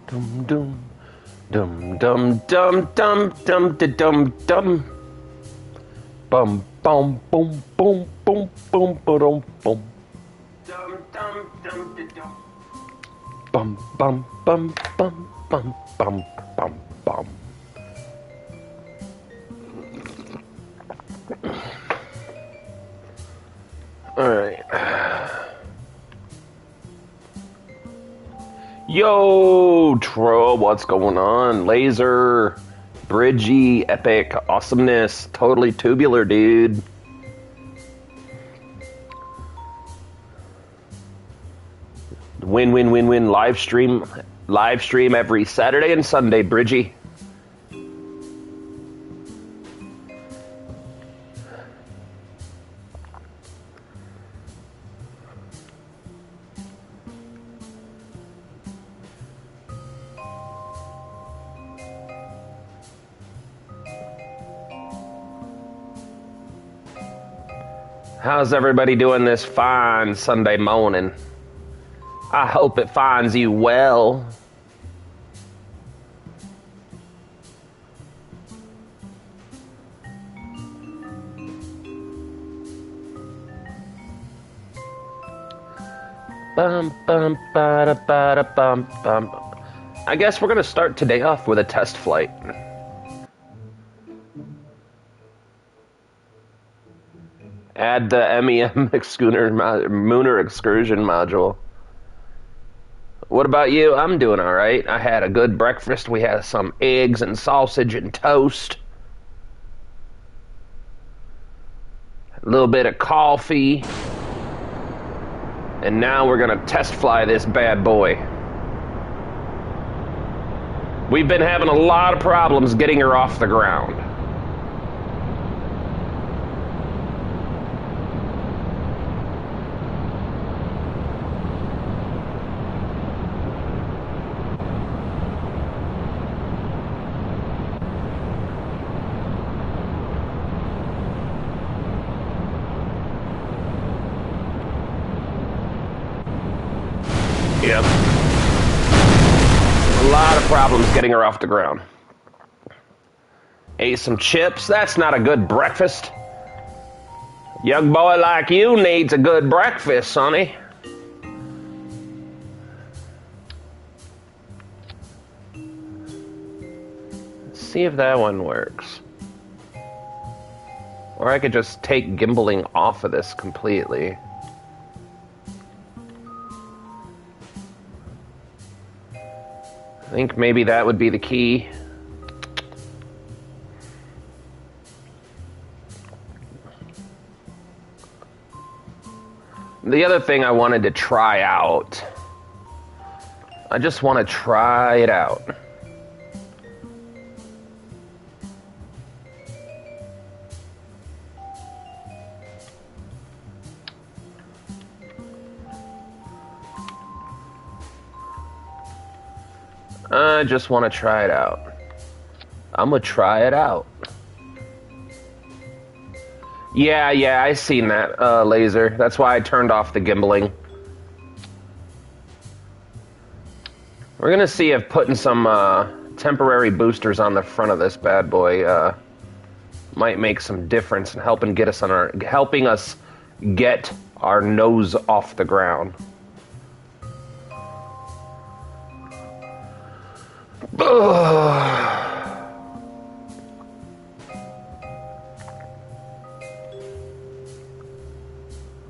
Dum dum dum dum dum dum dum dum dum. Bum bum boom boom boom boom boom boom. Dum dum dum dum. Bum bum bum bum bum bum bum bum. All right. Yo, Tro, what's going on? Laser, Bridgie, epic, awesomeness, totally tubular, dude. Win, win, win, win. Live stream every Saturday and Sunday, Bridgie. How's everybody doing this fine Sunday morning? I hope it finds you well. Bum bum ba da bum bum. I guess we're gonna start today off with a test flight. Add the MEM Mooner excursion module. What about you? I'm doing all right. I had a good breakfast. We had some eggs and sausage and toast. A little bit of coffee. And now we're going to test fly this bad boy. We've been having a lot of problems getting her off the ground. Yep. A lot of problems getting her off the ground. Ate some chips. That's not a good breakfast. Young boy like you needs a good breakfast, sonny. Let's see if that one works. Or I could just take gimbaling off of this completely. I think maybe that would be the key. The other thing I wanted to try out, I just want to try it out. I just want to try it out. I'm going to try it out. Yeah, I seen that, laser. That's why I turned off the gimbaling. We're going to see if putting some temporary boosters on the front of this bad boy might make some difference in helping us get our nose off the ground.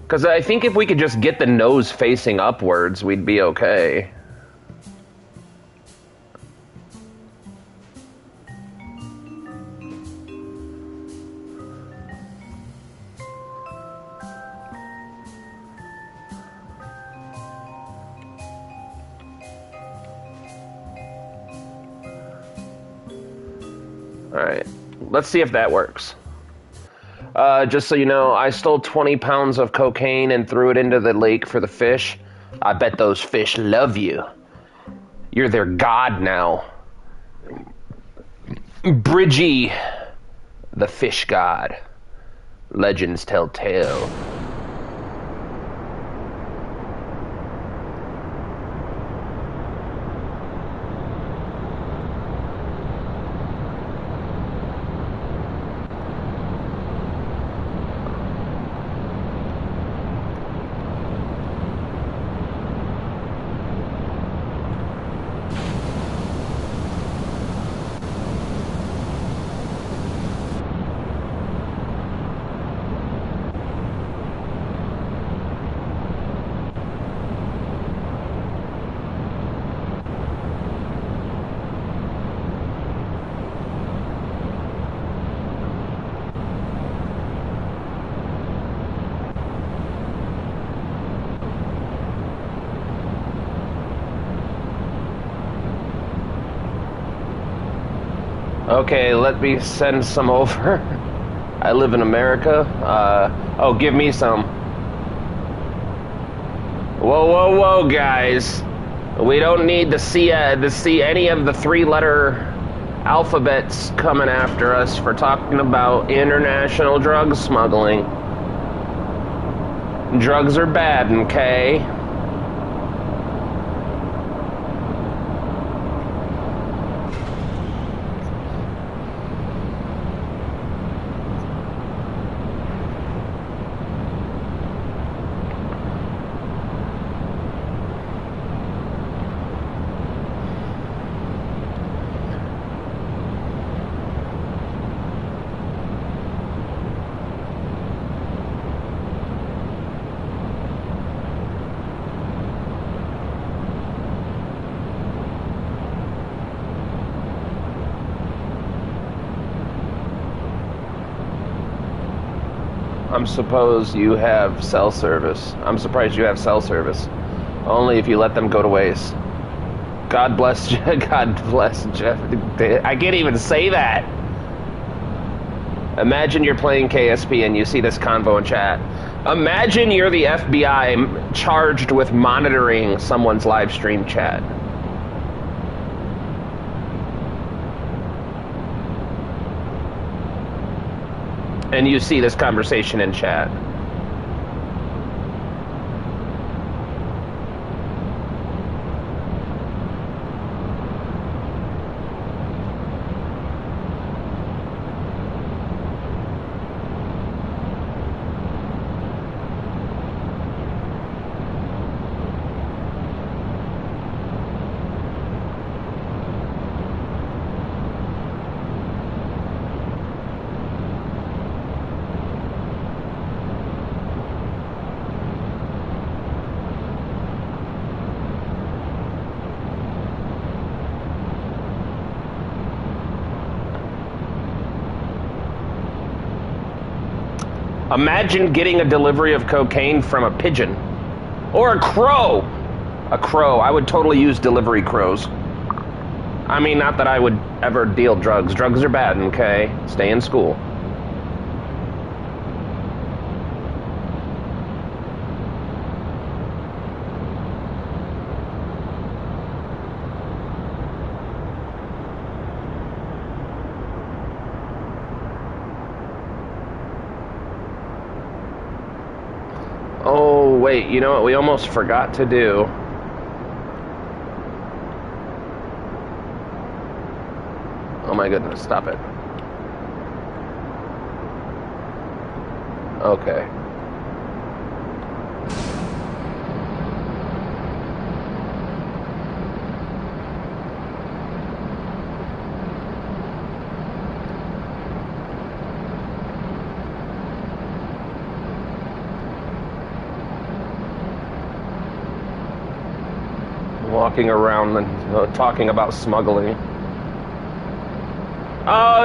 Because I think if we could just get the nose facing upwards, we'd be okay. Alright, let's see if that works. Just so you know, I stole 20 pounds of cocaine and threw it into the lake for the fish. I bet those fish love you. You're their god now. Bridgie, the fish god. Legends tell tale. Okay, let me send some over. I live in America. Oh, give me some. Whoa, whoa, whoa, guys. We don't need to see any of the three-letter alphabets coming after us for talking about international drug smuggling. Drugs are bad, okay? I'm surprised you have cell service. Only if you let them go to waste. God bless God bless Jeff. I can't even say that. Imagine you're playing KSP and you see this convo in chat. Imagine you're the FBI charged with monitoring someone's live stream chat. And you see this conversation in chat. Imagine getting a delivery of cocaine from a pigeon. Or a crow! A crow. I would totally use delivery crows. I mean, not that I would ever deal drugs. Drugs are bad, okay? Stay in school. Oh, wait, you know what we almost forgot to do? Oh my goodness, stop it. Okay. Walking around and talking about smuggling.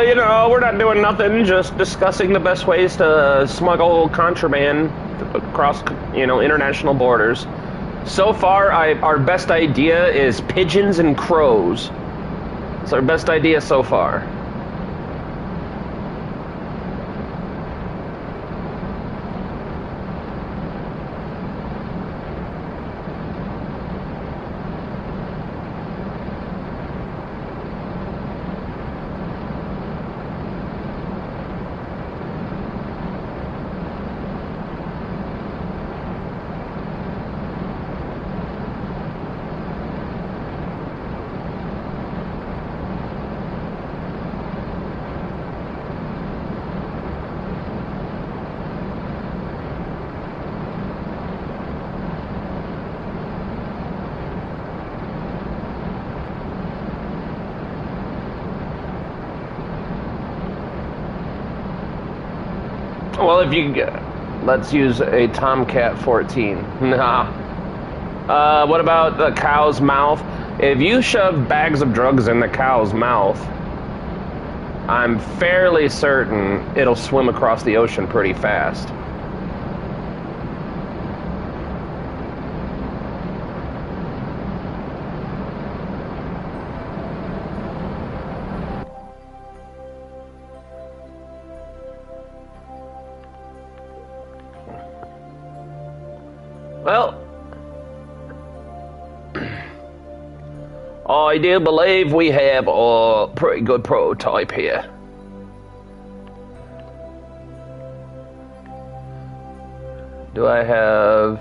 You know, we're not doing nothing, just discussing the best ways to smuggle contraband across, you know, international borders. So far, our best idea is pigeons and crows. It's our best idea so far. Well, if you let's use a Tomcat 14. Nah. What about the cow's mouth? If you shove bags of drugs in the cow's mouth, I'm fairly certain it'll swim across the ocean pretty fast. Well, I do believe we have a pretty good prototype here. Do I have...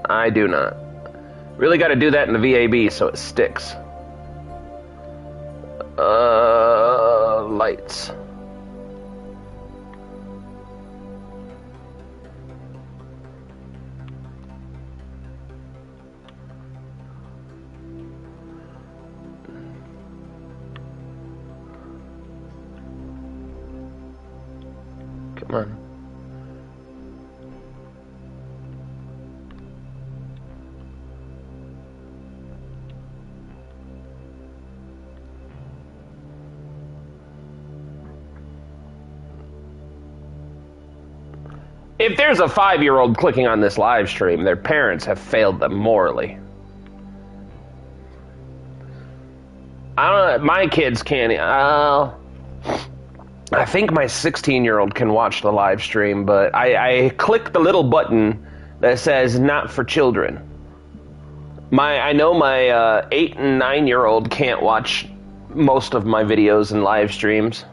I do not. Really got to do that in the VAB so it sticks. Lights. Come on. If there's a 5-year-old clicking on this live stream, their parents have failed them morally. I don't know, my kids can't. I think my 16-year-old can watch the live stream, but I click the little button that says not for children. I know my 8 and 9-year-old can't watch most of my videos and live streams.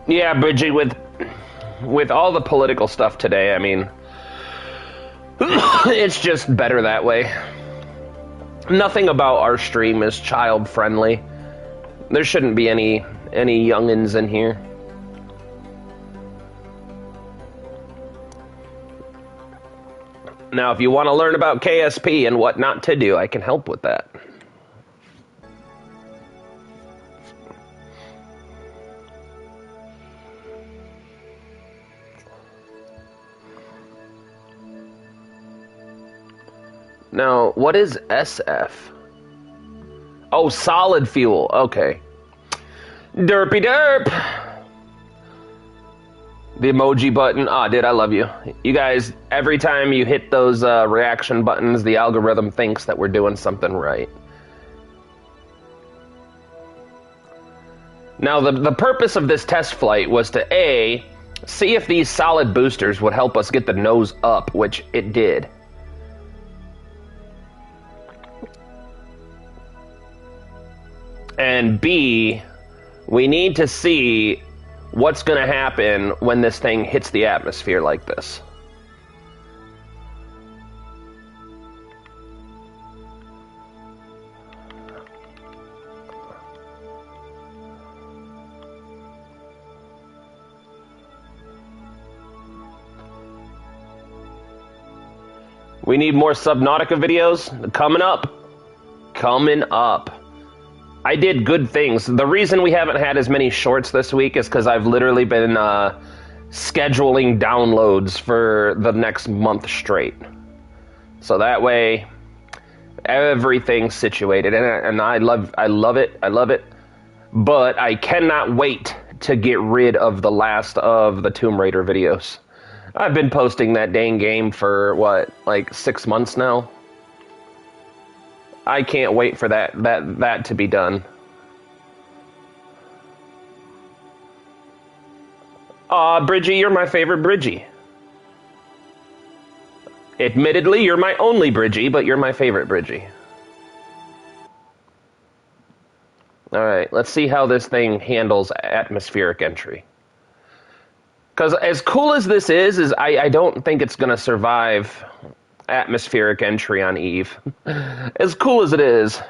Yeah, Bridgie, with all the political stuff today, I mean, it's just better that way. Nothing about our stream is child-friendly. There shouldn't be any youngins in here. Now, if you want to learn about KSP and what not to do, I can help with that. Now, what is SF? Oh, solid fuel. Okay. Derpy derp. The emoji button. Ah, dude, I love you. You guys, every time you hit those reaction buttons, the algorithm thinks that we're doing something right. Now, the purpose of this test flight was to, A, see if these solid boosters would help us get the nose up, which it did. And B, we need to see what's going to happen when this thing hits the atmosphere like this. We need more Subnautica videos coming up. Coming up. I did good things. The reason we haven't had as many shorts this week is because I've literally been scheduling downloads for the next month straight. So that way, everything's situated, and I love it. But I cannot wait to get rid of the last of the Tomb Raider videos. I've been posting that dang game for what, like 6 months now. I can't wait for that to be done. Aw, Bridgie, you're my favorite Bridgie. Admittedly, you're my only Bridgie, but you're my favorite Bridgie. Alright, let's see how this thing handles atmospheric entry. Because as cool as this is I don't think it's going to survive atmospheric entry on Eve. As cool as it is.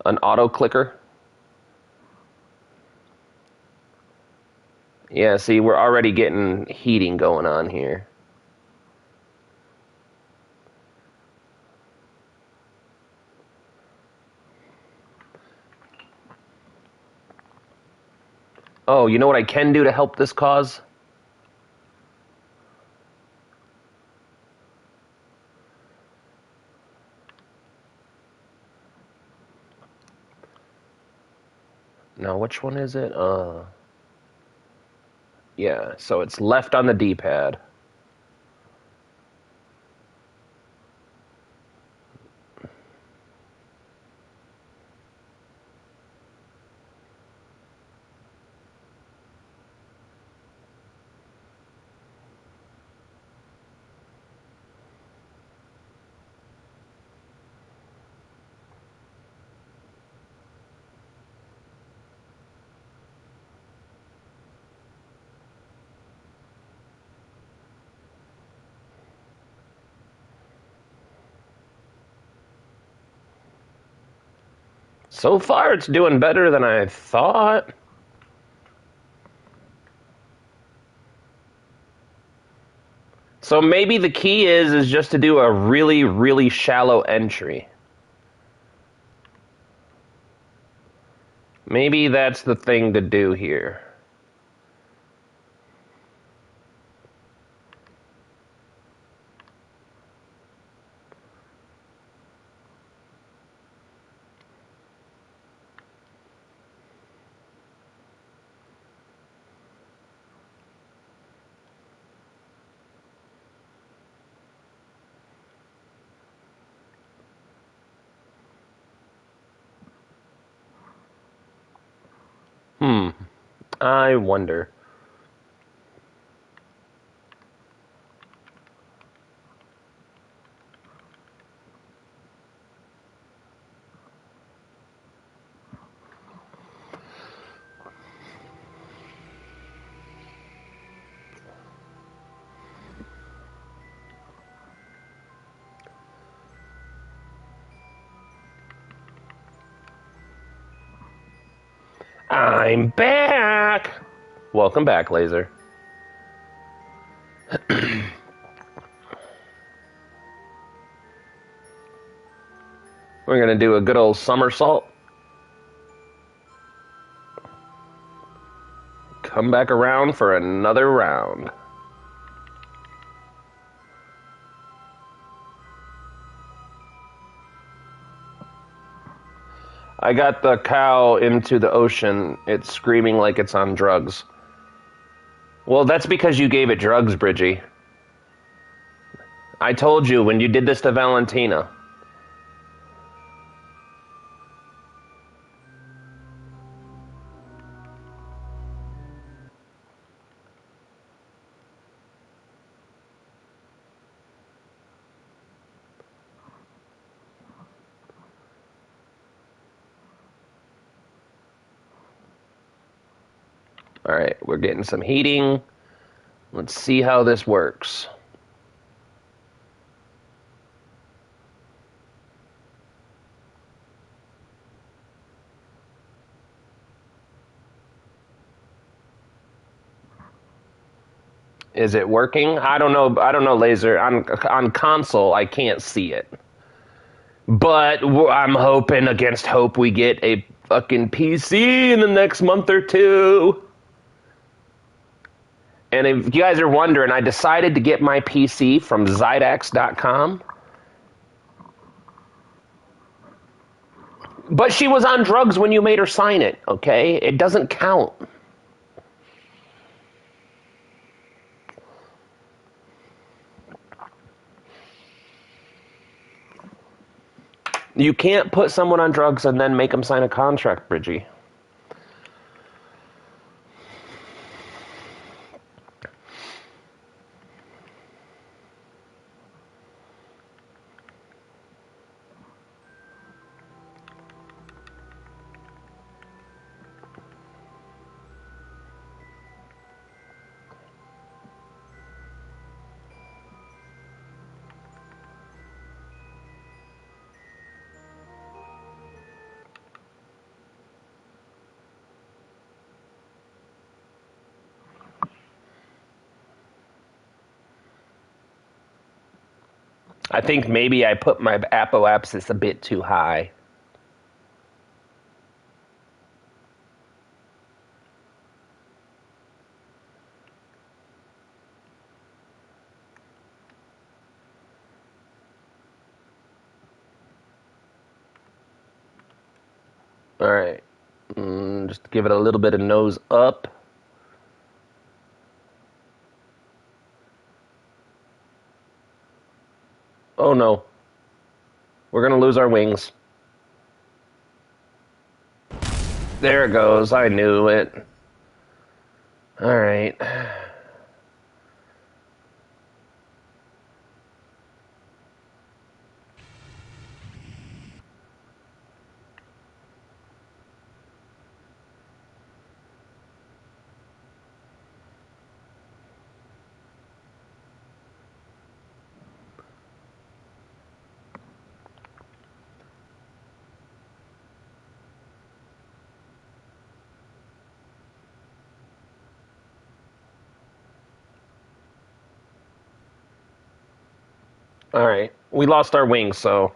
An auto clicker. Yeah, see, we're already getting heating going on here. Oh, you know what I can do to help this cause? Now, which one is it? Yeah, so it's left on the D-pad. So far, it's doing better than I thought. So maybe the key is just to do a really, really shallow entry. Maybe that's the thing to do here. I wonder. I'm back! Welcome back, Laser. We're gonna do a good old somersault. Come back around for another round. I got the cow into the ocean. It's screaming like it's on drugs. Well, that's because you gave it drugs, Bridgie. I told you when you did this to Valentina. Alright, we're getting some heating. Let's see how this works. Is it working? I don't know, Laser. On console, I can't see it. But I'm hoping against hope we get a fucking PC in the next month or two. And if you guys are wondering, I decided to get my PC from Zydax.com. But she was on drugs when you made her sign it, okay? It doesn't count. You can't put someone on drugs and then make them sign a contract, Bridgie. I think maybe I put my apoapsis a bit too high. All right. Just give it a little bit of nose up. Oh no. We're gonna lose our wings. There it goes. I knew it. Alright. Alright. We lost our wings, so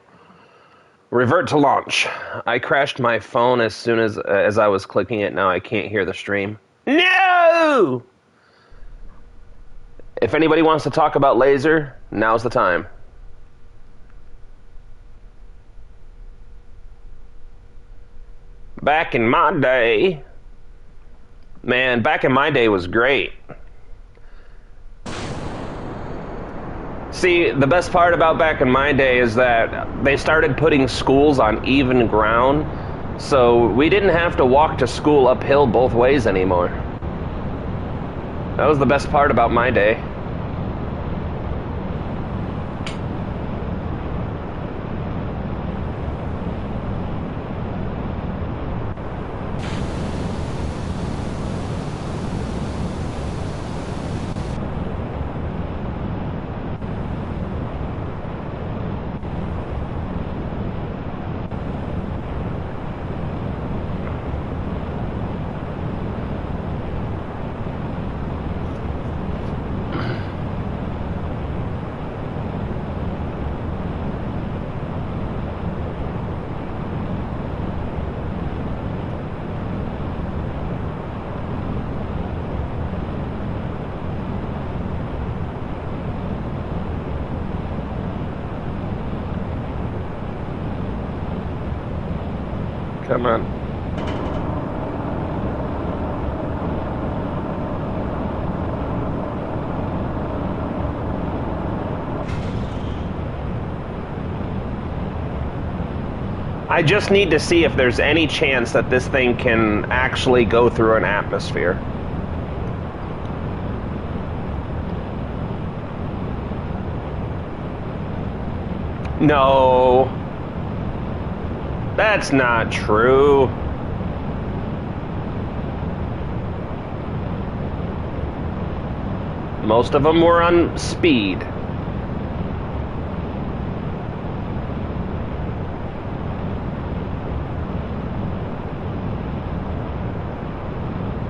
revert to launch. I crashed my phone as soon as I was clicking it. Now I can't hear the stream. No! If anybody wants to talk about laser, now's the time. Back in my day, man, back in my day was great. See, the best part about back in my day is that they started putting schools on even ground, so we didn't have to walk to school uphill both ways anymore. That was the best part about my day. Come on. I just need to see if there's any chance that this thing can actually go through an atmosphere. No. That's not true. Most of them were on speed.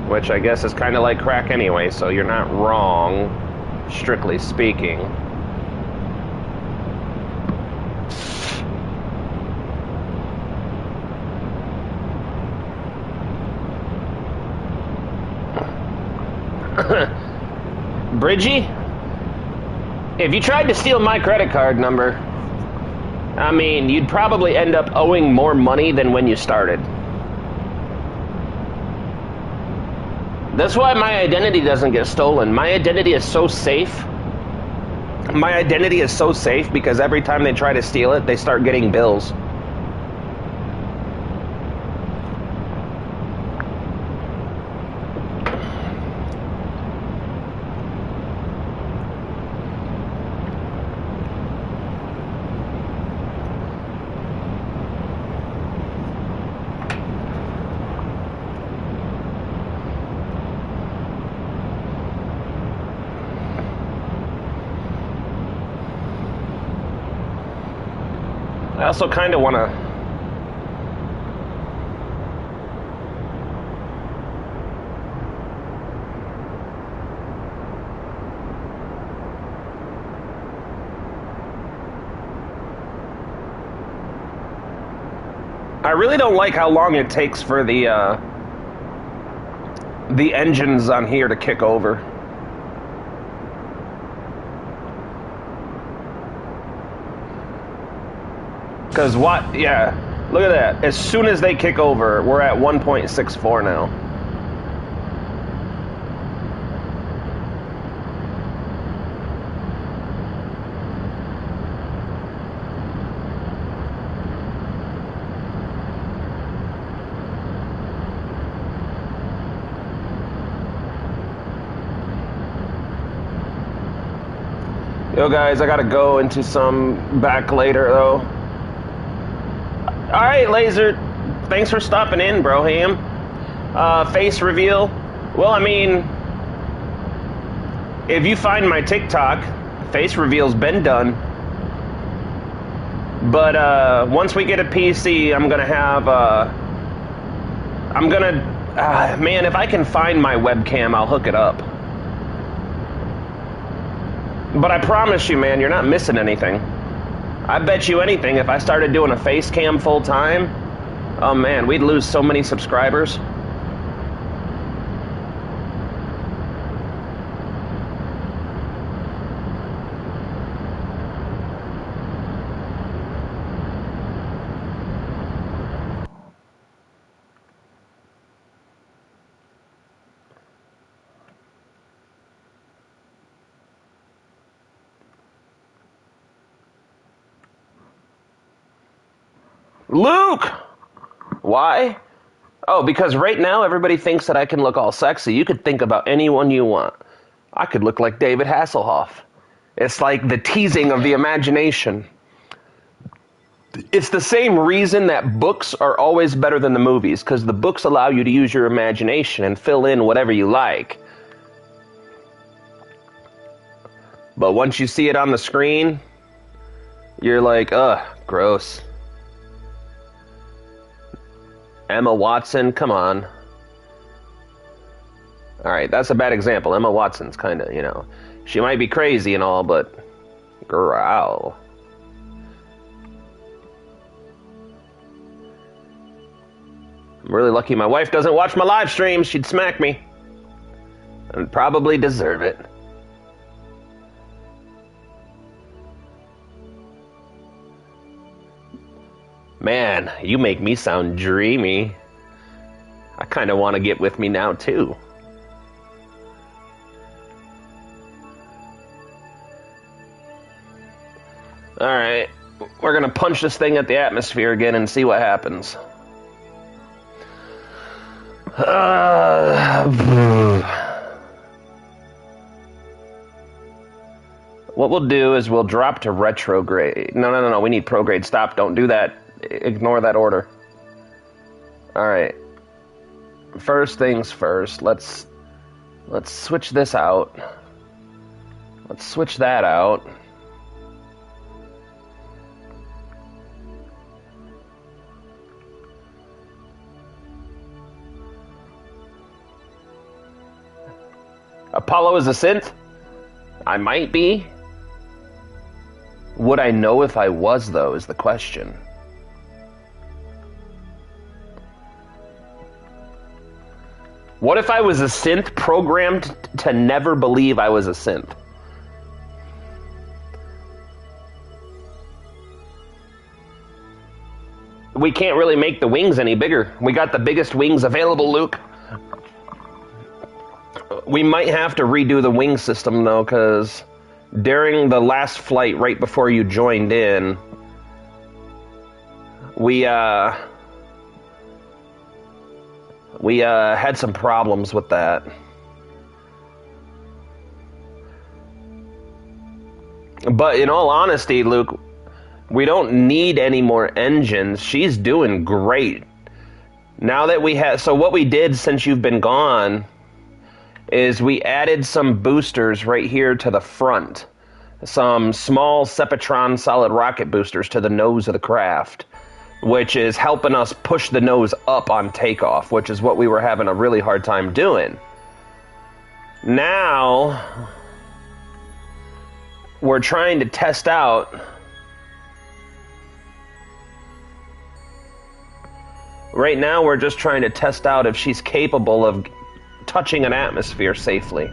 Which I guess is kind of like crack anyway, so you're not wrong, strictly speaking. Bridgie, if you tried to steal my credit card number, I mean, you'd probably end up owing more money than when you started. That's why my identity doesn't get stolen. My identity is so safe. My identity is so safe because every time they try to steal it, they start getting bills. I also kind of want to... I really don't like how long it takes for the engines on here to kick over. Because what? Yeah, look at that. As soon as they kick over, we're at 1.64 now. Yo, guys, I gotta go into some back later, though. Alright, Laser. Thanks for stopping in, Broham. Face reveal. Well, I mean, if you find my TikTok, face reveal's been done. But once we get a PC, I'm gonna have, man, if I can find my webcam, I'll hook it up. But I promise you, man, you're not missing anything. I bet you anything, if I started doing a face cam full time, oh man, we'd lose so many subscribers. Luke! Why? Oh, because right now everybody thinks that I can look all sexy. You could think about anyone you want. I could look like David Hasselhoff. It's like the teasing of the imagination. It's the same reason that books are always better than the movies, because the books allow you to use your imagination and fill in whatever you like. But once you see it on the screen, you're like, ugh, gross. Emma Watson, come on. Alright, that's a bad example. Emma Watson's kind of, you know, she might be crazy and all, but growl. I'm really lucky my wife doesn't watch my live streams. She'd smack me. And probably deserve it. Man, you make me sound dreamy. I kind of want to get with me now, too. Alright, we're gonna punch this thing at the atmosphere again and see what happens. What we'll do is we'll drop to retrograde. No, we need prograde. Stop, don't do that. Ignore that order. Alright. First things first, let's switch this out. Let's switch that out. Apollo is a synth? I might be. Would I know if I was, though, is the question. What if I was a synth programmed to never believe I was a synth? We can't really make the wings any bigger. We got the biggest wings available, Luke. We might have to redo the wing system, though, because during the last flight, right before you joined in, we had some problems with that. But in all honesty, Luke, we don't need any more engines. She's doing great. Now that we have... So what we did since you've been gone is we added some boosters right here to the front. Some small Sepatron solid rocket boosters to the nose of the craft, which is helping us push the nose up on takeoff, which is what we were having a really hard time doing. Now, we're trying to test out... Right now, we're just trying to test out if she's capable of touching an atmosphere safely.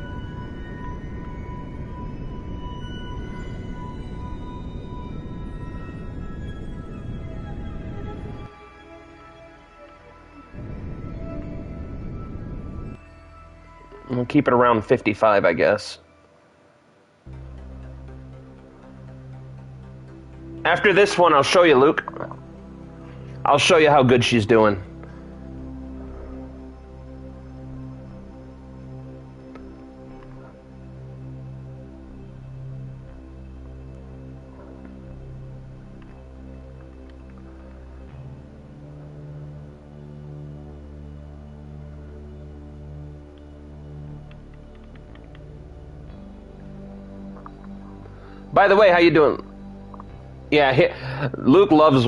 We'll keep it around 55, I guess. After this one, I'll show you, Luke. I'll show you how good she's doing. By the way, how you doing? Yeah, Luke loves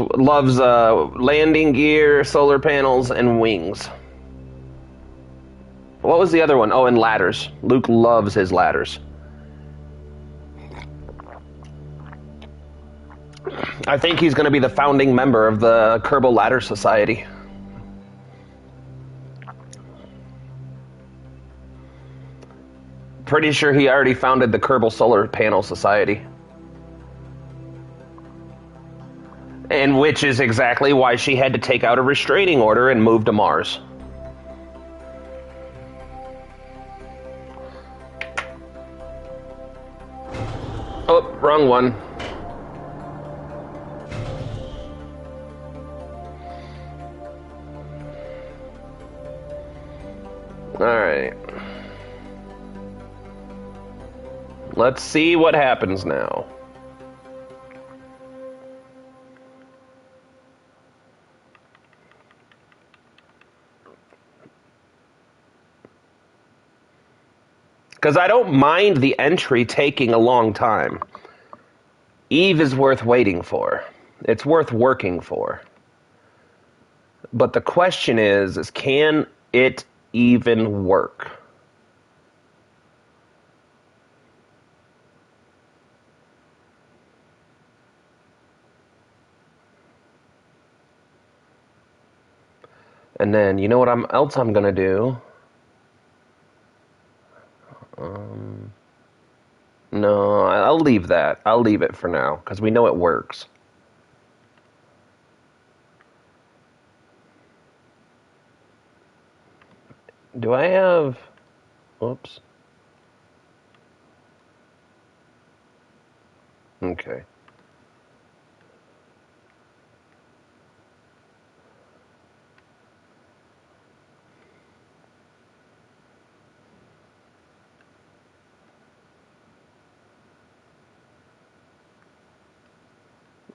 landing gear, solar panels, and wings. What was the other one? Oh, and ladders. Luke loves his ladders. I think he's going to be the founding member of the Kerbal Ladder Society. Pretty sure he already founded the Kerbal Solar Panel Society. And which is exactly why she had to take out a restraining order and move to Mars. Oh, wrong one. Alright. Let's see what happens now. Because I don't mind the entry taking a long time. Eve is worth waiting for. It's worth working for. But the question is can it even work? And then, you know what else I'm going to do? No, I'll leave that. I'll leave it for now, because we know it works. Do I have... Oops. Okay.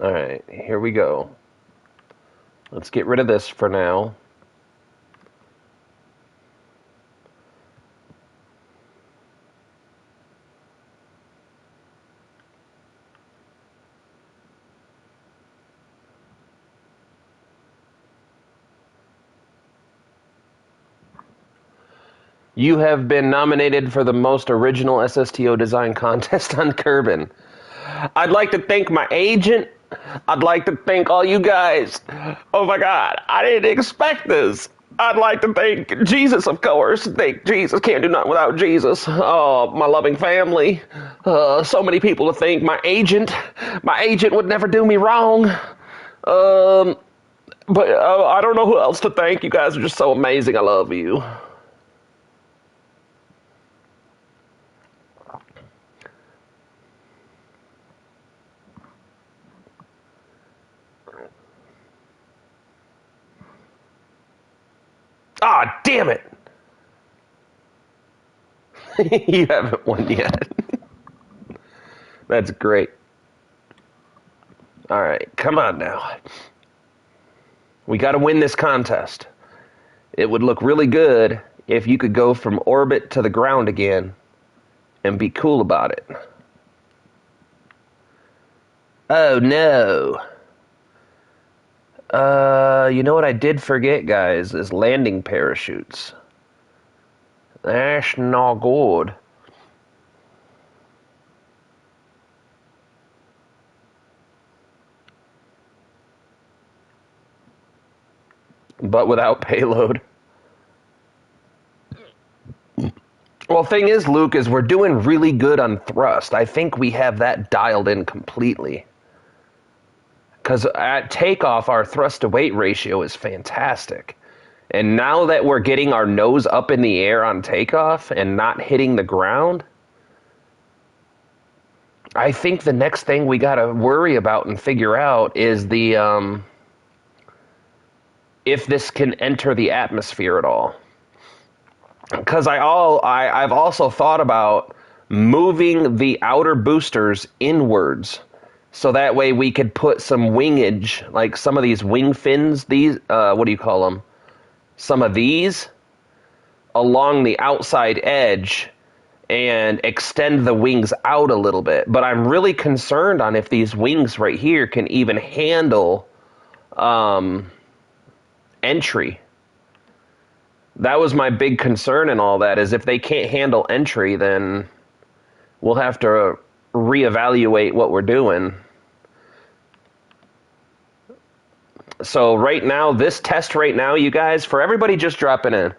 Alright, here we go. Let's get rid of this for now. You have been nominated for the most original SSTO design contest on Kerbin. I'd like to thank my agent. I'd like to thank all you guys. Oh my God, I didn't expect this. I'd like to thank Jesus, of course. Thank Jesus. Can't do nothing without Jesus. Oh, my loving family. So many people to thank. My agent. My agent would never do me wrong. But I don't know who else to thank. You guys are just so amazing. I love you. Ah, damn it! You haven't won yet. That's great. Alright, come on now. We gotta win this contest. It would look really good if you could go from orbit to the ground again and be cool about it. Oh no. You know what I did forget, guys, is landing parachutes. That's not good. But without payload. Well, thing is, Luke, is we're doing really good on thrust. I think we have that dialed in completely. Because at takeoff, our thrust-to-weight ratio is fantastic. And now that we're getting our nose up in the air on takeoff and not hitting the ground, I think the next thing we got to worry about and figure out is the if this can enter the atmosphere at all. Because I've also thought about moving the outer boosters inwards. So that way we could put some wingage, like some of these wing fins, these, what do you call them? Some of these along the outside edge and extend the wings out a little bit. But I'm really concerned on if these wings right here can even handle entry. That was my big concern in all that, is if they can't handle entry, then we'll have to reevaluate what we're doing. So right now, this test right now, you guys, for everybody just dropping in,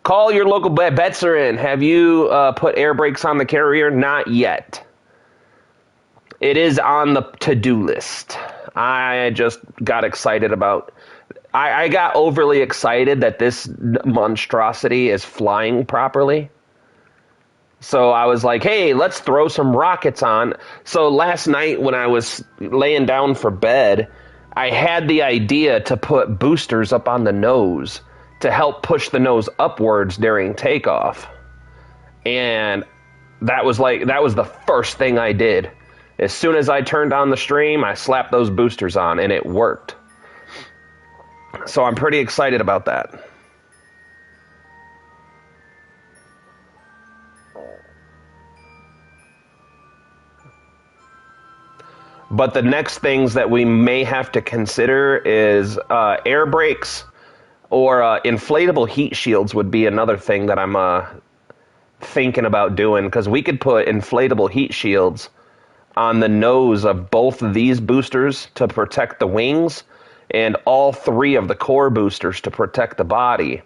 call your local bets are in. Have you put air brakes on the carrier? Not yet. It is on the to-do list. I just got excited about... I got overly excited that this monstrosity is flying properly. So I was like, hey, let's throw some rockets on. So last night when I was laying down for bed, I had the idea to put boosters up on the nose to help push the nose upwards during takeoff. And that was the first thing I did. As soon as I turned on the stream, I slapped those boosters on, and it worked. So I'm pretty excited about that. But the next things that we may have to consider is air brakes or inflatable heat shields would be another thing that I'm thinking about doing, because we could put inflatable heat shields on the nose of both of these boosters to protect the wings, and all three of the core boosters to protect the body.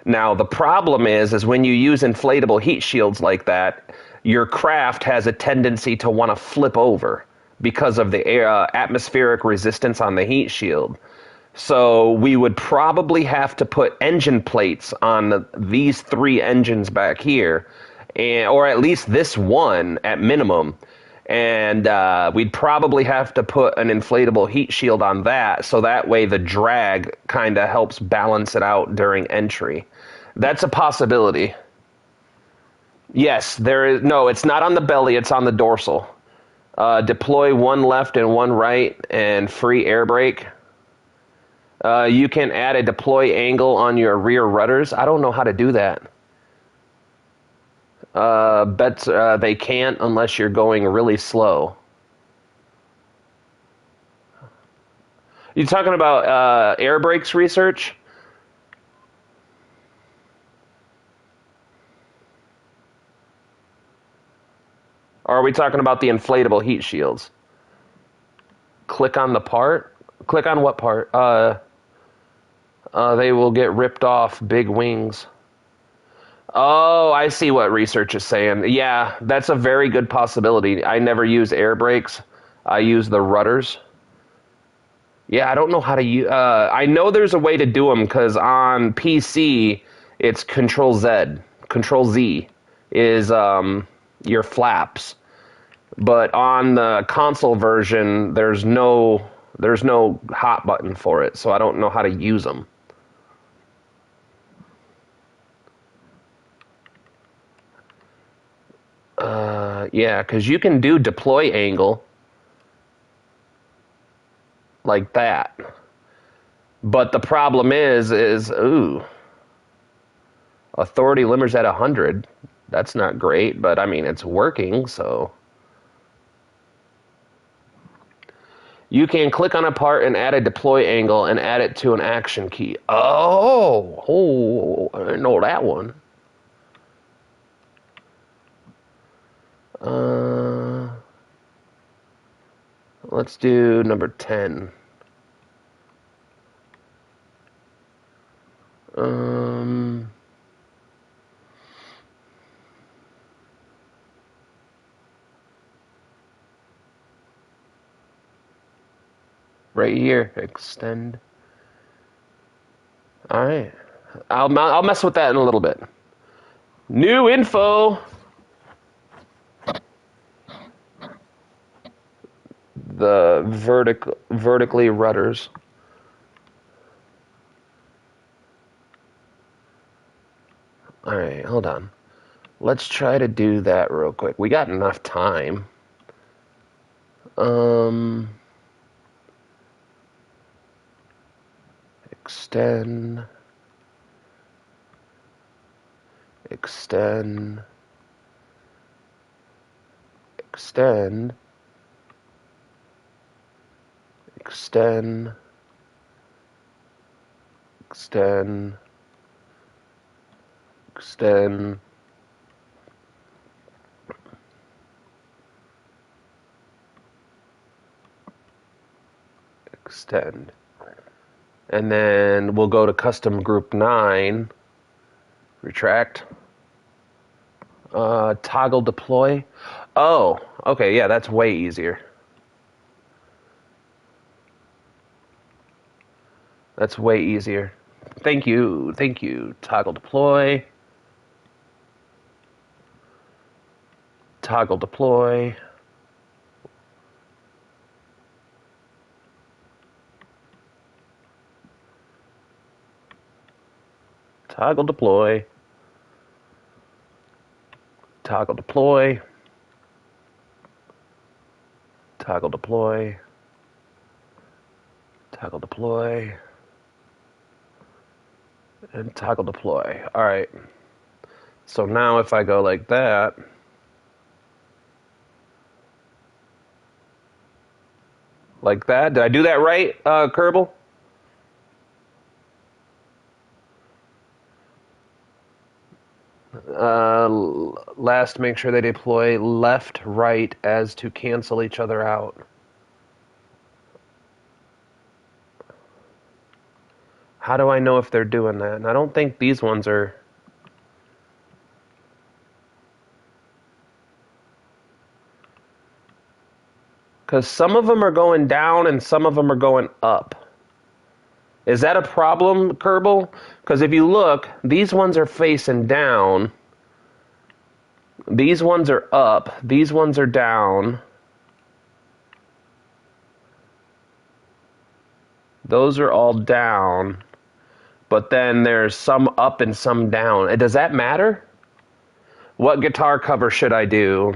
Now, the problem is when you use inflatable heat shields like that, your craft has a tendency to want to flip over because of the atmospheric resistance on the heat shield. So we would probably have to put engine plates on these three engines back here, or at least this one at minimum. And we'd probably have to put an inflatable heat shield on that, so that way the drag kind of helps balance it out during entry. That's a possibility. Yes, there is. No, it's not on the belly, it's on the dorsal. Deploy one left and one right and free air brake. You can add a deploy angle on your rear rudders. I don't know how to do that. Bet they can't unless you're going really slow. You talking about air brakes research? Or are we talking about the inflatable heat shields? Click on the part? Click on what part? They will get ripped off, big wings. Oh, I see what research is saying. Yeah, that's a very good possibility. I never use air brakes. I use the rudders. Yeah, I don't know how to use... I know there's a way to do them, because on PC, it's Control Z. Control Z is your flaps. But on the console version, there's no hot button for it, so I don't know how to use them. Yeah, because you can do deploy angle like that. But the problem is ooh, authority limiters at 100. That's not great, but I mean, it's working, so. You can click on a part and add a deploy angle and add it to an action key. Oh, I didn't know that one. Let's do number 10. Right here, extend. All right, I'll mess with that in a little bit. New info. The vertically rudders. All right, hold on. Let's try to do that real quick. We got enough time. Extend. extend, extend, extend, extend, extend. And then we'll go to custom group 9, retract, toggle deploy. Oh, okay, yeah, that's way easier. That's way easier. Thank you, thank you. Toggle deploy. Toggle deploy. Toggle deploy. Toggle deploy. Toggle deploy. Toggle deploy. And toggle deploy. All right. So now if I go like that, like that. Did I do that right, Kerbal? Last, make sure they deploy left, right as to cancel each other out. How do I know if they're doing that? And I don't think these ones are. Because some of them are going down and some of them are going up. Is that a problem, Kerbal? Because if you look, these ones are facing down. These ones are up. These ones are down. Those are all down. But then there's some up and some down. Does that matter? What guitar cover should I do?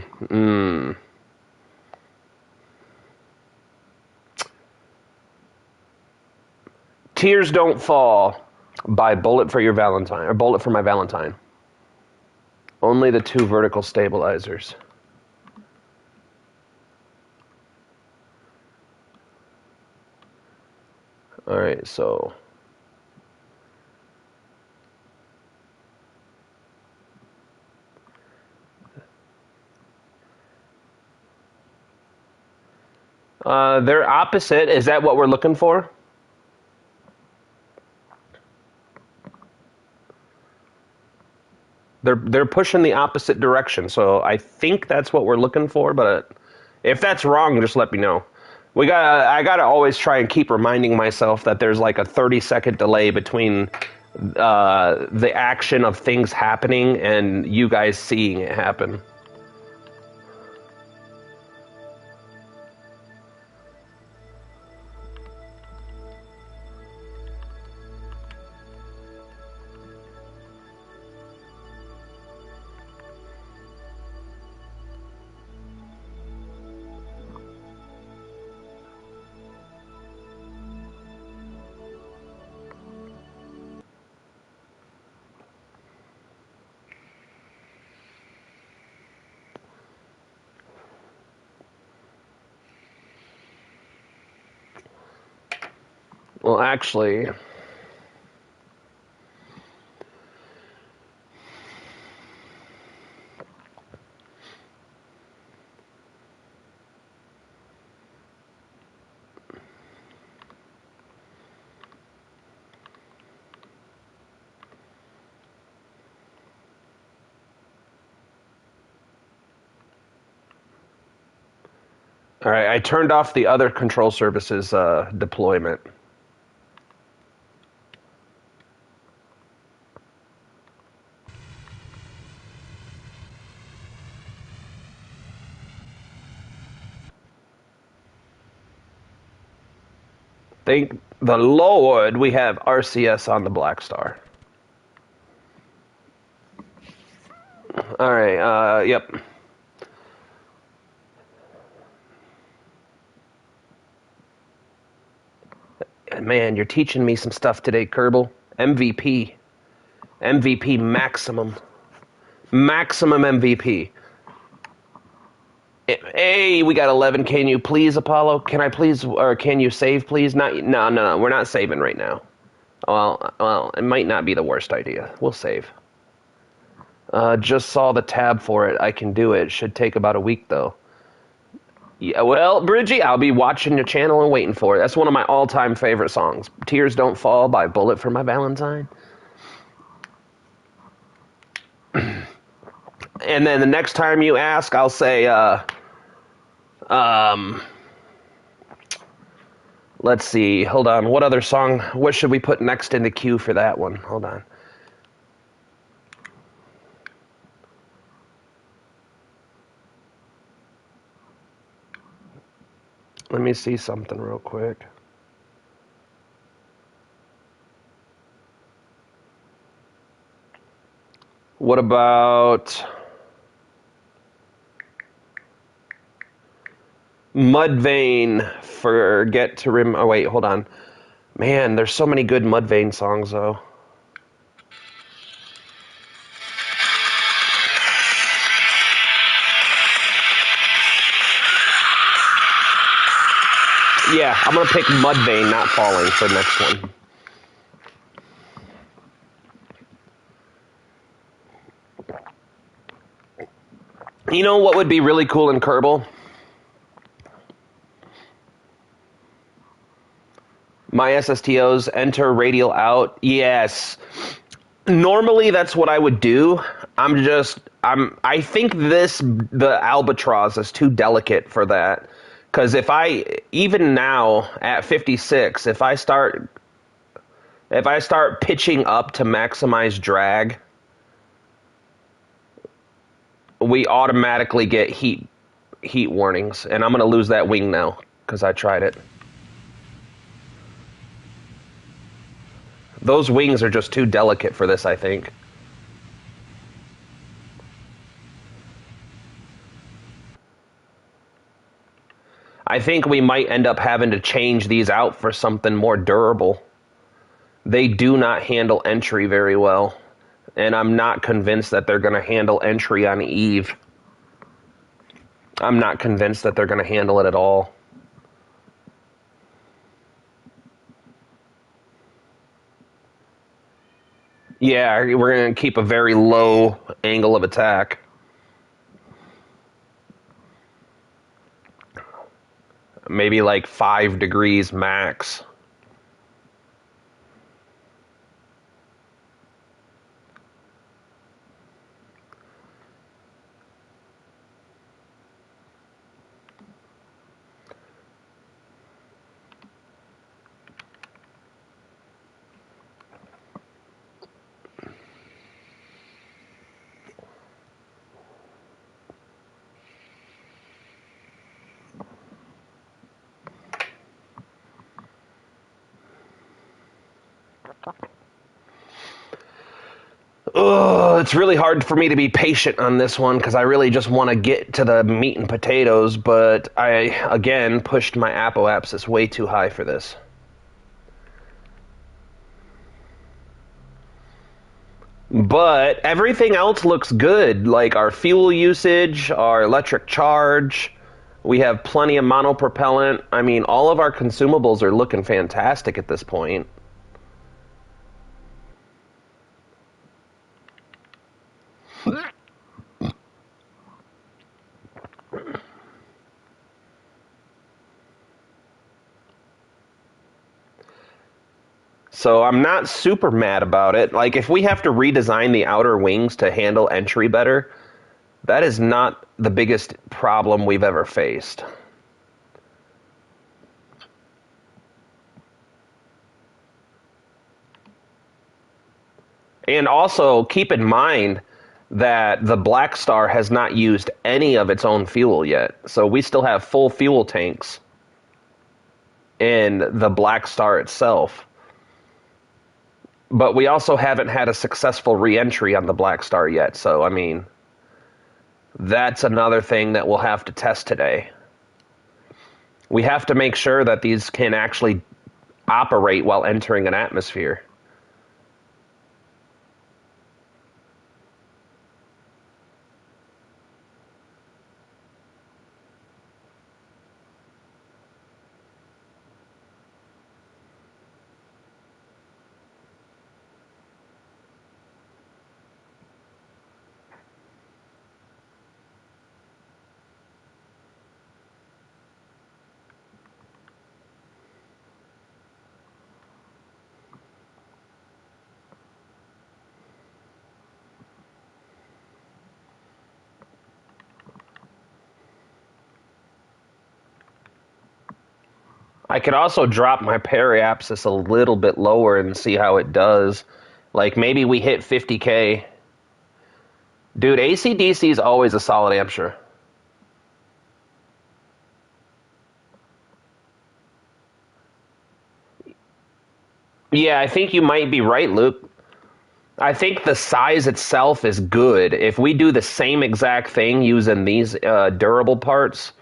Tears Don't Fall by Bullet for Your Valentine, or Bullet for My Valentine. Only the 2 vertical stabilizers. All right, so they're opposite. Is that what we're looking for? They're pushing the opposite direction, so I think that's what we're looking for. But if that's wrong, just let me know. I gotta always try and keep reminding myself that there's like a 30-second delay between the action of things happening and you guys seeing it happen. Well, actually, all right, I turned off the other control services deployment. Thank the Lord we have RCS on the Black Star. All right, yep. Man, you're teaching me some stuff today, Kerbal. MVP. MVP maximum. Maximum MVP. Hey, we got 11. Can you please, Apollo? Can I please, or can you save, please? Not, no, no, no. We're not saving right now. Well, it might not be the worst idea. We'll save. Just saw the tab for it. I can do it. Should take about a week, though. Yeah, well, Bridgie, I'll be watching your channel and waiting for it. That's one of my all-time favorite songs. Tears Don't Fall by Bullet for My Valentine. And then the next time you ask, I'll say, let's see. Hold on. What other song? What should we put next in the queue for that one? Hold on. Let me see something real quick. What about Mudvayne? Forget to oh, wait, hold on. Man, there's so many good Mudvayne songs, though. Yeah, I'm going to pick Mudvayne, Not Falling, for next one. You know what would be really cool in Kerbal? My SSTOs, enter radial out. Yes. Normally that's what I would do. I think the albatross is too delicate for that. Because even now at 56, if I start pitching up to maximize drag, we automatically get heat warnings, and I'm going to lose that wing now because I tried it. Those wings are just too delicate for this, I think. I think we might end up having to change these out for something more durable. They do not handle entry very well, and I'm not convinced that they're going to handle entry on Eve. I'm not convinced that they're going to handle it at all. Yeah, we're going to keep a very low angle of attack. Maybe like 5 degrees max. Ugh, it's really hard for me to be patient on this one because I really just want to get to the meat and potatoes, but I, again, pushed my apoapsis way too high for this. But everything else looks good, like our fuel usage, our electric charge. We have plenty of monopropellant. I mean, all of our consumables are looking fantastic at this point. So I'm not super mad about it. Like, if we have to redesign the outer wings to handle entry better, that is not the biggest problem we've ever faced. And also, keep in mind that the Black Star has not used any of its own fuel yet. So we still have full fuel tanks in the Black Star itself. But we also haven't had a successful re-entry on the Black Star yet. So, I mean, that's another thing that we'll have to test today. We have to make sure that these can actually operate while entering an atmosphere. I could also drop my periapsis a little bit lower and see how it does. Like, maybe we hit 50K. Dude, AC/DC is always a solid ampture. Yeah, I think you might be right, Luke. I think the size itself is good. If we do the same exact thing using these durable parts,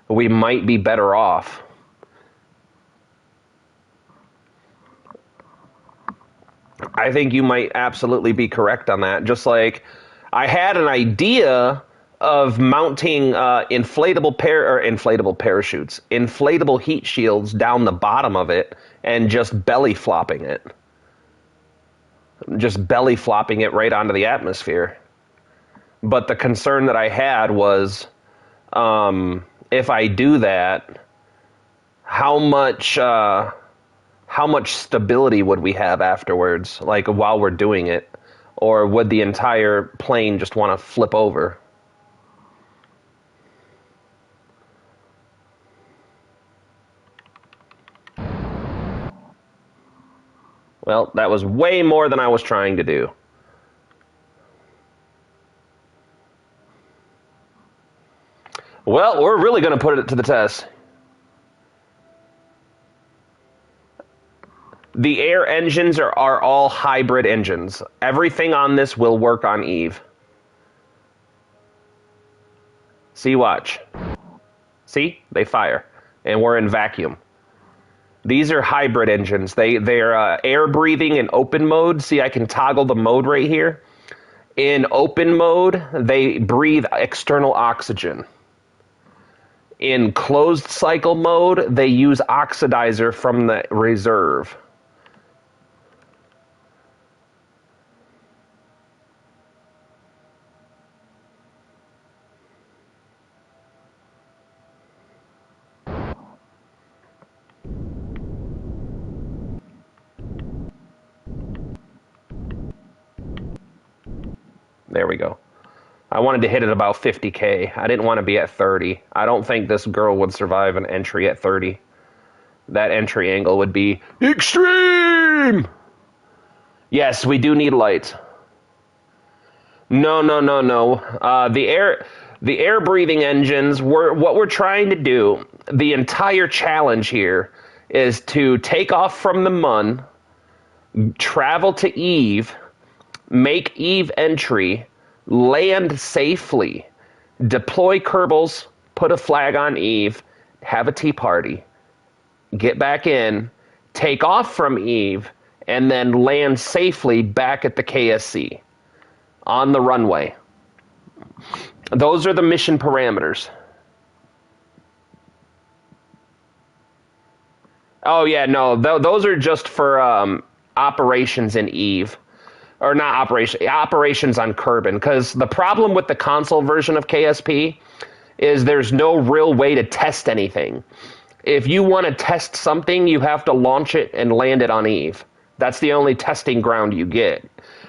we might be better off. I think you might absolutely be correct on that. Just like I had an idea of mounting inflatable parachutes, inflatable heat shields down the bottom of it, and just belly flopping it. Just belly flopping it right onto the atmosphere. But the concern that I had was, if I do that, how much stability would we have afterwards, like while we're doing it? Or would the entire plane just want to flip over? Well, that was way more than I was trying to do. Well, we're really going to put it to the test. The air engines are all hybrid engines. Everything on this will work on Eve. See, watch. See? They fire. And we're in vacuum. These are hybrid engines. They're air breathing in open mode. See, I can toggle the mode right here. In open mode, they breathe external oxygen. In closed cycle mode, they use oxidizer from the reserve. There we go. I wanted to hit it about 50K. I didn't want to be at 30. I don't think this girl would survive an entry at 30. That entry angle would be extreme! Yes, we do need lights. No. The air breathing engines, what we're trying to do, the entire challenge here is to take off from the Mun, travel to Eve, make Eve entry, land safely, deploy Kerbals, put a flag on Eve, have a tea party, get back in, take off from Eve, and then land safely back at the KSC on the runway. Those are the mission parameters. Oh, yeah, no, those are just for operations in Eve. Or not operations on Kerbin. Because the problem with the console version of KSP is there's no real way to test anything. If you want to test something, you have to launch it and land it on Eve. That's the only testing ground you get.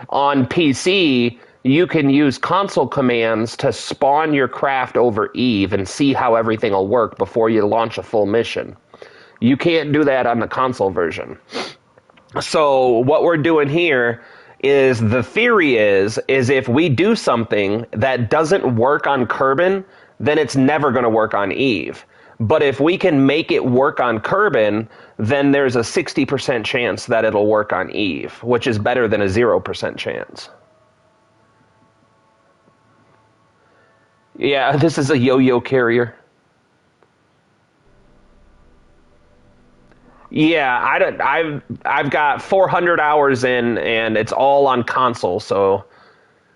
On PC, you can use console commands to spawn your craft over Eve and see how everything will work before you launch a full mission. You can't do that on the console version. So what we're doing here is the theory is if we do something that doesn't work on Kerbin, then it's never going to work on Eve. But if we can make it work on Kerbin, then there's a 60% chance that it'll work on Eve, which is better than a 0% chance. Yeah, this is a yo-yo carrier. Yeah, I've got 400 hours in, and it's all on console. So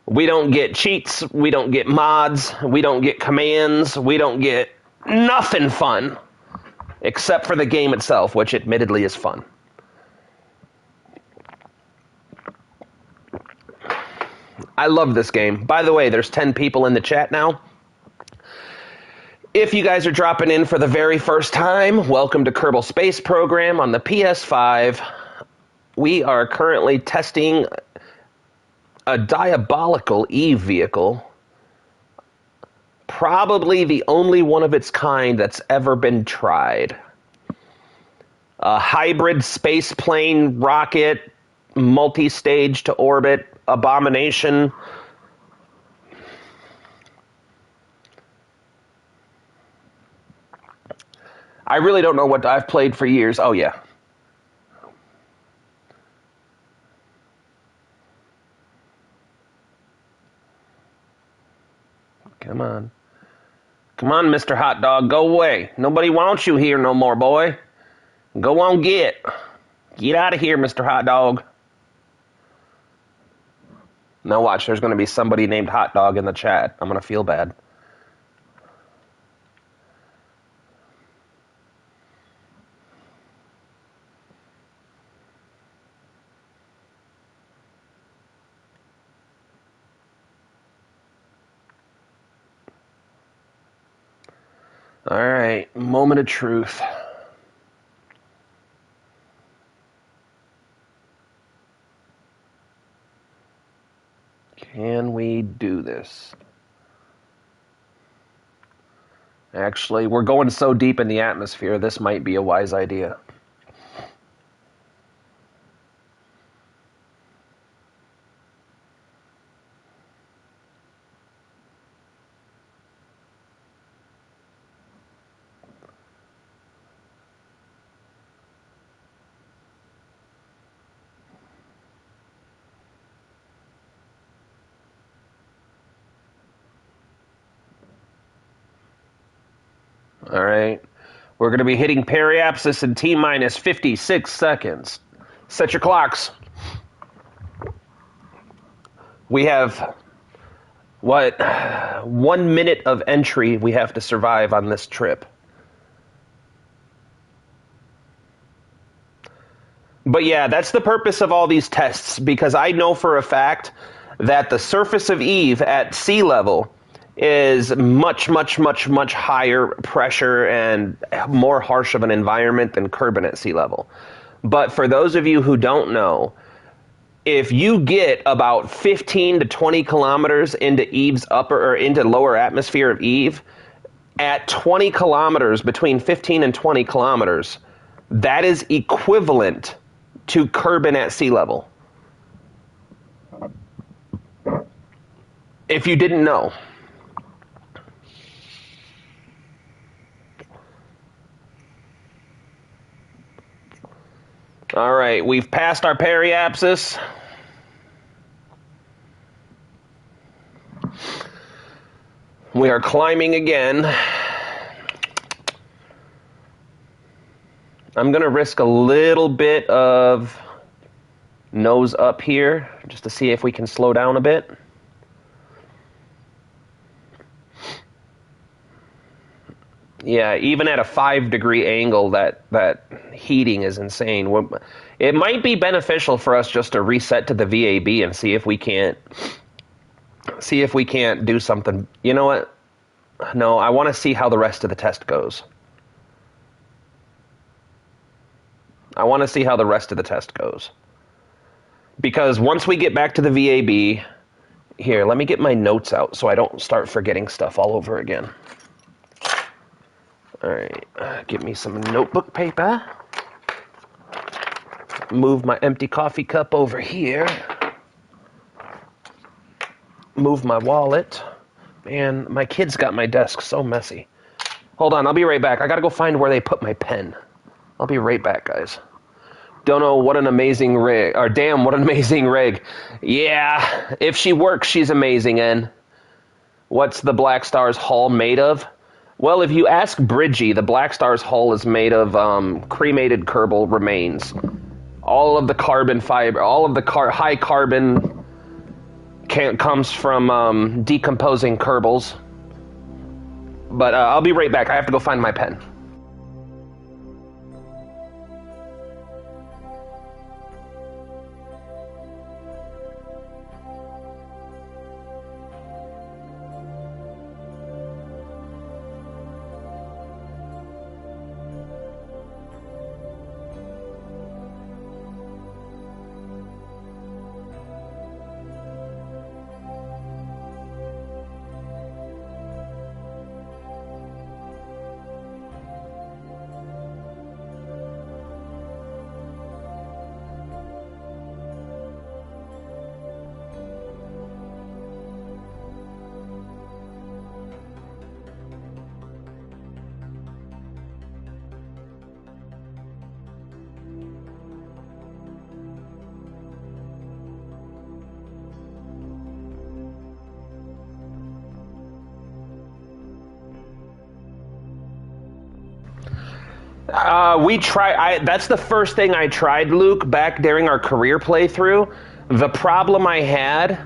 we don't get cheats, we don't get mods, we don't get commands, we don't get nothing fun, except for the game itself, which admittedly is fun. I love this game. By the way, there's 10 people in the chat now. If you guys are dropping in for the very first time, welcome to Kerbal Space Program on the PS5. We are currently testing a diabolical Eve vehicle. Probably the only one of its kind that's ever been tried. A hybrid space plane rocket, multi-stage to orbit, abomination. I really don't know what I've played for years. Oh, yeah. Come on. Come on, Mr. Hot Dog, go away. Nobody wants you here no more, boy. Go on, get. Get out of here, Mr. Hot Dog. Now watch, there's going to be somebody named Hot Dog in the chat. I'm going to feel bad. All right, moment of truth. Can we do this? Actually, we're going so deep in the atmosphere, this might be a wise idea. All right. We're going to be hitting periapsis in T-minus 56 seconds. Set your clocks. We have, 1 minute of entry we have to survive on this trip. But yeah, that's the purpose of all these tests, because I know for a fact that the surface of Eve at sea level is much, much, much, much higher pressure and more harsh of an environment than Kerbin at sea level. But for those of you who don't know, if you get about 15 to 20 kilometers into Eve's upper or into lower atmosphere of Eve, at 20 kilometers, between 15 and 20 kilometers, that is equivalent to Kerbin at sea level. If you didn't know. All right, we've passed our periapsis. We are climbing again. I'm going to risk a little bit of nose up here just to see if we can slow down a bit. Yeah, even at a 5-degree angle, that heating is insane. It might be beneficial for us just to reset to the VAB and see if we can't do something. You know what? No, I want to see how the rest of the test goes. I want to see how the rest of the test goes. Because once we get back to the VAB, here, let me get my notes out so I don't start forgetting stuff all over again. All right, get me some notebook paper. Move my empty coffee cup over here. Move my wallet. Man, my kids got my desk so messy. Hold on, I'll be right back. I gotta go find where they put my pen. I'll be right back, guys. Don't know what an amazing rig. Or damn, what an amazing rig. Yeah, if she works, she's amazing, and what's the Black Star's hull made of? Well, if you ask Bridgie, the Black Star's hull is made of cremated Kerbal remains. All of the carbon fiber, all of the high carbon comes from decomposing Kerbals. But I'll be right back. I have to go find my pen. We try. That's the first thing I tried, Luke, back during our career playthrough. The problem I had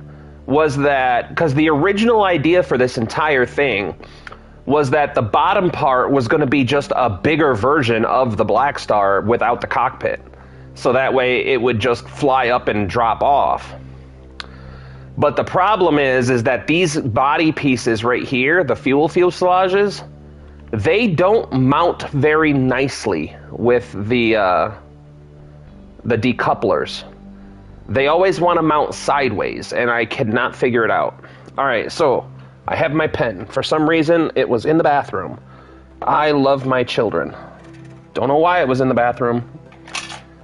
was that because the original idea for this entire thing was that the bottom part was going to be just a bigger version of the Black Star without the cockpit, so that way it would just fly up and drop off. But the problem is that these body pieces right here, the fuel fuselages, they don't mount very nicely with the decouplers. They always want to mount sideways, and I cannot figure it out. All right, so I have my pen. For some reason, it was in the bathroom. I love my children. Don't know why it was in the bathroom.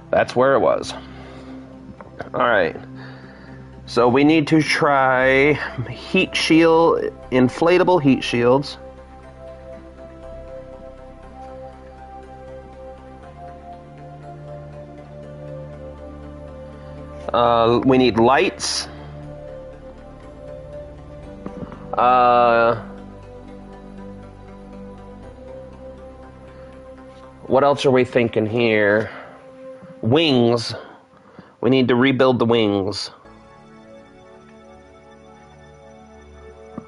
That's where it was. All right. So we need to try heat shield, inflatable heat shields. We need lights. What else are we thinking here? Wings. We need to rebuild the wings.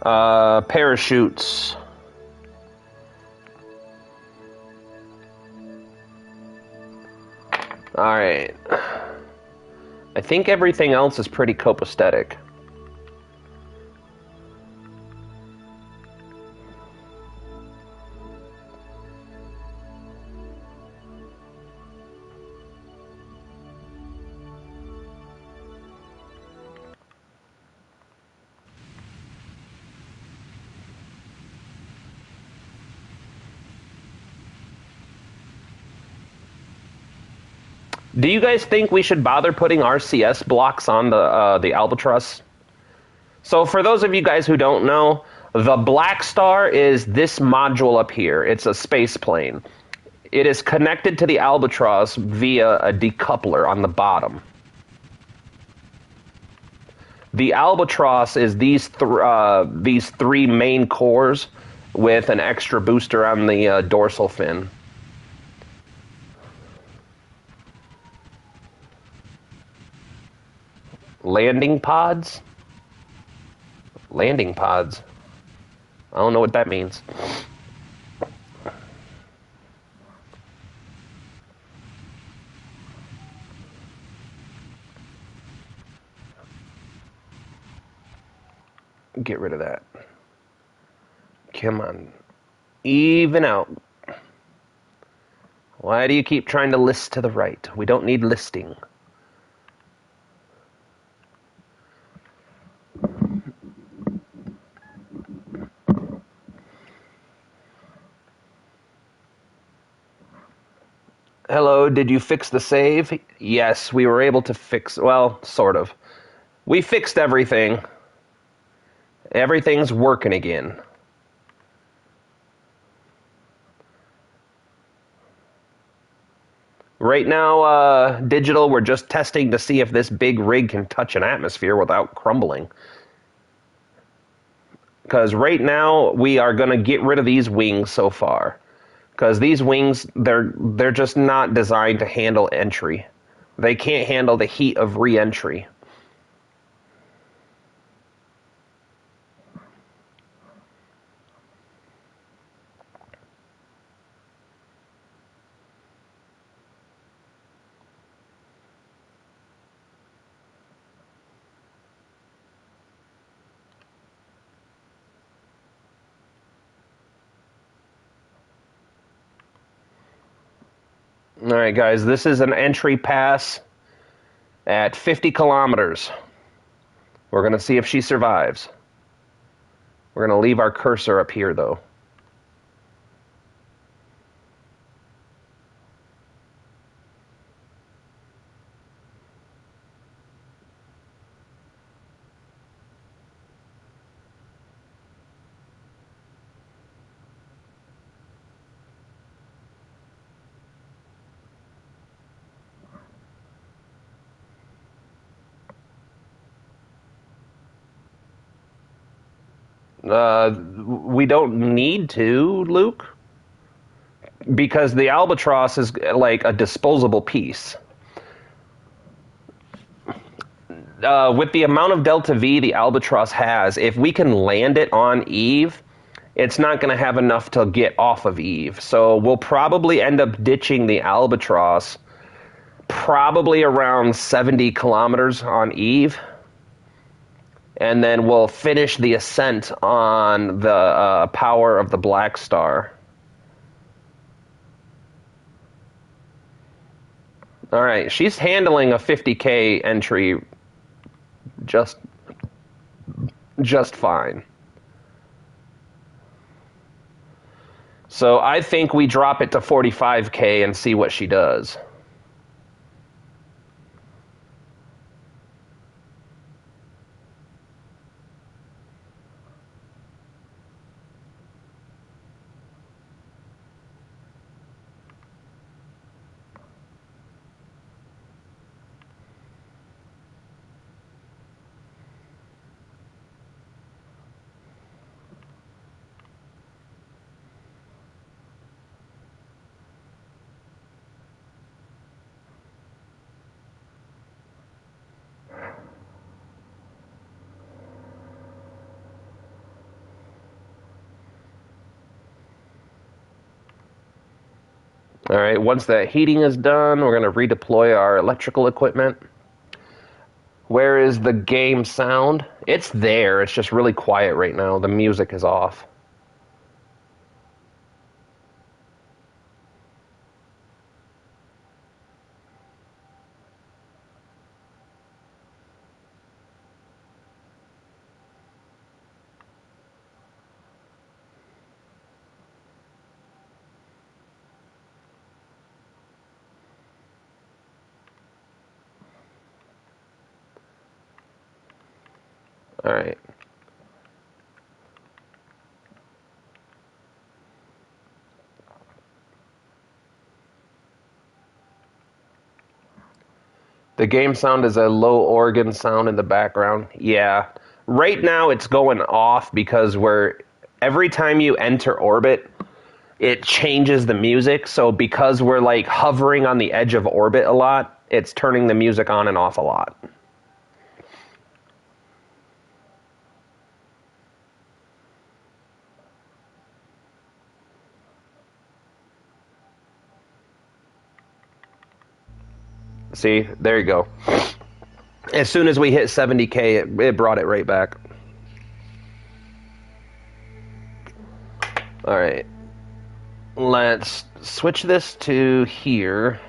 Parachutes. Alright. I think everything else is pretty copacetic. Do you guys think we should bother putting RCS blocks on the Albatross? So for those of you guys who don't know, the Black Star is this module up here. It's a space plane. It is connected to the Albatross via a decoupler on the bottom. The Albatross is these three main cores with an extra booster on the dorsal fin. Landing pods? Landing pods. I don't know what that means. Get rid of that. Come on. Even out. Why do you keep trying to list to the right? We don't need listing. Hello, did you fix the save? Yes, we were able to fix, well, sort of. We fixed everything. Everything's working again. Right now, digital, we're just testing to see if this big rig can touch an atmosphere without crumbling. Because right now, we are going to get rid of these wings so far. Because these wings, they're just not designed to handle entry. They can't handle the heat of re-entry. All right, guys, this is an entry pass at 50 kilometers. We're going to see if she survives. We're going to leave our cursor up here, though. We don't need to, Luke. because the albatross is like a disposable piece. With the amount of delta V the albatross has, if we can land it on Eve, it's not going to have enough to get off of Eve. So we'll probably end up ditching the albatross probably around 70 kilometers on Eve. And then we'll finish the ascent on the power of the Black Star. All right, she's handling a 50K entry just fine. So I think we drop it to 45K and see what she does. All right, once that heating is done, we're going to redeploy our electrical equipment. Where is the game sound? It's there. It's just really quiet right now. The music is off. All right. The game sound is a low organ sound in the background. Yeah. Right now it's going off because every time you enter orbit, it changes the music. So because we're like hovering on the edge of orbit a lot, it's turning the music on and off a lot. See, there you go. As soon as we hit 70K, it brought it right back. All right. Let's switch this to here.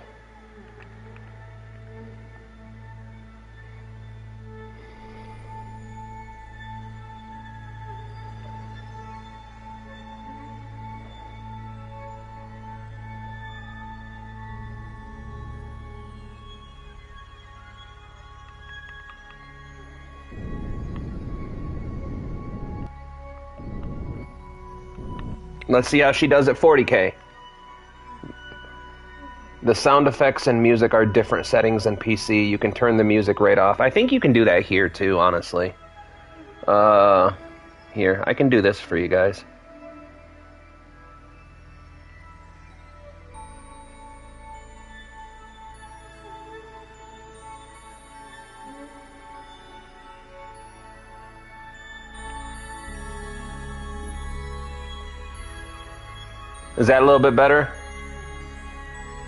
Let's see how she does at 40K. The sound effects and music are different settings than PC. You can turn the music right off. I think you can do that here too, honestly. Here, I can do this for you guys. Is that a little bit better?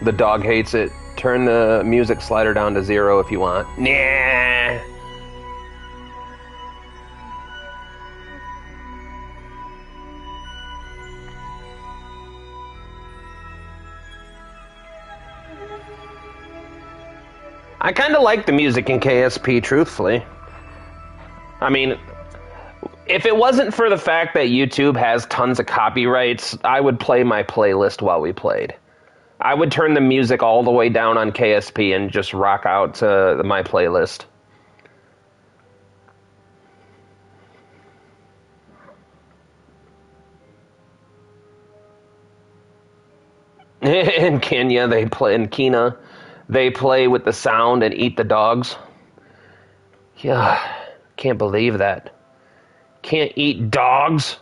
The dog hates it. Turn the music slider down to 0 if you want. Nah. I kind of like the music in KSP, truthfully. I mean, if it wasn't for the fact that YouTube has tons of copyrights, I would play my playlist while we played. I would turn the music all the way down on KSP and just rock out to my playlist. In Kenya, in Kenya, they play with the sound and eat the dogs. Yeah, can't believe that. Can't eat dogs.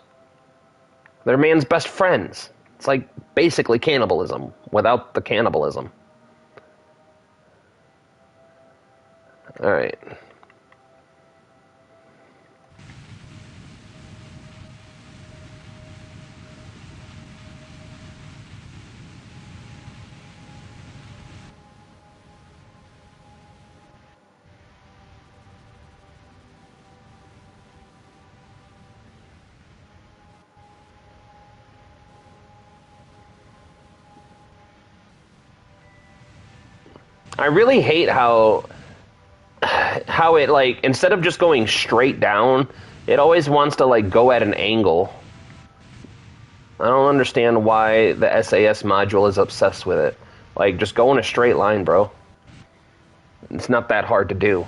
They're man's best friends. It's like basically cannibalism without the cannibalism. All right. I really hate how it, like, instead of just going straight down, it always wants to, like, go at an angle. I don't understand why the SAS module is obsessed with it. Like, just go in a straight line, bro. It's not that hard to do.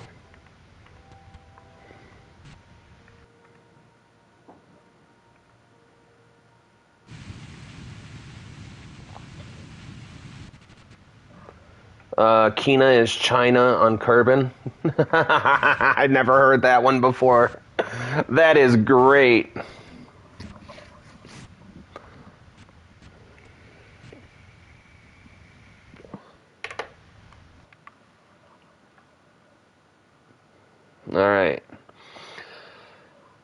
Kina is China on Kerbin. I've never heard that one before. That is great. All right.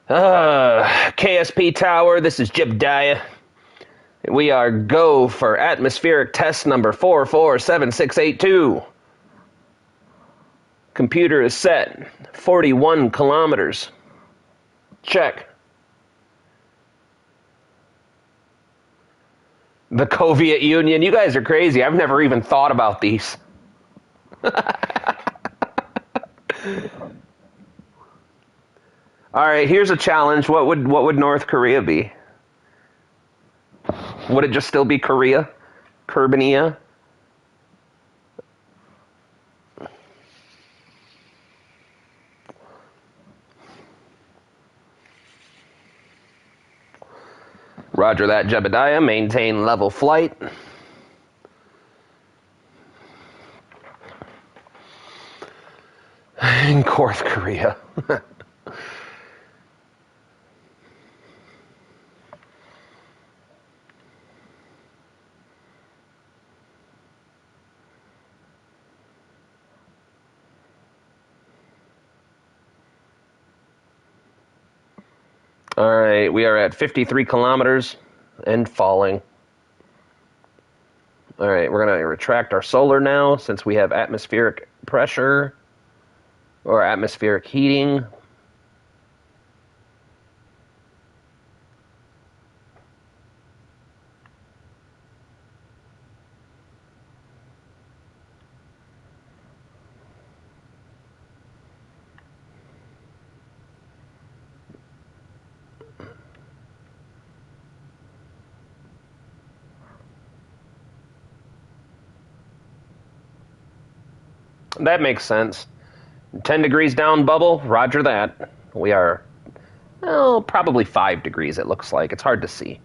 KSP Tower, this is Jebediah. We are go for atmospheric test number 447682. Computer is set. 41 kilometers. Check. The Soviet Union. You guys are crazy. I've never even thought about these. All right, here's a challenge. What would North Korea be? Would it just still be Korea? Kerbania? Roger that, Jebediah. Maintain level flight. In North Korea. All right, we are at 53 kilometers and falling. All right, we're going to retract our solar now since we have atmospheric pressure or atmospheric heating. That makes sense. 10 degrees down bubble, roger that. We are, well, probably 5 degrees it looks like. It's hard to see.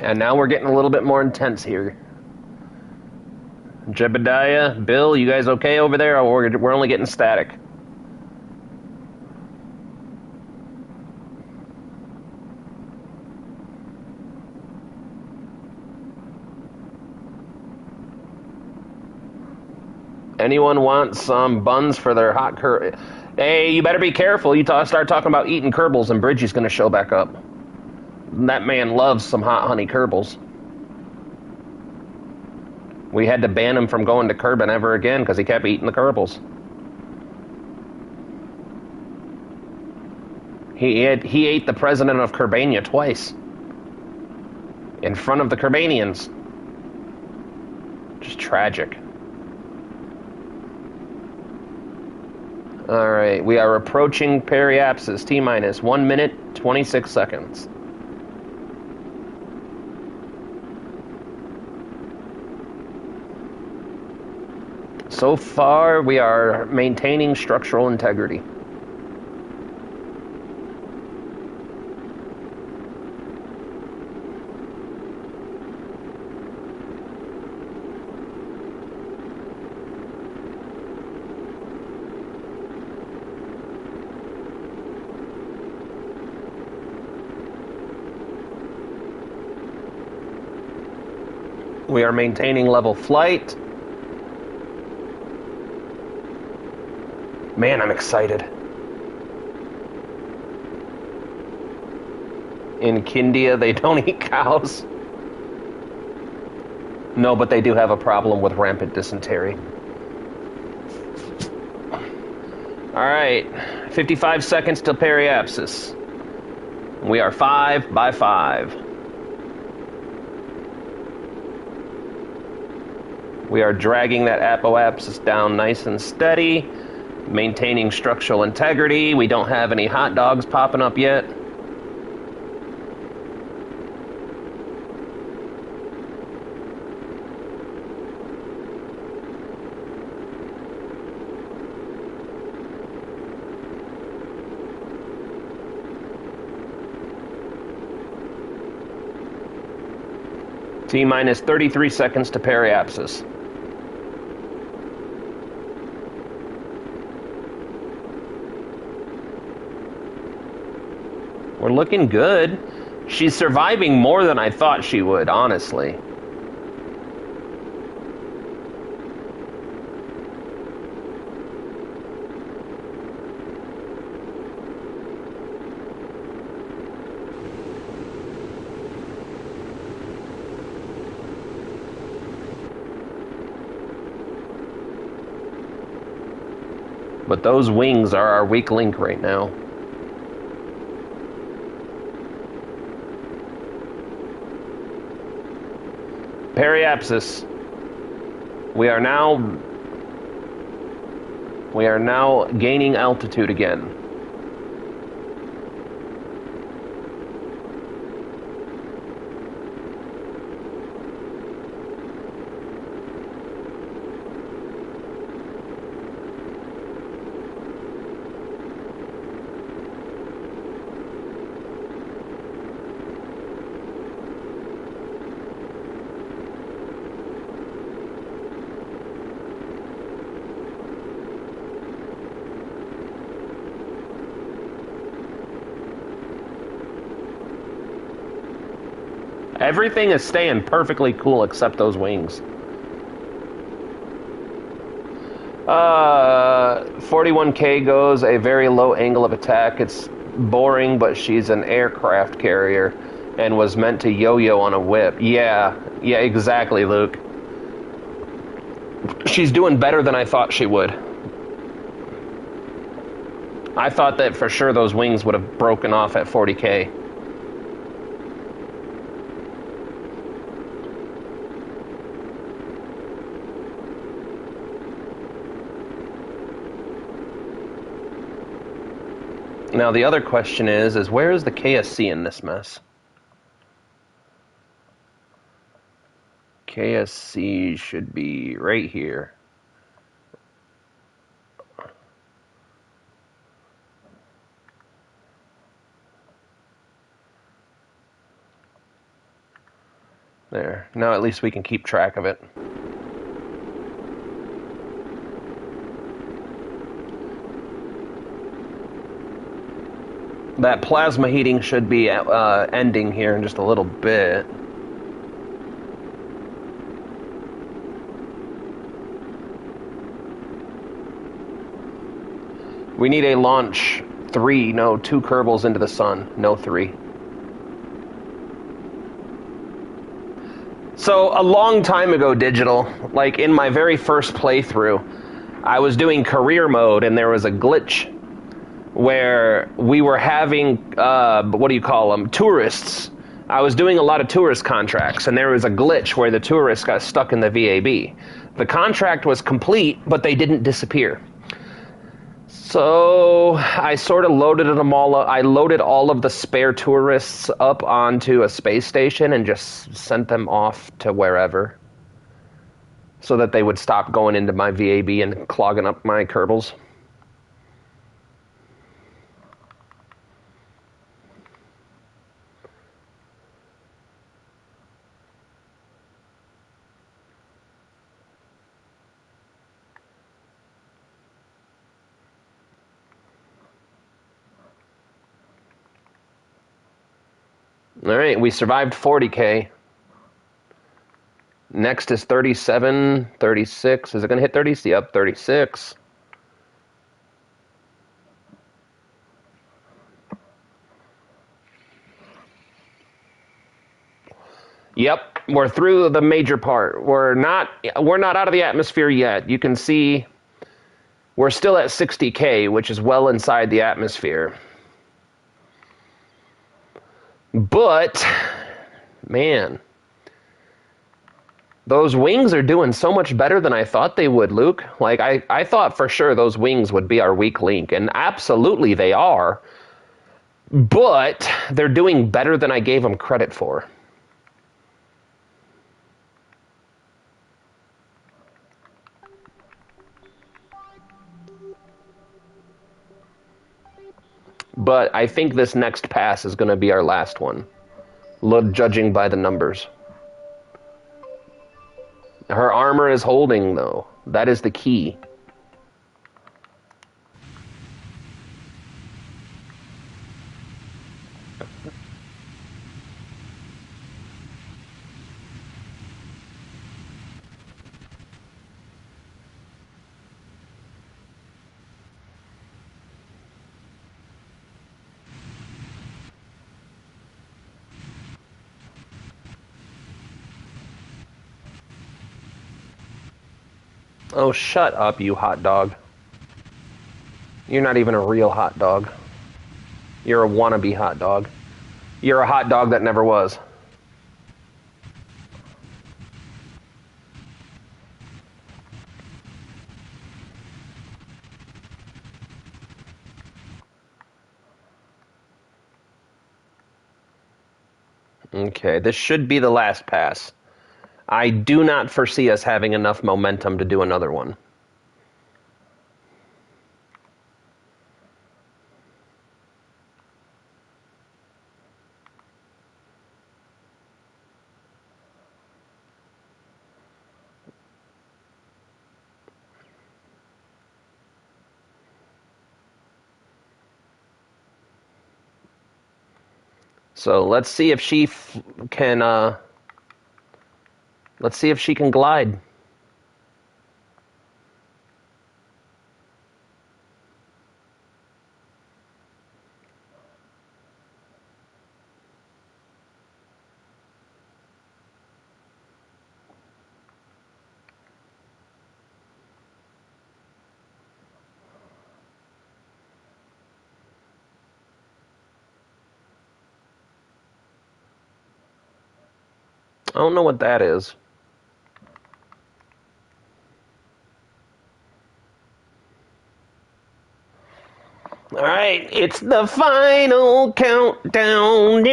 And now we're getting a little bit more intense here. Jebediah, Bill, you guys okay over there? Or we're only getting static? Anyone want some buns for their hot Kerbal? Hey, you better be careful. You start talking about eating Kerbals and Bridgie's going to show back up. That man loves some hot honey Kerbals. We had to ban him from going to Kerbin ever again because he kept eating the Kerbals. He ate the president of Kerbania twice. In front of the Kerbanians. Just tragic. Alright, we are approaching periapsis. T-minus 1 minute, 26 seconds. So far, we are maintaining structural integrity. We are maintaining level flight. Man, I'm excited. In Kindia, they don't eat cows. No, but they do have a problem with rampant dysentery. Alright, 55 seconds till periapsis. We are 5 by 5. We are dragging that apoapsis down nice and steady, maintaining structural integrity. We don't have any hot dogs popping up yet. T-minus 33 seconds to periapsis. We're looking good. She's surviving more than I thought she would, honestly. But those wings are our weak link right now. Periapsis. We are now gaining altitude again. Everything is staying perfectly cool except those wings. 41K goes a very low angle of attack. It's boring, but she's an aircraft carrier and was meant to yo-yo on a whip. Yeah, exactly, Luke. She's doing better than I thought she would. I thought that for sure those wings would have broken off at 40K. Now the other question is where is the KSC in this mess? KSC should be right here. There. Now at least we can keep track of it. That plasma heating should be ending here in just a little bit. We need a launch 3, no, 2 Kerbals into the sun, no 3. So, a long time ago, Digital, like in my very first playthrough, I was doing career mode and there was a glitch where we were having, what do you call them, tourists I was doing a lot of tourist contracts, and there was a glitch where the tourists got stuck in the VAB. The contract was complete, but they didn't disappear. So I sort of loaded them all up. I loaded all of the spare tourists up onto a space station and just sent them off to wherever, so that they would stop going into my VAB and clogging up my Kerbals. All right, we survived 40K. Next is 37, 36. Is it going to hit 30? Yep, 36. Yep, we're through the major part. We're not out of the atmosphere yet. You can see we're still at 60K, which is well inside the atmosphere. But, man, those wings are doing so much better than I thought they would, Luke. Like, I thought for sure those wings would be our weak link, and absolutely they are. But they're doing better than I gave them credit for. But I think this next pass is going to be our last one, judging by the numbers. Her armor is holding, though. That is the key. Oh, shut up, you hot dog. You're not even a real hot dog. You're a wannabe hot dog. You're a hot dog that never was. Okay, this should be the last pass. I do not foresee us having enough momentum to do another one. So let's see if she can. Let's see if she can glide. I don't know what that is. All right, it's the final countdown.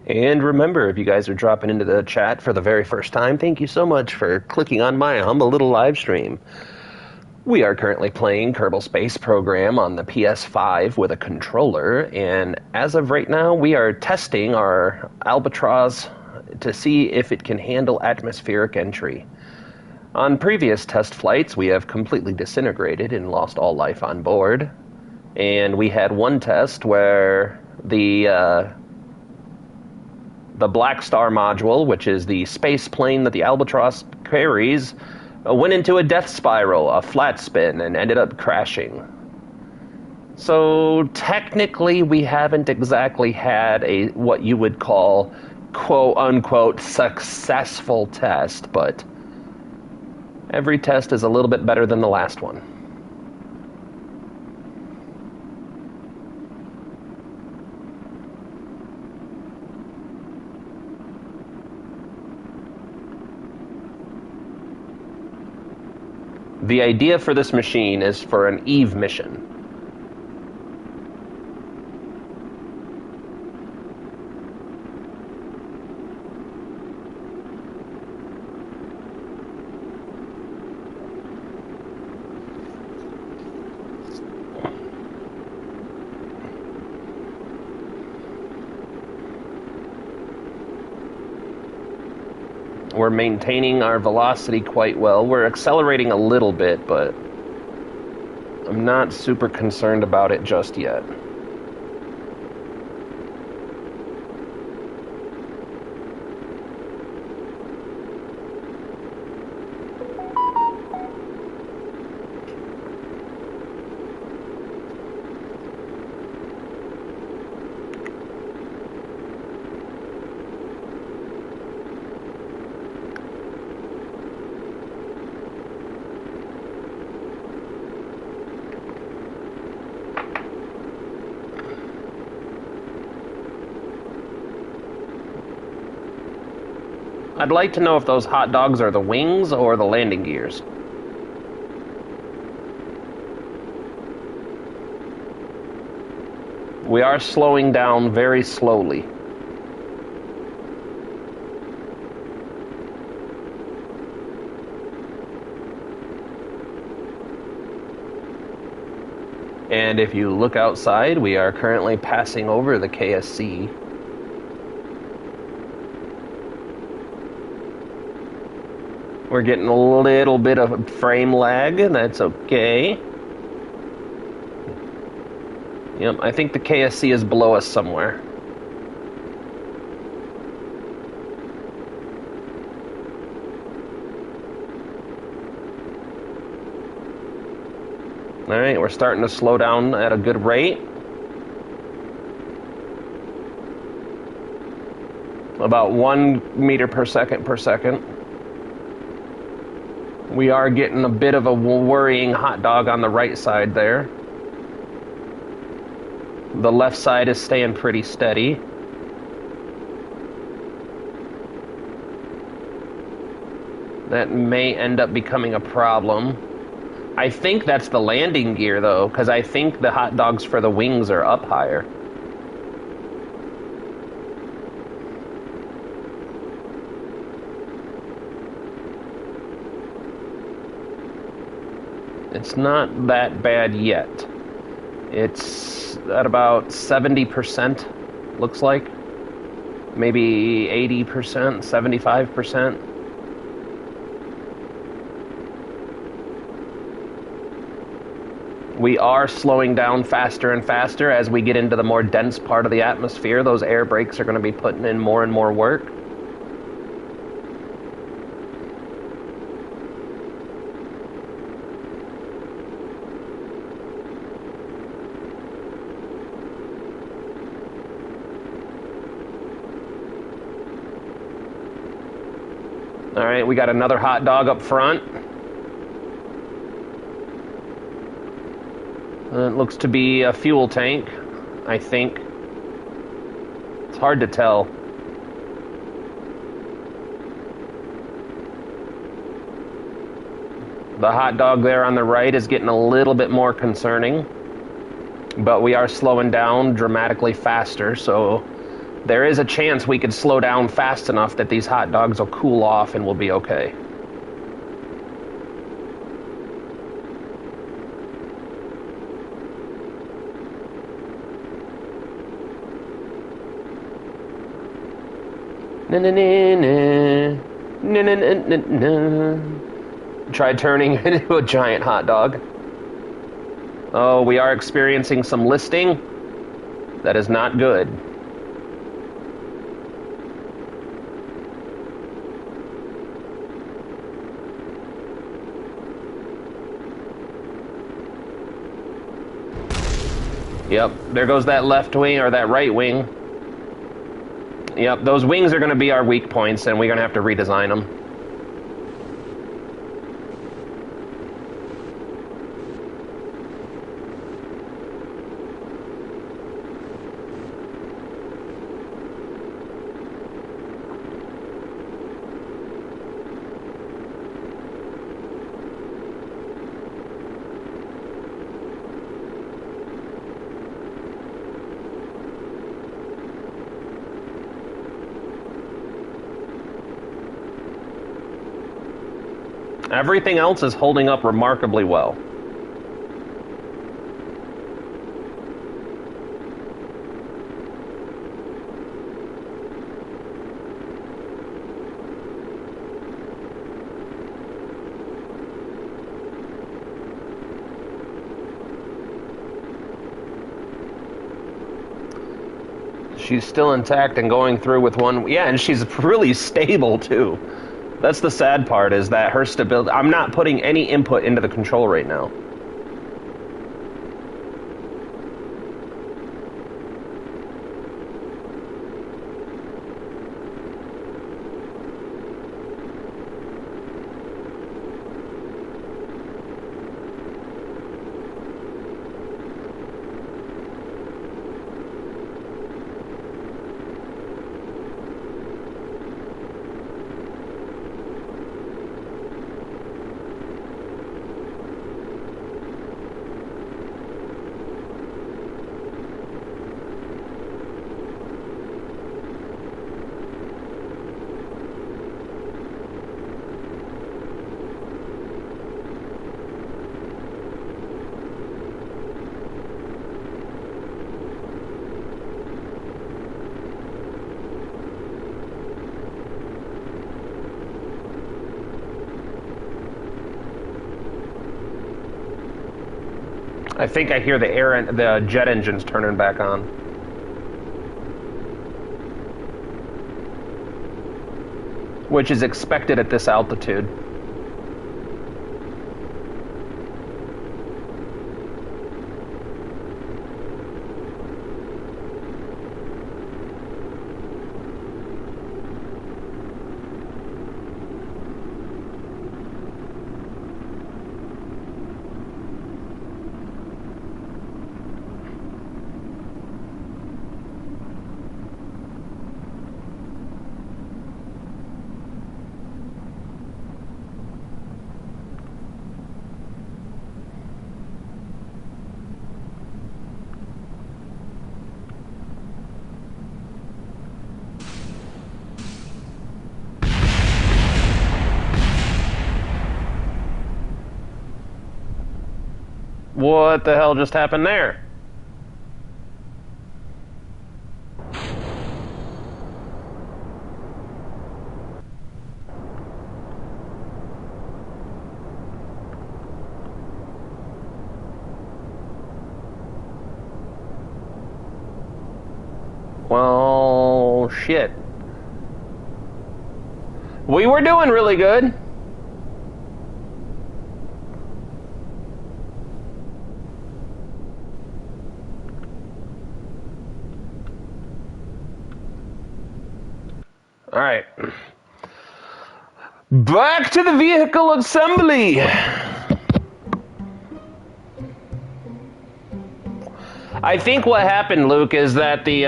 And remember, if you guys are dropping into the chat for the very first time, thank you so much for clicking on my humble little live stream. We are currently playing Kerbal Space Program on the PS5 with a controller, and as of right now, we are testing our Albatross to see if it can handle atmospheric entry. On previous test flights, we have completely disintegrated and lost all life on board, and we had one test where the Black Star module, which is the space plane that the Albatross carries, went into a death spiral, a flat spin, and ended up crashing. So technically, we haven't exactly had a what you would call quote-unquote successful test, but every test is a little bit better than the last one. The idea for this machine is for an Eve mission. We're maintaining our velocity quite well. We're accelerating a little bit, but I'm not super concerned about it just yet. I'd like to know if those hot dogs are the wings or the landing gears. We are slowing down very slowly. And if you look outside, we are currently passing over the KSC. We're getting a little bit of frame lag, and that's okay. Yep, I think the KSC is below us somewhere. Alright, we're starting to slow down at a good rate. About 1 meter per second per second. We are getting a bit of a worrying hot dog on the right side there. The left side is staying pretty steady. That may end up becoming a problem. I think that's the landing gear, though, because I think the hot dogs for the wings are up higher. It's not that bad yet. It's at about 70%, looks like. Maybe 80%, 75%. We are slowing down faster and faster as we get into the more dense part of the atmosphere. Those air brakes are going to be putting in more and more work. All right, we got another hot dog up front. It looks to be a fuel tank, I think. It's hard to tell. The hot dog there on the right is getting a little bit more concerning, but we are slowing down dramatically faster, so there is a chance we could slow down fast enough that these hot dogs will cool off and we'll be okay. Na na na na. Na na na na na. Try turning into a giant hot dog. Oh, we are experiencing some listing. That is not good. Yep, there goes that left wing, or that right wing. Yep, those wings are going to be our weak points, and we're going to have to redesign them. Everything else is holding up remarkably well. She's still intact and going through with one. Yeah, and she's really stable, too. That's the sad part, is that her stability... I'm not putting any input into the control right now. I think I hear the jet engines turning back on. Which is expected at this altitude. What the hell just happened there? Well, shit. We were doing really good. All right. Back to the vehicle assembly. I think what happened, Luke, is that the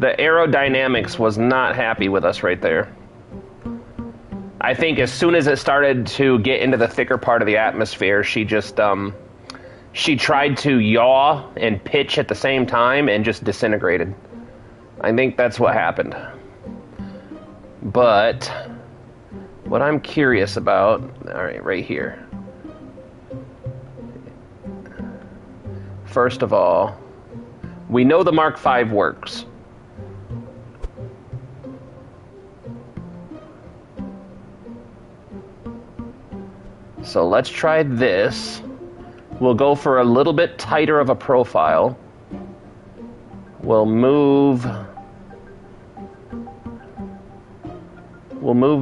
aerodynamics was not happy with us right there. I think as soon as it started to get into the thicker part of the atmosphere, she just she tried to yaw and pitch at the same time and just disintegrated. I think that's what happened. But what I'm curious about, all right, right here. First of all, We know the Mark V works. So let's try this. We'll go for a little bit tighter of a profile. We'll move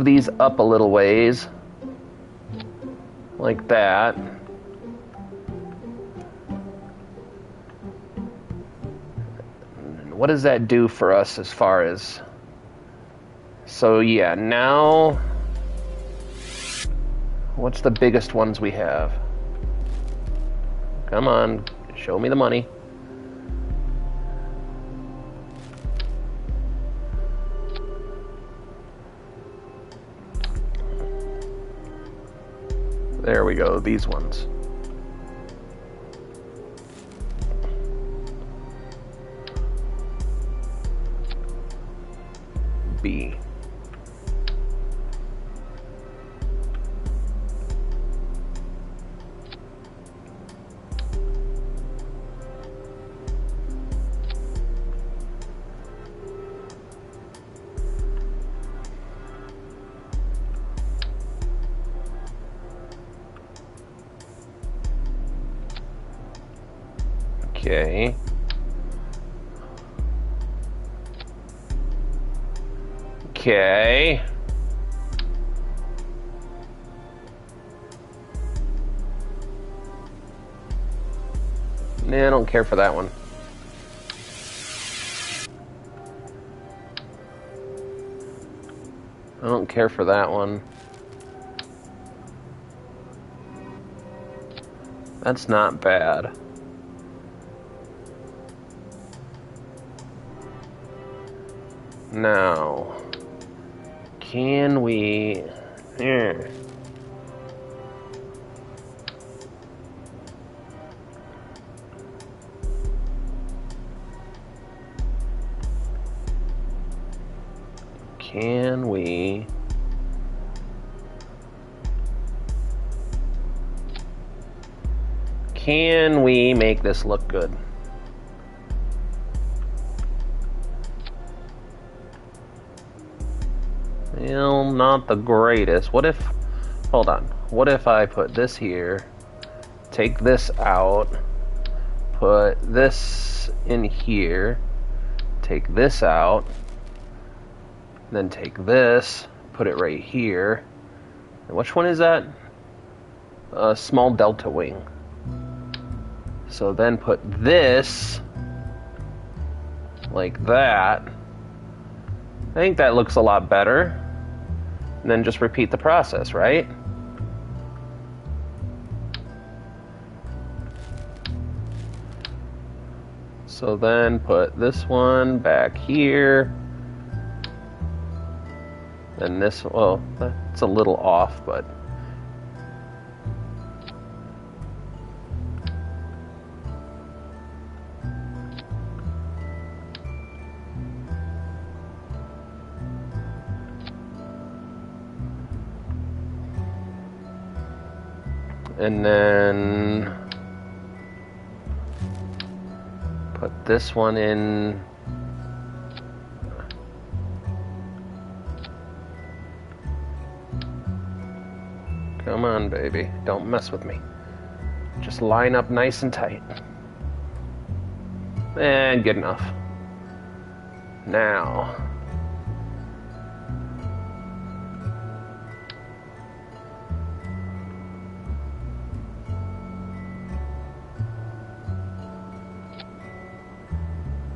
these up a little ways. Like that. What does that do for us as far as... So yeah, now... What's the biggest ones we have? Come on, show me the money. There we go, these ones. B. Okay. Okay. Nah, I don't care for that one. I don't care for that one. That's not bad. Now, can we... Here. Can we... Can we make this look good? Well, not the greatest. What if... Hold on. What if I put this here, take this out, put this in here, take this out, then take this, put it right here. And which one is that? A small delta wing. So then put this like that. I think that looks a lot better. And then just repeat the process, right? So then put this one back here. And this, well, that's a little off, but... And then put this one in. Come on, baby. Don't mess with me. Just line up nice and tight. And good enough. Now.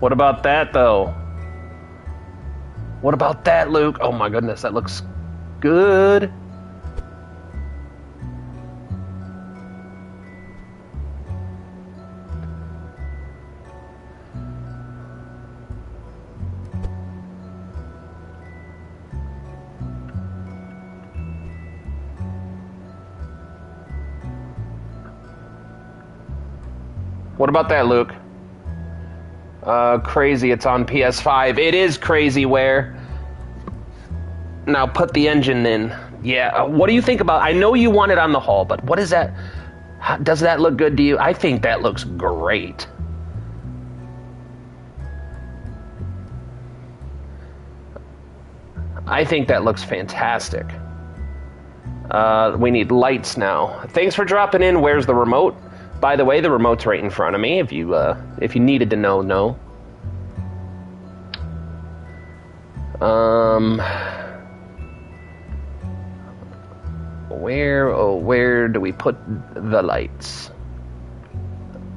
What about that, though? What about that, Luke? Oh my goodness, that looks good. What about that, Luke? Crazy, it's on PS5. It is crazy where... Now put the engine in. Yeah, what do you think about... I know you want it on the hull, but what is that... Does that look good to you? I think that looks great. I think that looks fantastic. We need lights now. Thanks for dropping in. Where's the remote? By the way, the remote's right in front of me. If you needed to know. Where do we put the lights?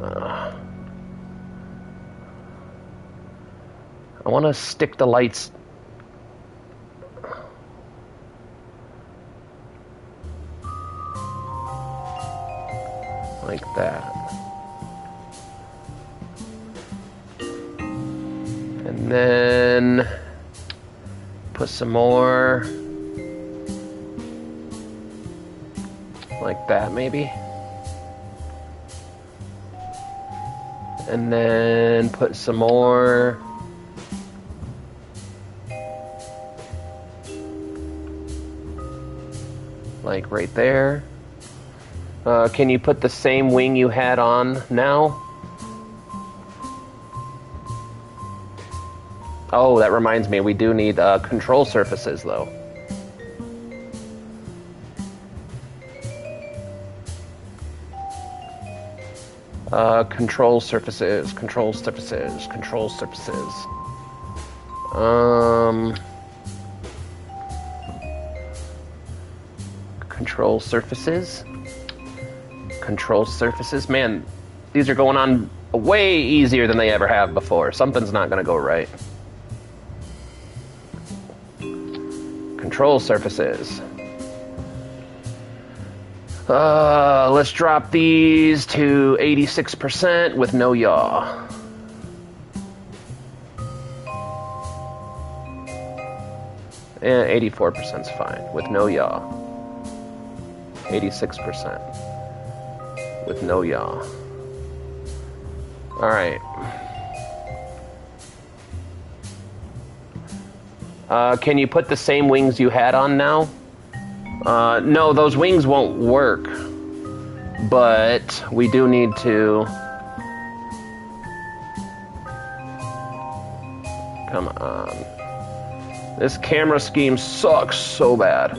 I want to stick the lights. Like that. And then put some more. Like that, maybe. And then put some more. Like right there. Can you put the same wing you had on now? Oh, that reminds me, we do need control surfaces, though. Control surfaces. Control surfaces. Control surfaces. Control surfaces. Control surfaces. Man, these are going on way easier than they ever have before. Something's not going to go right. Control surfaces. Let's drop these to 86% with no yaw. And 84% is fine with no yaw. 86% with no yaw. All right. Can you put the same wings you had on now? No, those wings won't work. But we do need to... Come on. This camera scheme sucks so bad.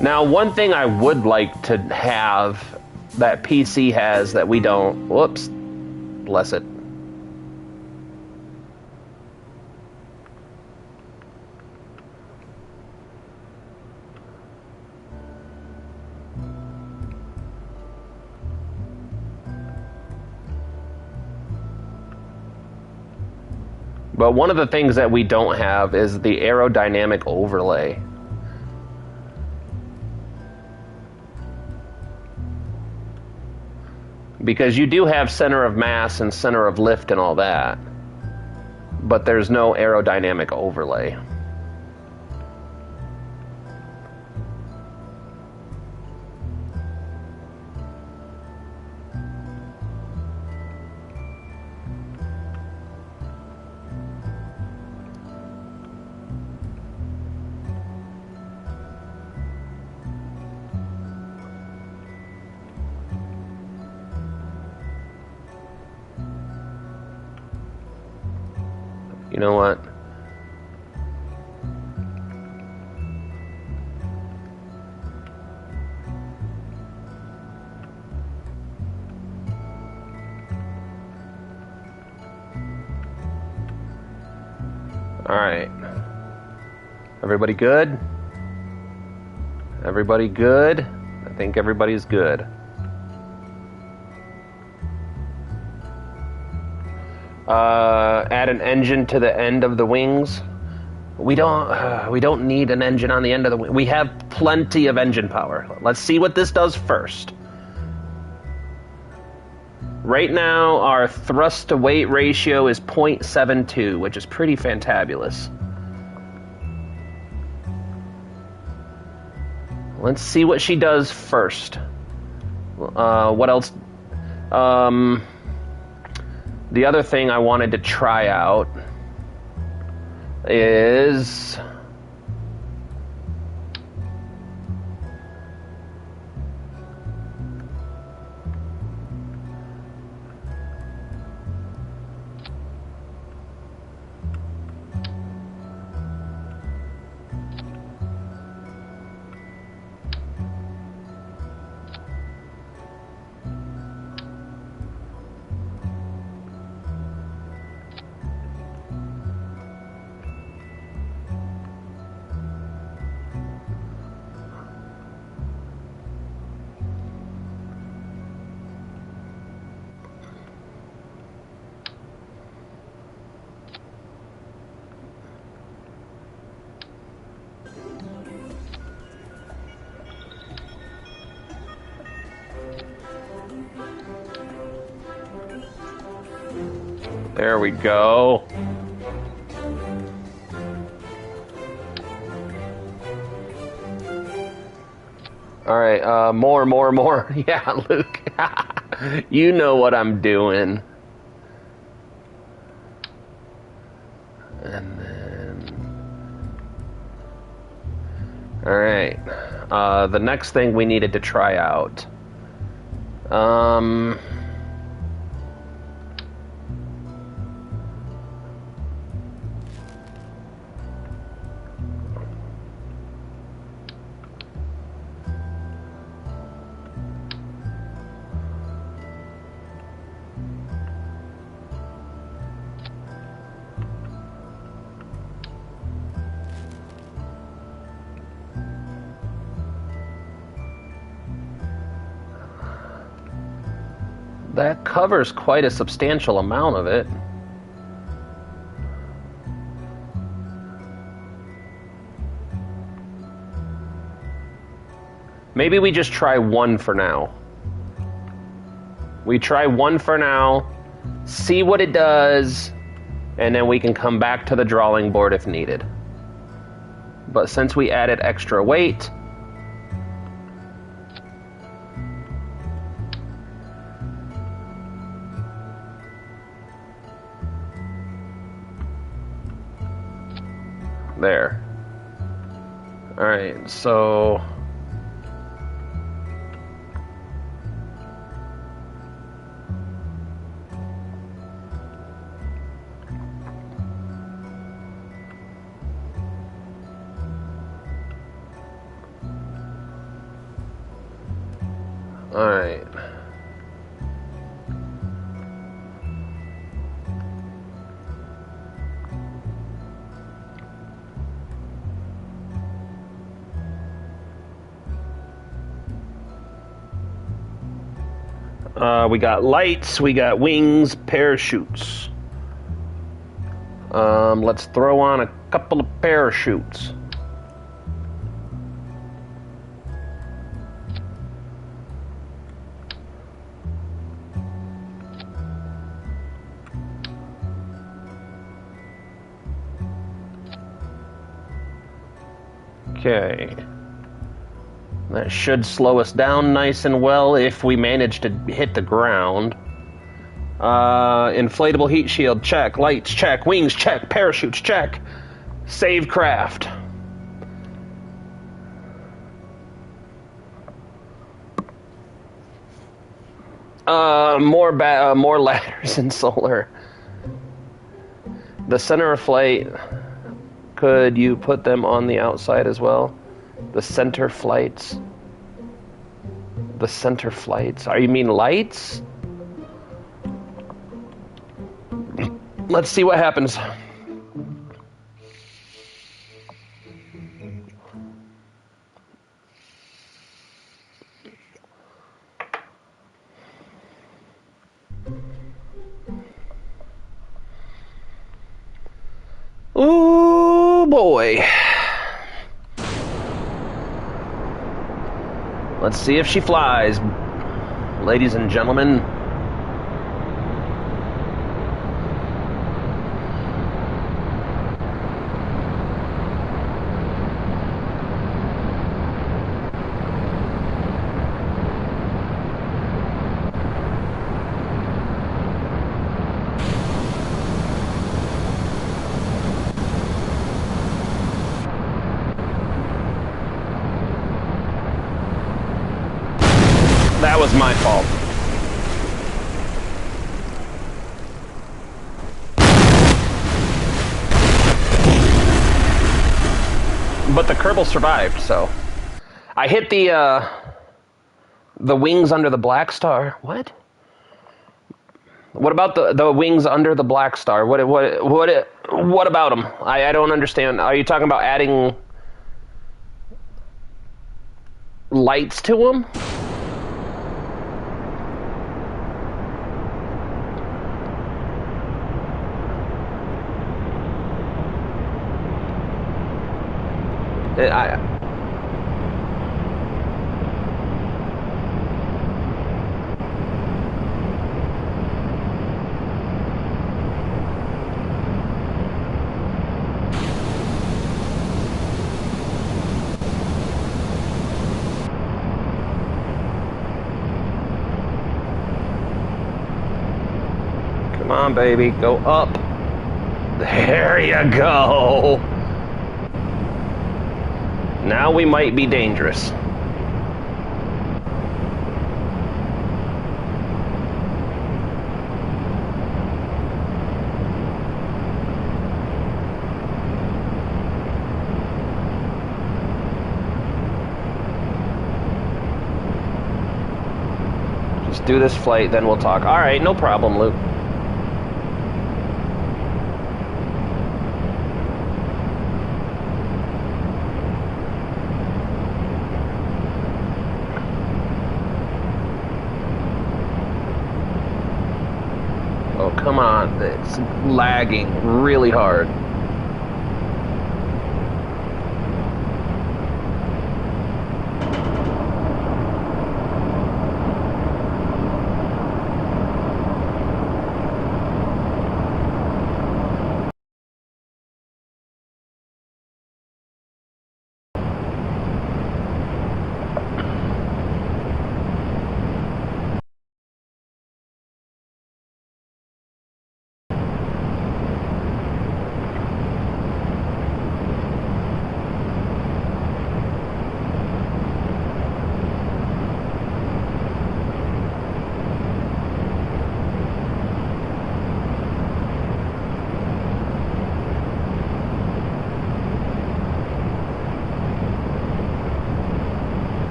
Now, one thing I would like to have that PC has that we don't... Whoops. Bless it. But one of the things that we don't have is the aerodynamic overlay. Because you do have center of mass and center of lift and all that, but there's no aerodynamic overlay. You know what? All right. Everybody good? Everybody good? I think everybody's good. Add an engine to the end of the wings. We don't need an engine on the end of the wing. We have plenty of engine power. Let's see what this does first. Right now, our thrust to weight ratio is 0.72, which is pretty fantabulous. Let's see what she does first. What else? The other thing I wanted to try out is... There we go. All right, more. Yeah, Luke. You know what I'm doing. And then... All right. The next thing we needed to try out. That covers quite a substantial amount of it. Maybe we just try one for now. We try one for now, see what it does, and then we can come back to the drawing board if needed. But since we added extra weight, there. All right, so all right. We got lights, we got wings, parachutes. Let's throw on a couple of parachutes. Okay. That should slow us down nice and well if we manage to hit the ground. Inflatable heat shield, check. Lights, check. Wings, check. Parachutes, check. Save craft. More ladders and solar. The center of flight, could you put them on the outside as well? The center flights. The center flights. You mean lights? Let's see what happens. Oh boy. Let's see if she flies, ladies and gentlemen. That was my fault. But the Kerbal survived, so... I hit the wings under the Black Star. What? What about the wings under the Black Star? What about them? I don't understand. Are you talking about adding lights to them? Come on, baby, go up. There you go. Now we might be dangerous. Just do this flight, then we'll talk. All right, no problem, Luke. Oh, come on. It's lagging really hard.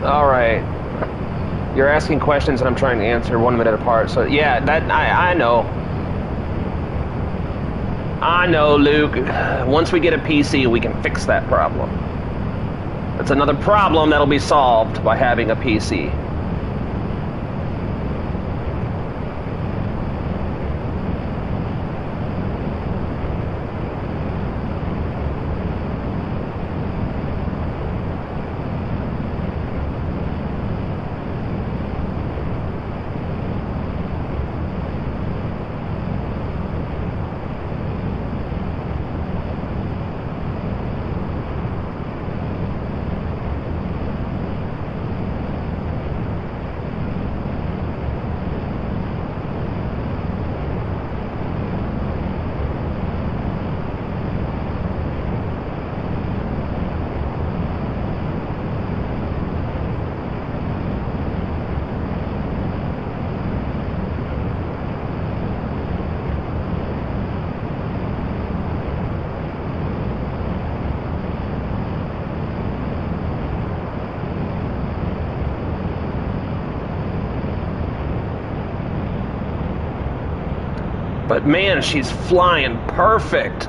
All right. You're asking questions and I'm trying to answer 1 minute apart. So yeah, that I know. I know, Luke. Once we get a PC, we can fix that problem. That's another problem that'll be solved by having a PC. But man, she's flying perfect.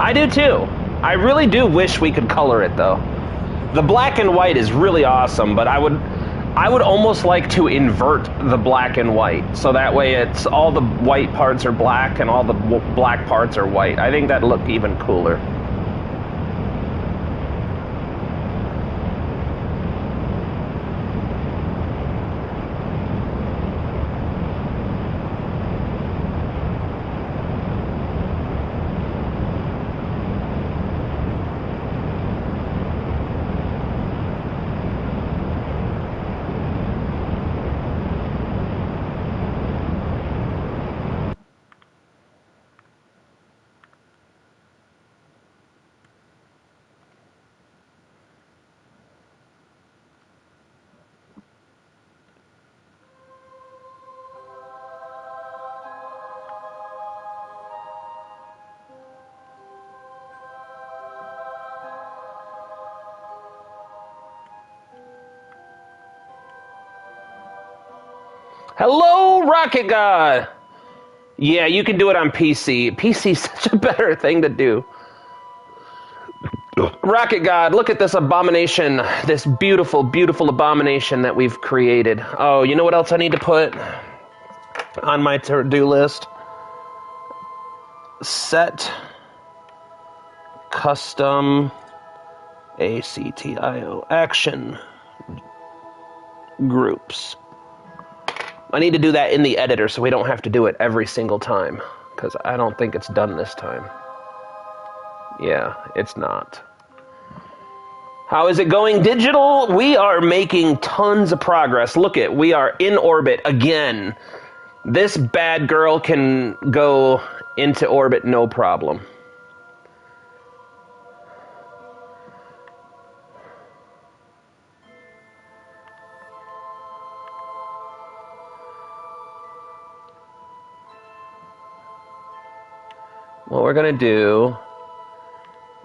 I do too. I really do wish we could color it though. The black and white is really awesome, but I would almost like to invert the black and white, so that way it's all the white parts are black and all the black parts are white. I think that'd look even cooler. Hello, Rocket God! Yeah, you can do it on PC. PC's such a better thing to do. Rocket God, look at this abomination. This beautiful, beautiful abomination that we've created. Oh, you know what else I need to put on my to-do list? Set custom ACTIO action groups. I need to do that in the editor so we don't have to do it every single time, because I don't think it's done this time. Yeah, it's not. How is it going, digital? We are making tons of progress. Look it, we are in orbit again. This bad girl can go into orbit no problem. What we're going to do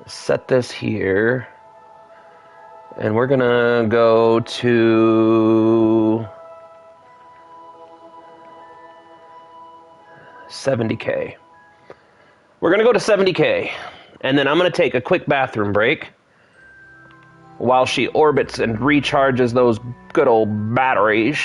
is set this here, and we're going to go to 70K. We're going to go to 70K, and then I'm going to take a quick bathroom break while she orbits and recharges those good old batteries.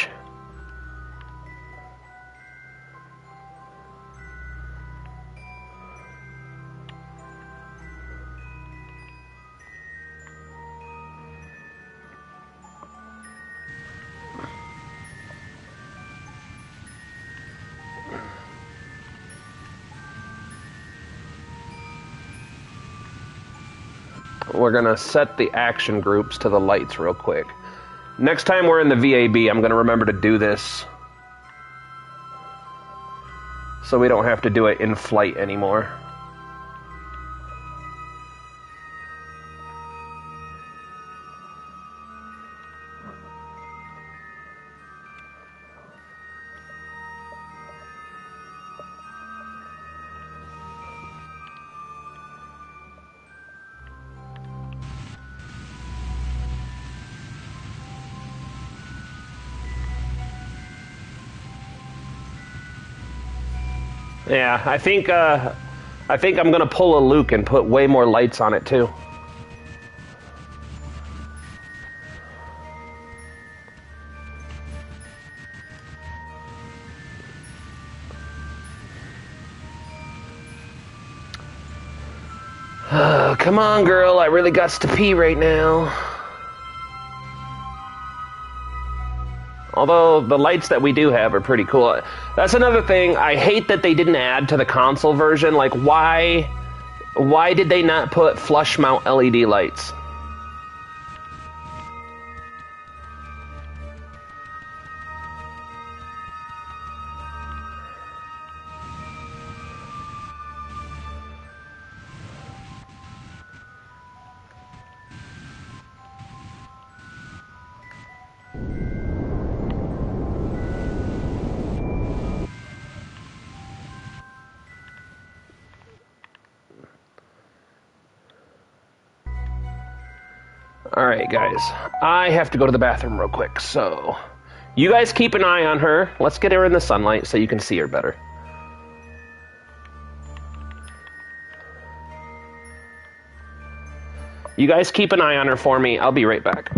We're going to set the action groups to the lights real quick. Next time we're in the VAB, I'm going to remember to do this so we don't have to do it in flight anymore. Yeah, I think I'm gonna pull a Luke and put way more lights on it too. Come on, girl, I really got to pee right now. Although the lights that we do have are pretty cool. That's another thing. I hate that they didn't add to the console version. Like, why did they not put flush mount LED lights? Alright, guys. I have to go to the bathroom real quick, so you guys keep an eye on her. Let's get her in the sunlight so you can see her better. You guys keep an eye on her for me. I'll be right back.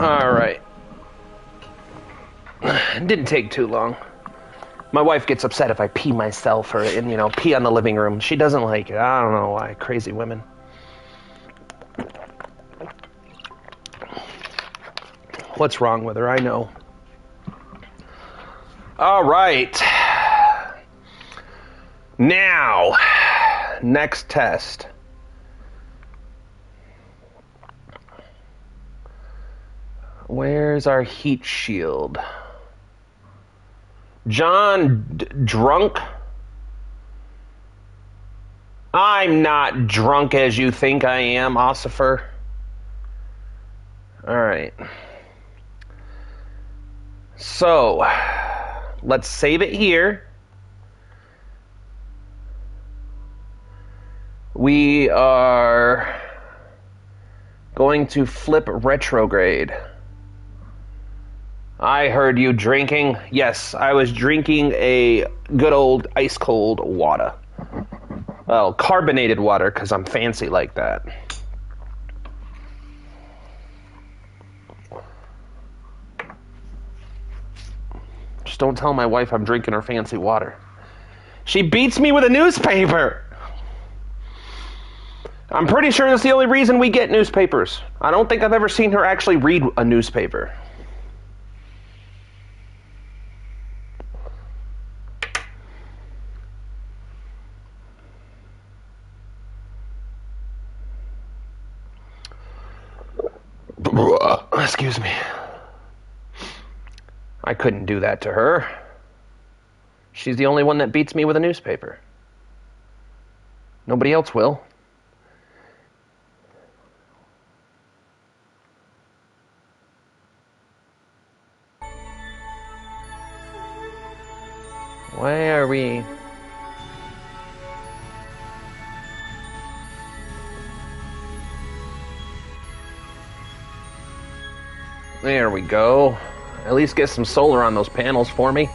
All right. It didn't take too long. My wife gets upset if I pee myself or, pee on the living room. She doesn't like it. I don't know why. Crazy women. What's wrong with her? I know. All right. Now, next test. Where's our heat shield? John, drunk? I'm not drunk as you think I am, Ossifer. All right. So, let's save it here. We are going to flip retrograde. I heard you drinking. Yes, I was drinking a good old ice cold water. Well, carbonated water, because I'm fancy like that. Just don't tell my wife I'm drinking her fancy water. She beats me with a newspaper. I'm pretty sure that's the only reason we get newspapers. I don't think I've ever seen her actually read a newspaper. Excuse me. I couldn't do that to her. She's the only one that beats me with a newspaper. Nobody else will. Why are we... There we go. At least get some solar on those panels for me.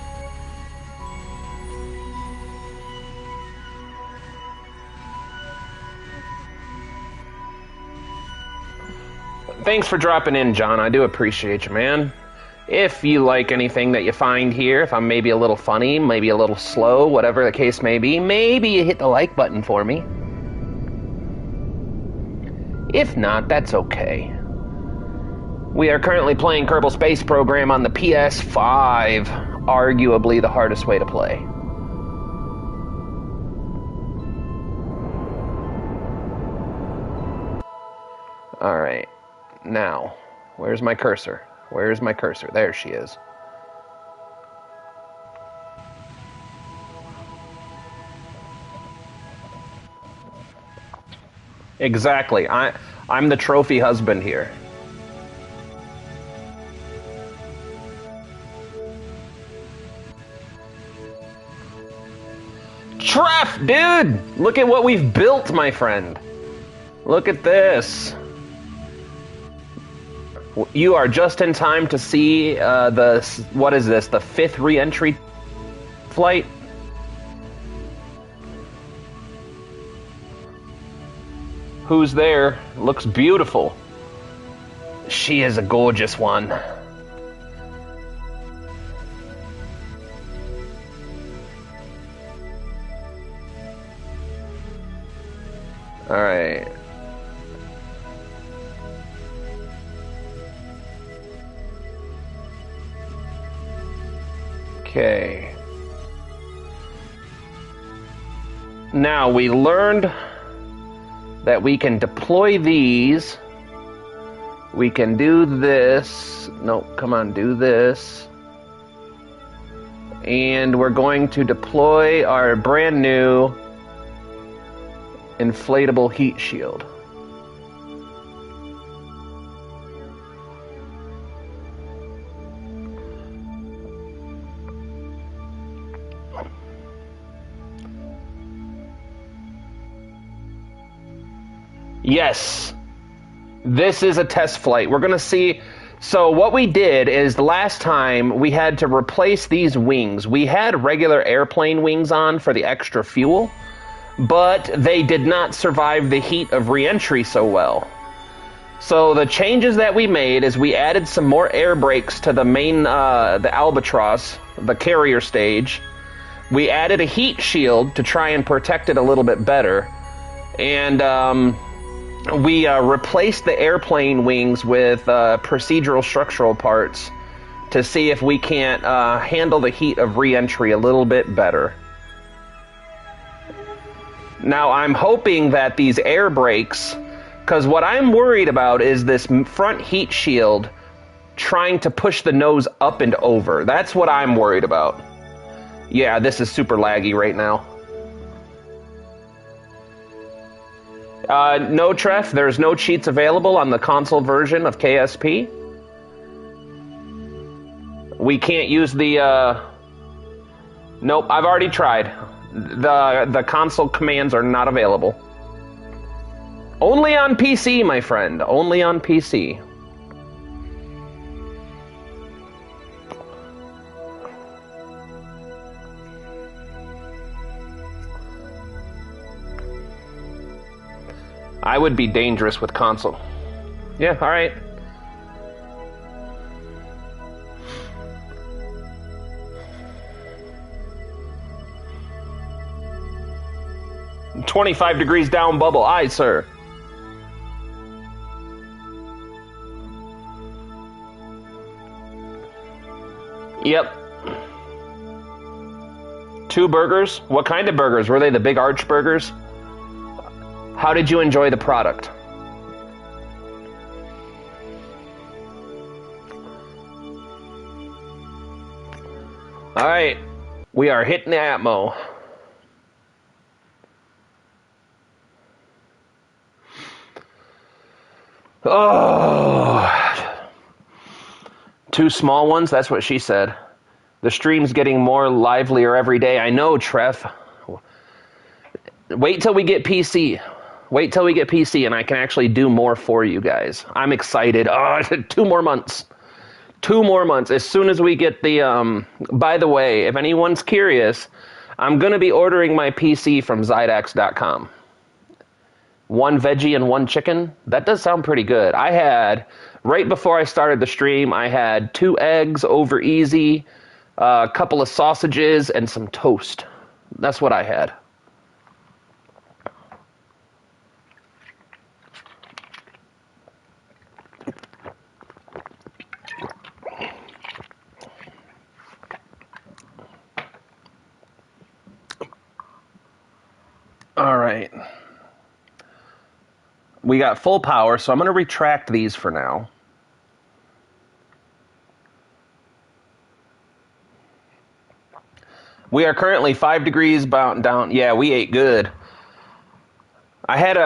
Thanks for dropping in, John. I do appreciate you, man. If you like anything that you find here, if I'm maybe a little funny, maybe a little slow, whatever the case may be, maybe you hit the like button for me. If not, that's okay. We are currently playing Kerbal Space Program on the PS5, arguably the hardest way to play. Alright, now, where's my cursor? Where's my cursor? There she is. Exactly, I'm the trophy husband here. Treff, dude! Look at what we've built, my friend. Look at this. You are just in time to see what is this, the 5th re-entry flight? Who's there? Looks beautiful. She is a gorgeous one. Alright. Okay. Now we learned that we can deploy these. We can do this. Nope, come on, do this. And we're going to deploy our brand new inflatable heat shield. Yes, this is a test flight. We're going to see. So what we did is the last time we had to replace these wings. We had regular airplane wings on for the extra fuel, but they did not survive the heat of re-entry so well. So the changes that we made is we added some more air brakes to the main, the Albatross, the carrier stage. We added a heat shield to try and protect it a little bit better. And we replaced the airplane wings with procedural structural parts to see if we can't handle the heat of re-entry a little bit better. Now, I'm hoping that these air brakes, because what I'm worried about is this front heat shield trying to push the nose up and over. That's what I'm worried about. Yeah, this is super laggy right now. No, Treff, there's no cheats available on the console version of KSP. We can't use the, Nope, I've already tried. The console commands are not available. Only on PC, my friend. Only on PC. I would be dangerous with console. Yeah, alright. "25 degrees down, bubble." Aye, sir. Yep. 2 burgers? What kind of burgers? Were they the big arch burgers? How did you enjoy the product? All right, we are hitting the Atmo. Oh, 2 small ones, that's what she said. The stream's getting more livelier every day. I know, Treff. Wait till we get PC. Wait till we get PC and I can actually do more for you guys. I'm excited. Oh, 2 more months. 2 more months. As soon as we get the... by the way, if anyone's curious, I'm going to be ordering my PC from Zydax.com. 1 veggie and 1 chicken. That does sound pretty good. I had... Right before I started the stream, I had 2 eggs over easy, a couple of sausages, and some toast. That's what I had. All right. We got full power, so I'm going to retract these for now. We are currently 5 degrees down. Yeah, we ate good. We had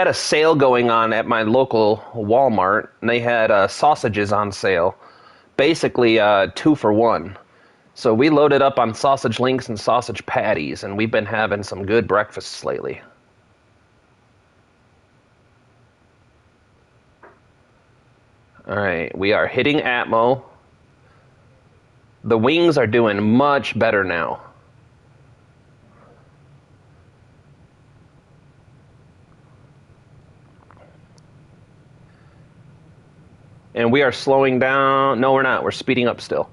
a sale going on at my local Walmart, and they had sausages on sale. Basically, 2 for 1. So we loaded up on sausage links and sausage patties, and we've been having some good breakfasts lately. All right, we are hitting Atmo. The wings are doing much better now. And we are slowing down. No, we're not. We're speeding up still.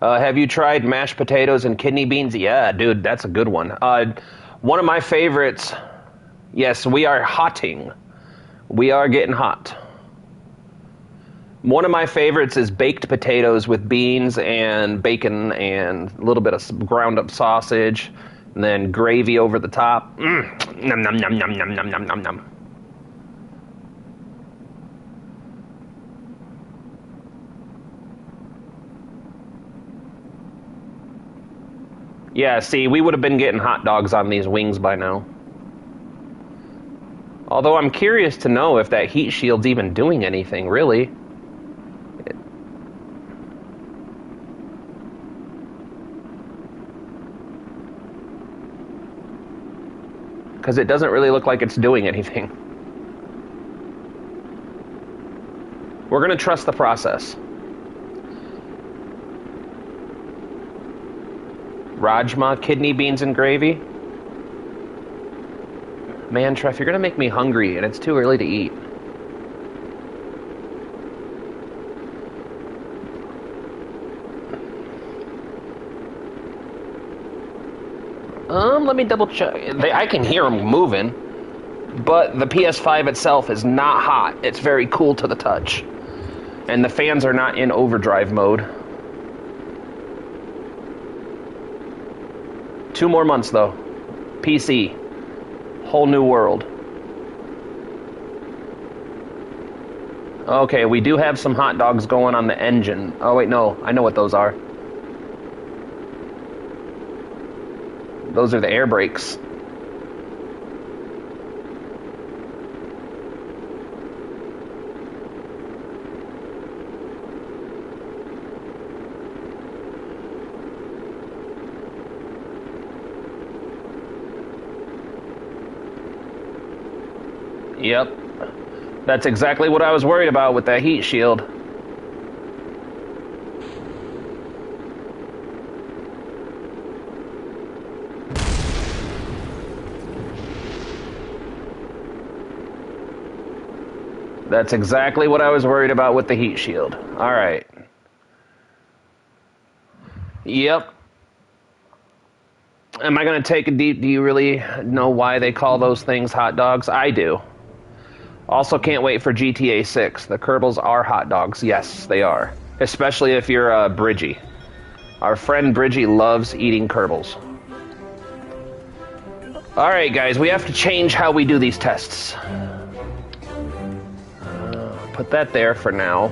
Have you tried mashed potatoes and kidney beans? Yeah, dude, that's a good one. One of my favorites. Yes, we are hotting. We are getting hot. One of my favorites is baked potatoes with beans and bacon and a little bit of ground up sausage, and then gravy over the top. Nom nom nom nom nom nom nom nom nom. Yeah, see, we would have been getting hot dogs on these wings by now. Although I'm curious to know if that heat shield's even doing anything, really. Because it doesn't really look like it's doing anything. We're going to trust the process. Rajma, kidney beans, and gravy. Man, Treff, you're going to make me hungry, and it's too early to eat. Let me double check. I can hear them moving, but the PS5 itself is not hot. It's very cool to the touch. And the fans are not in overdrive mode. 2 more months, though. PC. Whole new world. Okay, we do have some hot dogs going on the engine. Oh, wait, no. I know what those are. Those are the air brakes. Yep. That's exactly what I was worried about with that heat shield. That's exactly what I was worried about with the heat shield. All right. Yep. Am I going to take a deep... Do you really know why they call those things hot dogs? I do. Also can't wait for GTA 6. The Kerbals are hot dogs. Yes, they are. Especially if you're Bridgie. Our friend Bridgie loves eating Kerbals. All right, guys. We have to change how we do these tests. Put that there for now.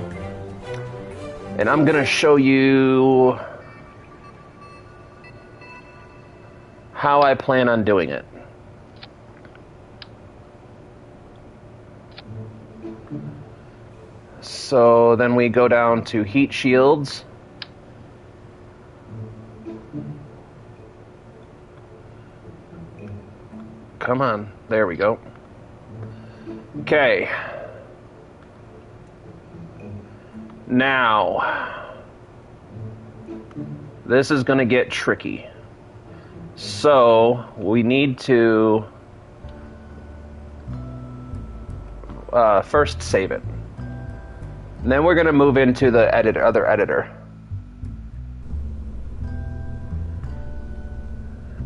And I'm going to show you how I plan on doing it. So then we go down to heat shields. Come on. There we go. Okay. Now, this is going to get tricky. So, we need to first save it. And then we're going to move into the other editor.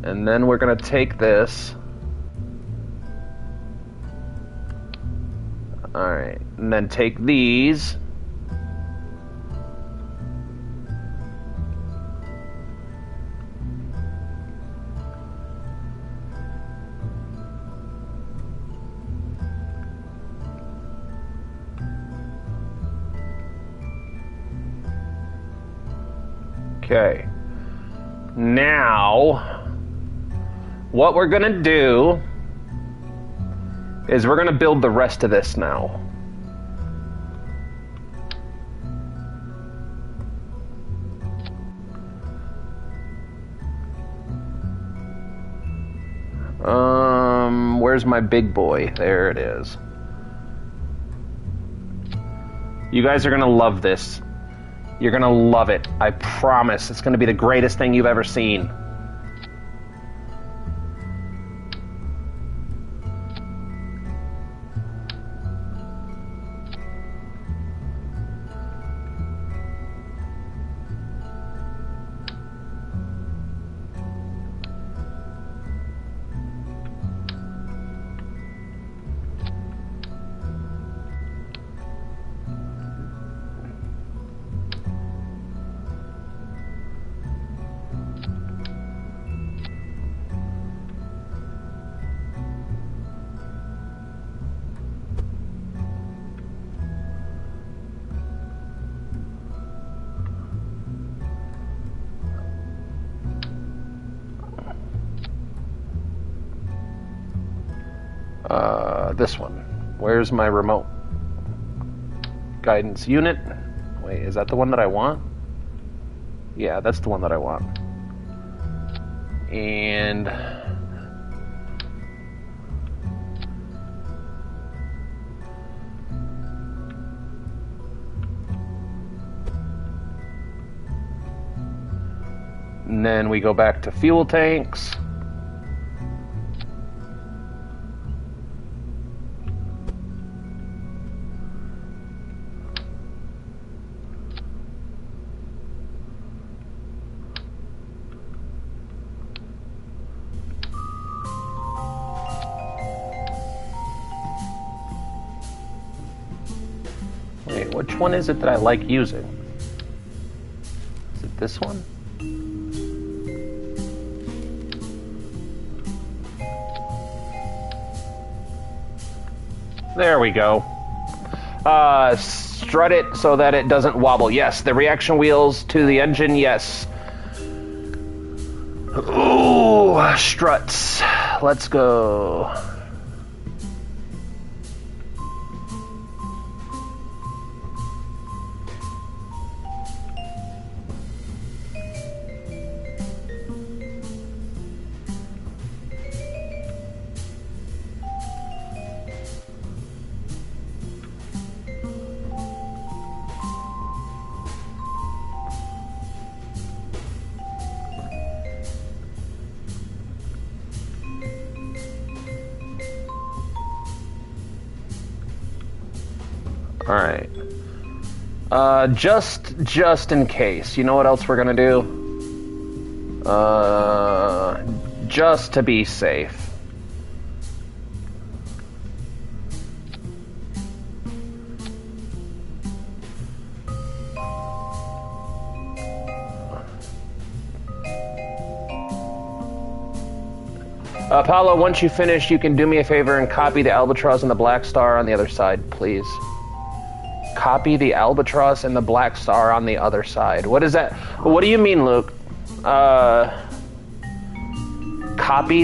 And then we're going to take this. Alright, and then take these. Okay. Now, what we're going to do is we're going to build the rest of this now. Where's my big boy? There it is. You guys are going to love this. You're going to love it. I promise. It's going to be the greatest thing you've ever seen. This one. Where's my remote? Guidance unit. Wait, is that the one that I want? Yeah, that's the one that I want. And then we go back to fuel tanks. Wait, which one is it that I like using? Is it this one? There we go. Strut it so that it doesn't wobble. Yes, the reaction wheels to the engine, yes. Ooh, struts. Let's go. All right. Just in case. You know what else we're gonna do? Just to be safe. Apollo, once you finish, you can do me a favor and copy the albatross and the black star on the other side, please. Copy the albatross and the black star on the other side. What is that? What do you mean, Luke? Copy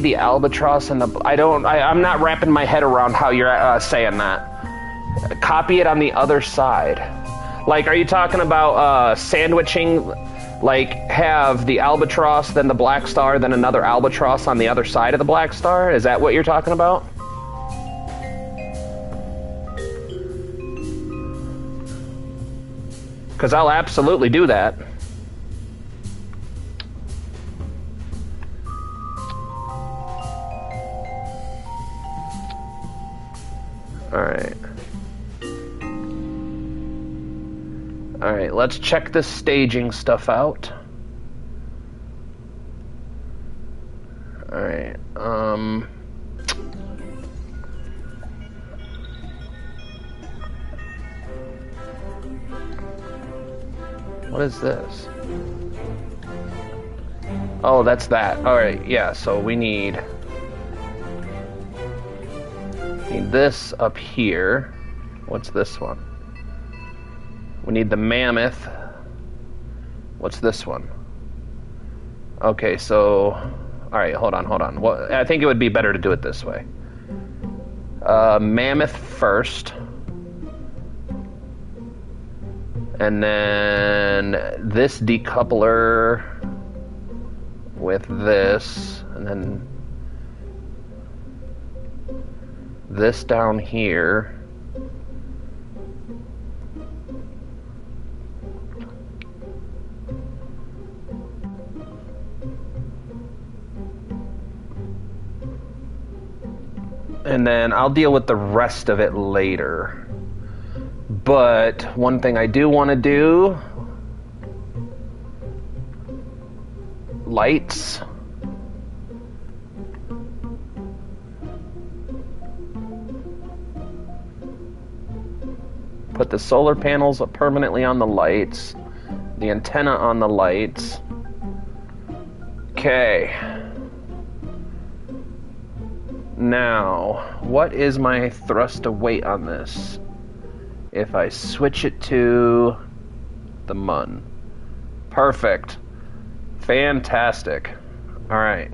the albatross and the... I'm not wrapping my head around how you're saying that. Copy it on the other side. Like, are you talking about sandwiching, like, have the albatross, then the black star, then another albatross on the other side of the black star? Is that what you're talking about? Because I'll absolutely do that. Alright. Alright, let's check this staging stuff out. Alright, what is this? Oh, that's that. Alright, yeah, so we need this up here. What's this one? We need the mammoth. What's this one? Okay, so... Alright, hold on. Well, I think it would be better to do it this way. Mammoth first. And then this decoupler with this, and then this down here. And then I'll deal with the rest of it later. But one thing I do want to do, lights. Put the solar panels up permanently on the lights, the antenna on the lights. Okay. Now, what is my thrust of weight on this? If I switch it to the MUN. Perfect. Fantastic. All right.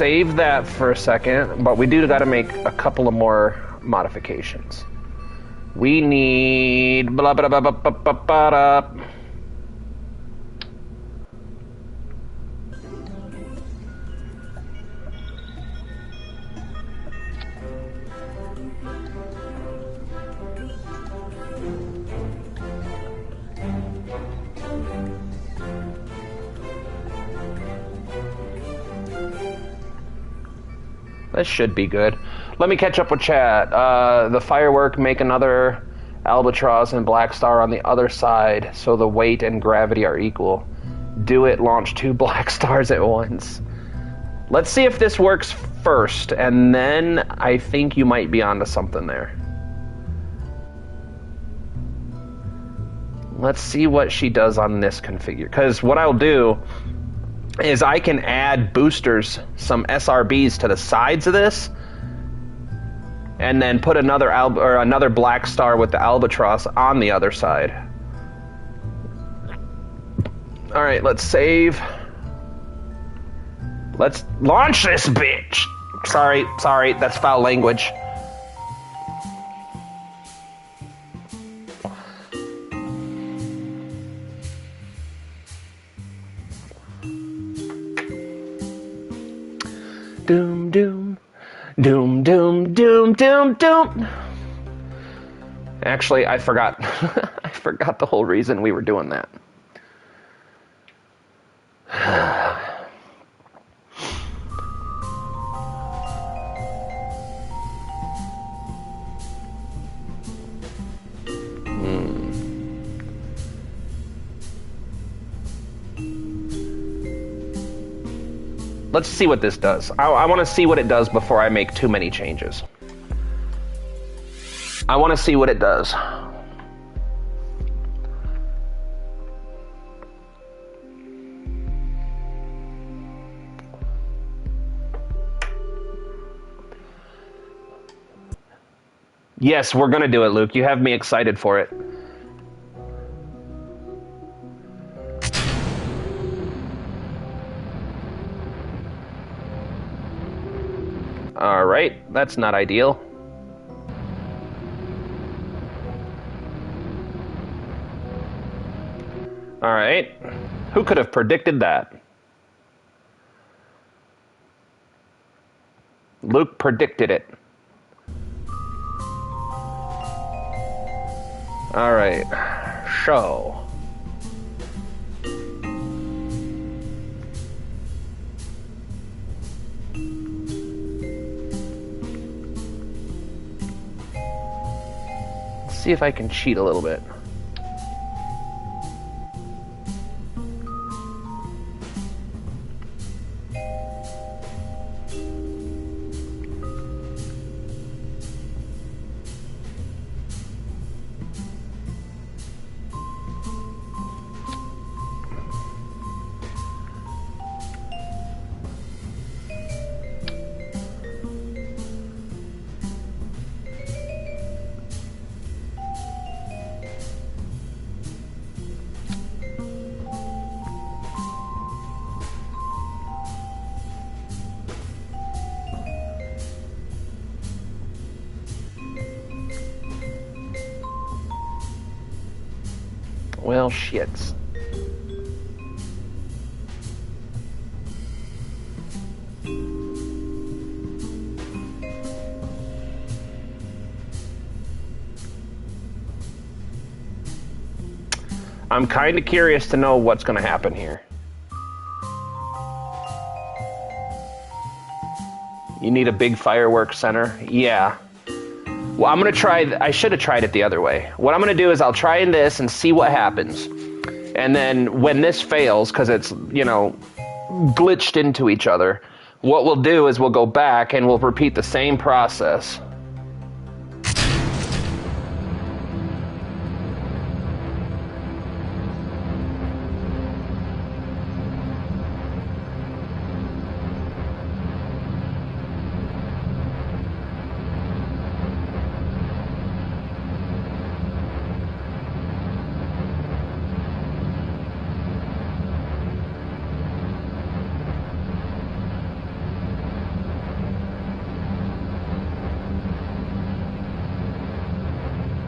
save that for a second, but we do got to make a couple of more modifications. We need blah blah blah blah blah blah blah. This should be good. Let me catch up with chat. The firework, make another albatross and black star on the other side so the weight and gravity are equal. Do it, launch 2 black stars at once. Let's see if this works first, and then I think you might be onto something there. Let's see what she does on this configure. Because what I'll do is I can add boosters, some SRBs to the sides of this, and then put another black star with the albatross on the other side. All right, let's save. Let's launch this bitch. Sorry, that's foul language. Doom, doom, doom, doom, doom, doom, doom. Actually, I forgot. I forgot the whole reason we were doing that. Let's see what this does. I want to see what it does before I make too many changes. I want to see what it does. Yes, we're going to do it, Luke. You have me excited for it. All right, that's not ideal. All right, who could have predicted that? Luke predicted it. All right, show. See if I can cheat a little bit. Well, shits. I'm kind of curious to know what's going to happen here. You need a big fireworks center? Yeah. Well, I'm going to try... I should have tried it the other way. What I'm going to do is I'll try this and see what happens. And then when this fails, because it's, you know, glitched into each other, what we'll do is we'll go back and we'll repeat the same process.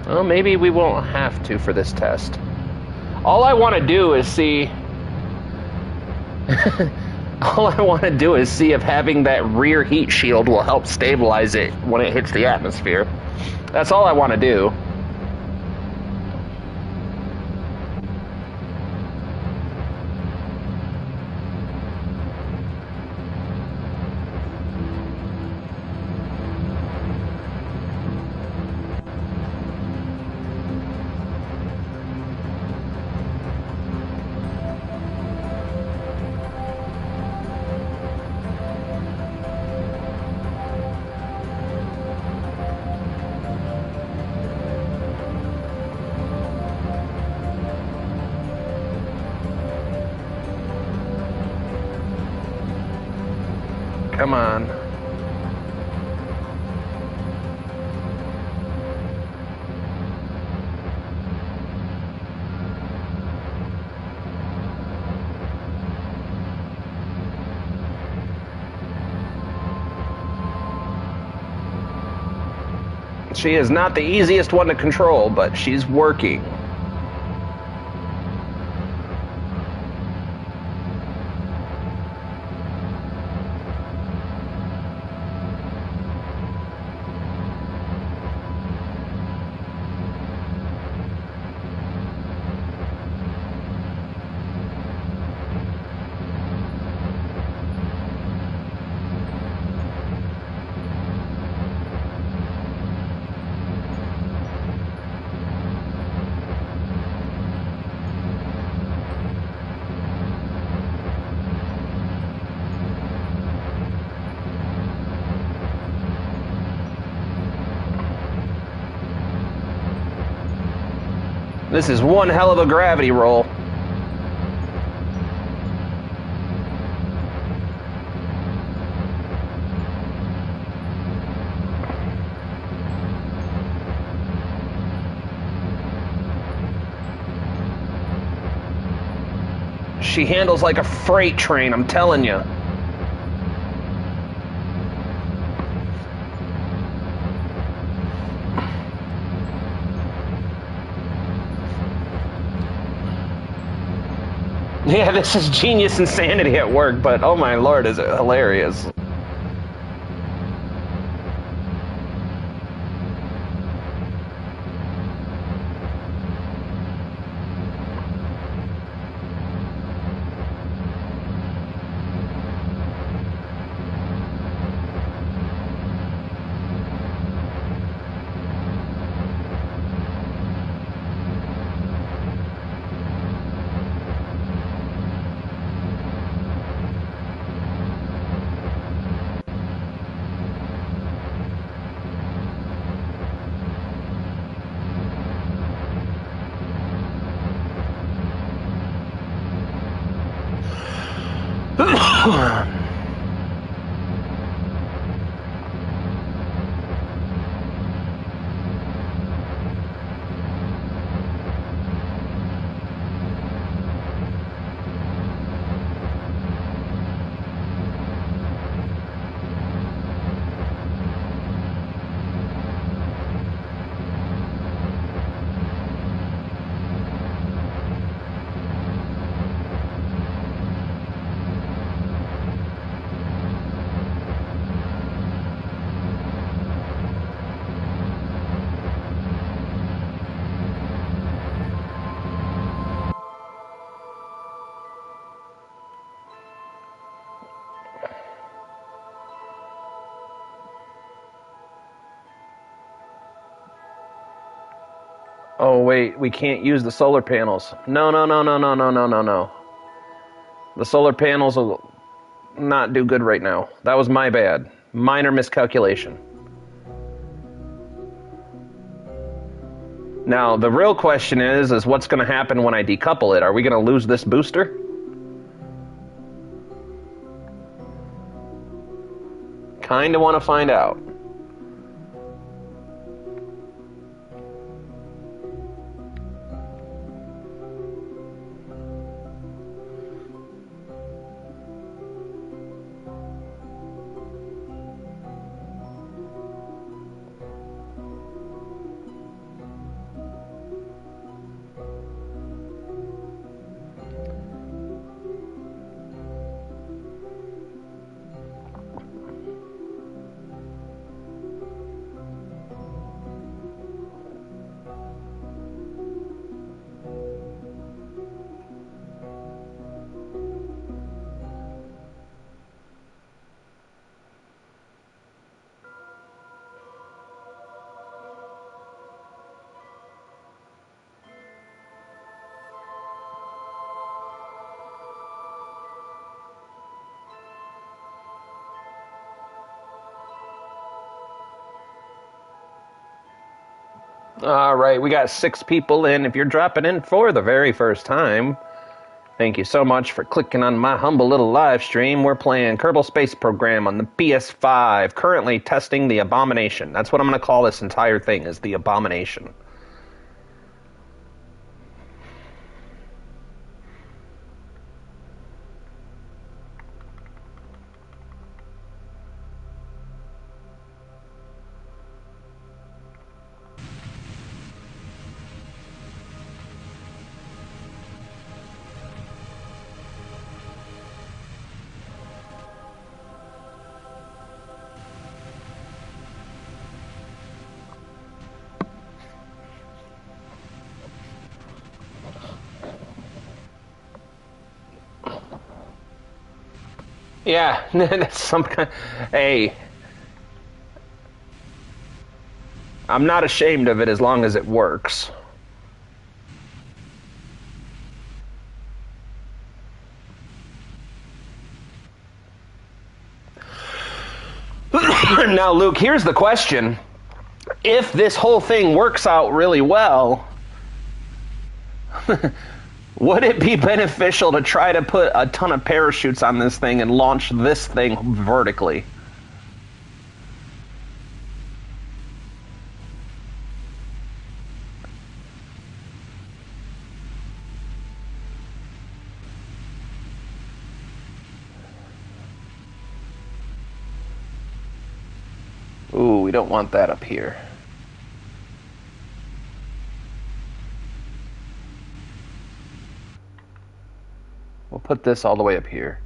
Well, maybe we won't have to for this test. All I want to do is see... All I want to do is see if having that rear heat shield will help stabilize it when it hits the atmosphere. That's all I want to do. Come on. She is not the easiest one to control, but she's working. This is one hell of a gravity roll. She handles like a freight train, I'm telling you. Yeah, this is genius insanity at work, but oh my lord, is it hilarious. Oh wait, we can't use the solar panels. No. The solar panels will not do good right now. That was my bad. Minor miscalculation. Now, the real question is what's going to happen when I decouple it? Are we going to lose this booster? Kinda want to find out. All right, we got 6 people in. If you're dropping in for the very first time, thank you so much for clicking on my humble little live stream. We're playing Kerbal Space Program on the PS5, currently testing the Abomination. That's what I'm going to call this entire thing, is the Abomination. Yeah, that's some kind. Hey, I'm not ashamed of it as long as it works. Now, Luke, here's the question. If this whole thing works out really well, would it be beneficial to try to put a ton of parachutes on this thing and launch this thing vertically? Ooh, we don't want that up here. We'll put this all the way up here.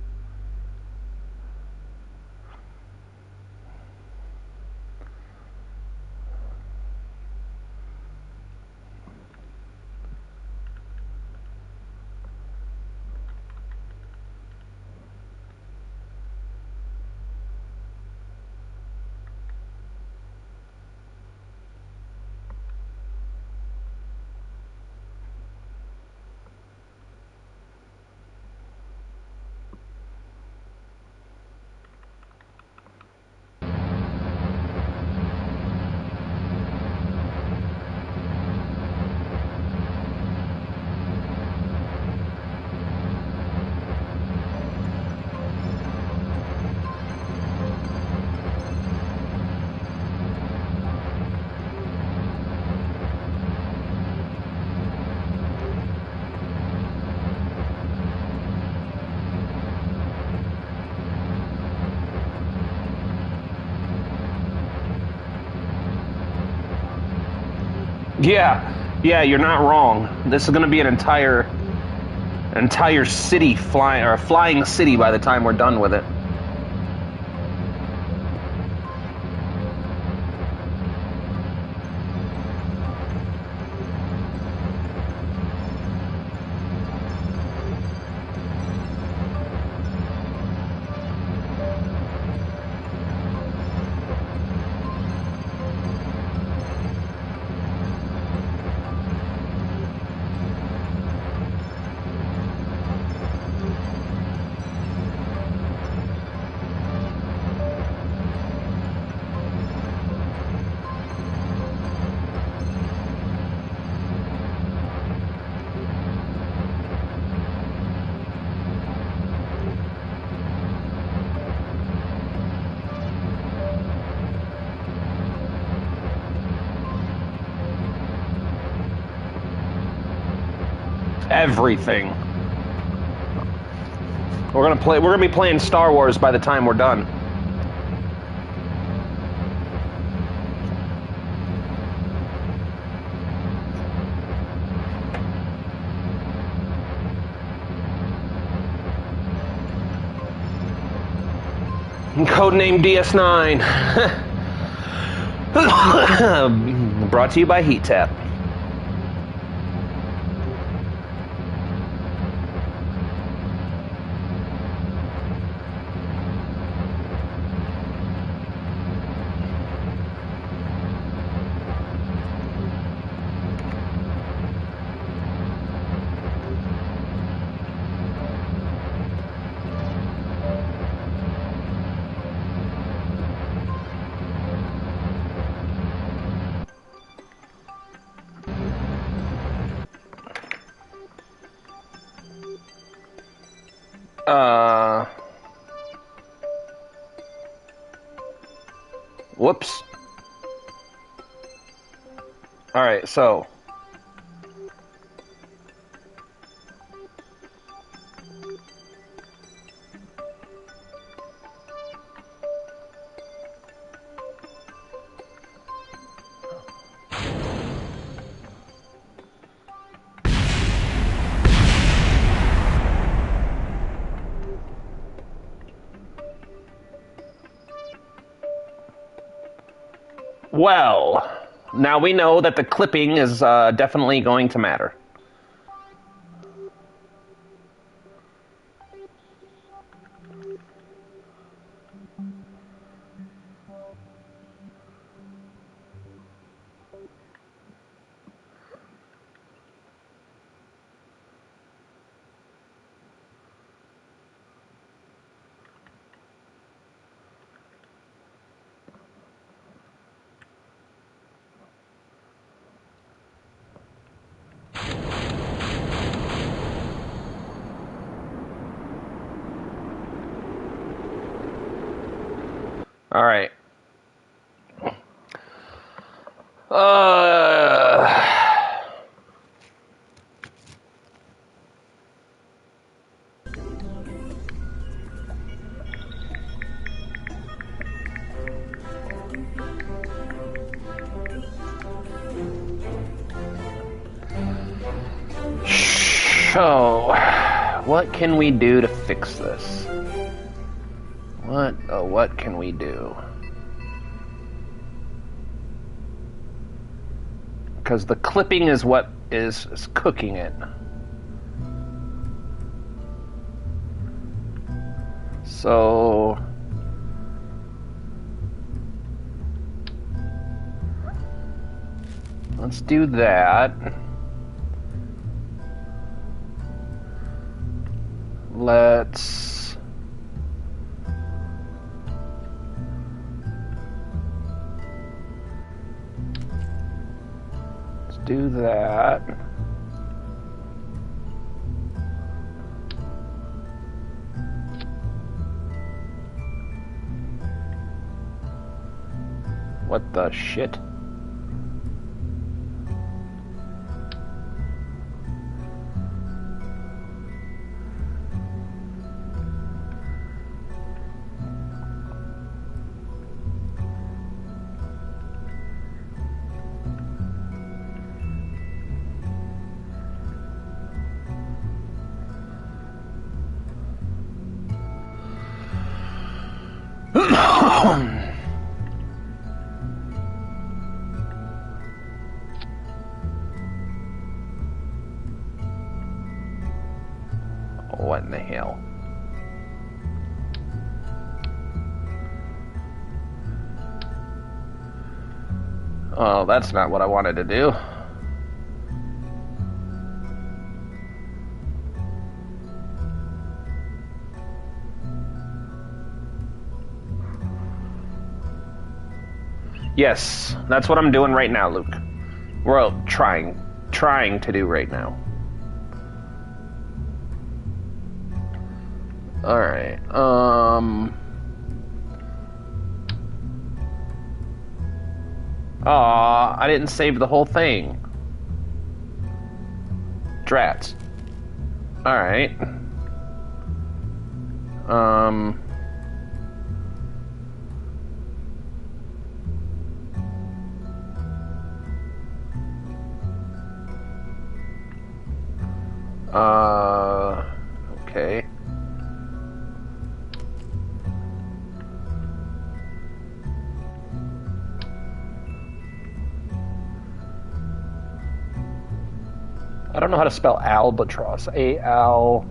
Yeah, you're not wrong. This is going to be an entire city flying, or a flying city by the time we're done with it. Everything. We're gonna be playing Star Wars by the time we're done. Codename DS9. Brought to you by Heat Tap. Whoops. Alright, so. Well, now we know that the clipping is definitely going to matter. All right. So, what can we do to fix this? What can we do? Because the clipping is what is cooking it. So let's do that. Let's do that. What the shit? What in the hell? Oh, that's not what I wanted to do. Yes, that's what I'm doing right now, Luke. Well, trying to do right now. Alright, Aw, I didn't save the whole thing. Drats. Alright. Okay. I don't know how to spell albatross. A-L-B-A-T-R-O-S.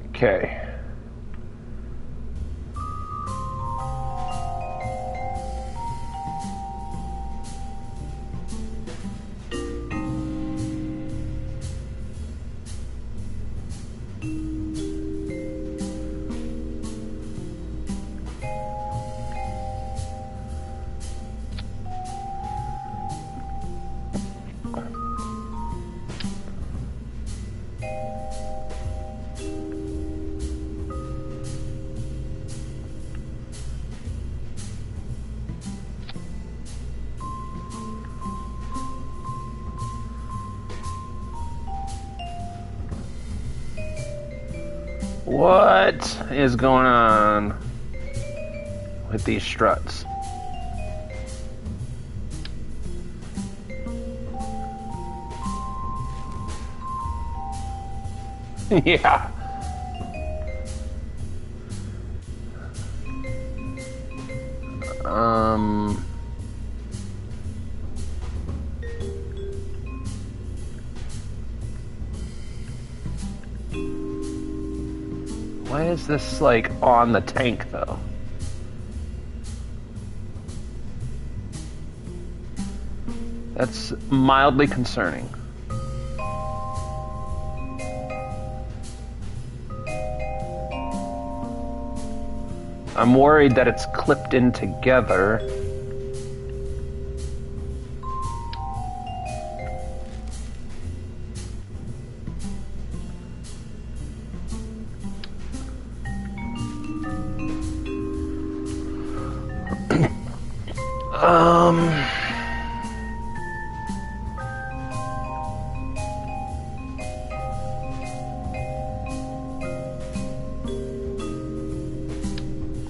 Okay. What is going on with these struts? Yeah. Why is this, like, on the tank, though? That's mildly concerning. I'm worried that it's clipped in together.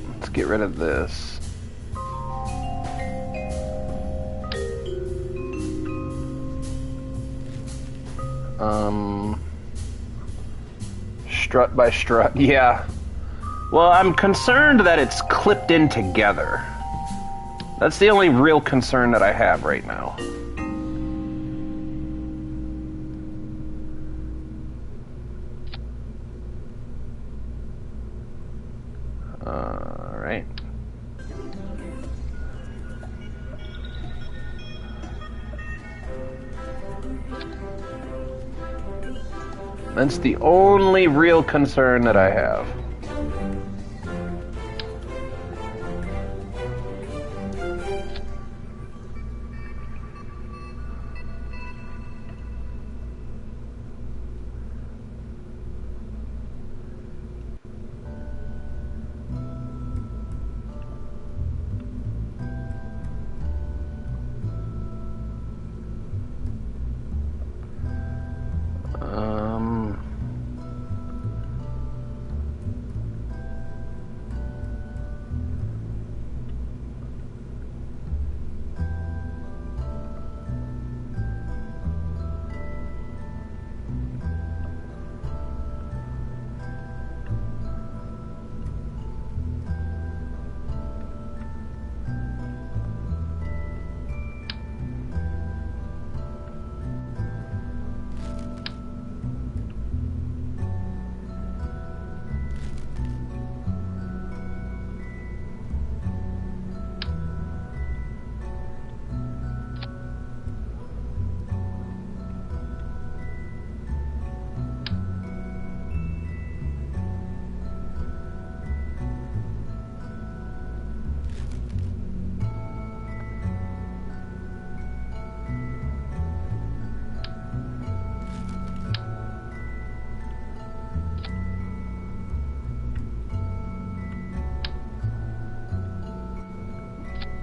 Let's get rid of this. Strut by strut, yeah. Well, I'm concerned that it's clipped in together. That's the only real concern that I have right now. Alright. That's the only real concern that I have.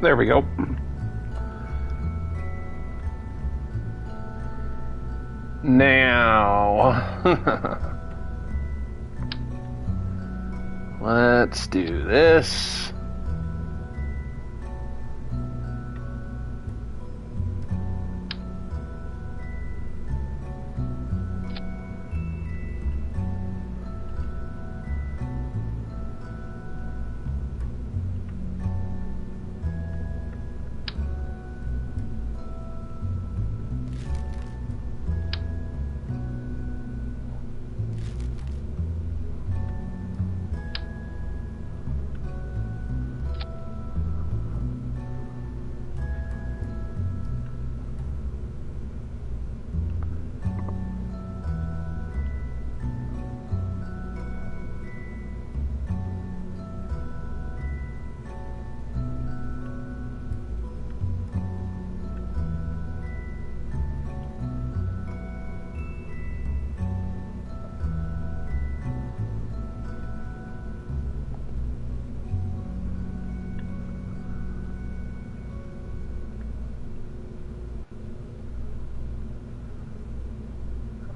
There we go. Now, let's do this.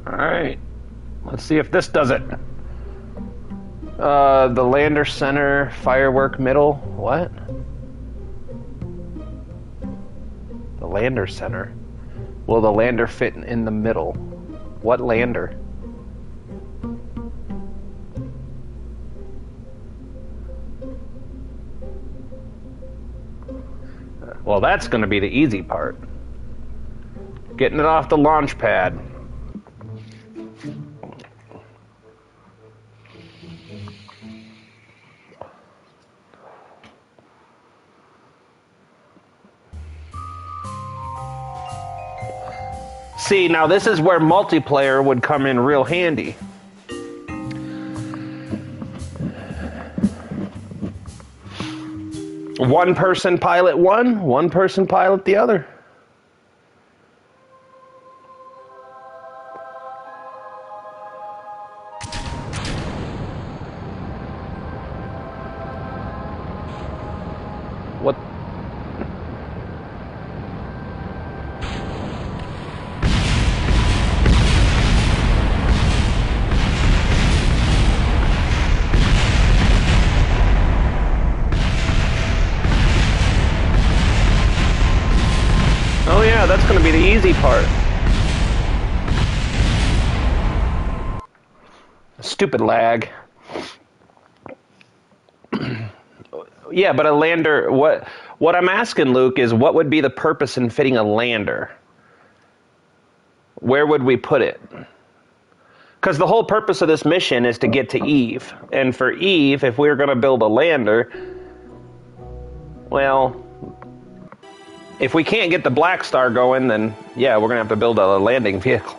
All right, let's see if this does it. The lander center, firework middle. What? The lander center. Will the lander fit in the middle? What lander? Well, that's going to be the easy part. Getting it off the launch pad. See, now this is where multiplayer would come in real handy. One person pilot one person pilot the other. What? Oh yeah, that's going to be the easy part. Stupid lag. Yeah, but a lander, what I'm asking, Luke, is what would be the purpose in fitting a lander? Where would we put it? Because the whole purpose of this mission is to get to Eve. And for Eve, if we were going to build a lander, well, if we can't get the Black Star going, then yeah, we're going to have to build a landing vehicle.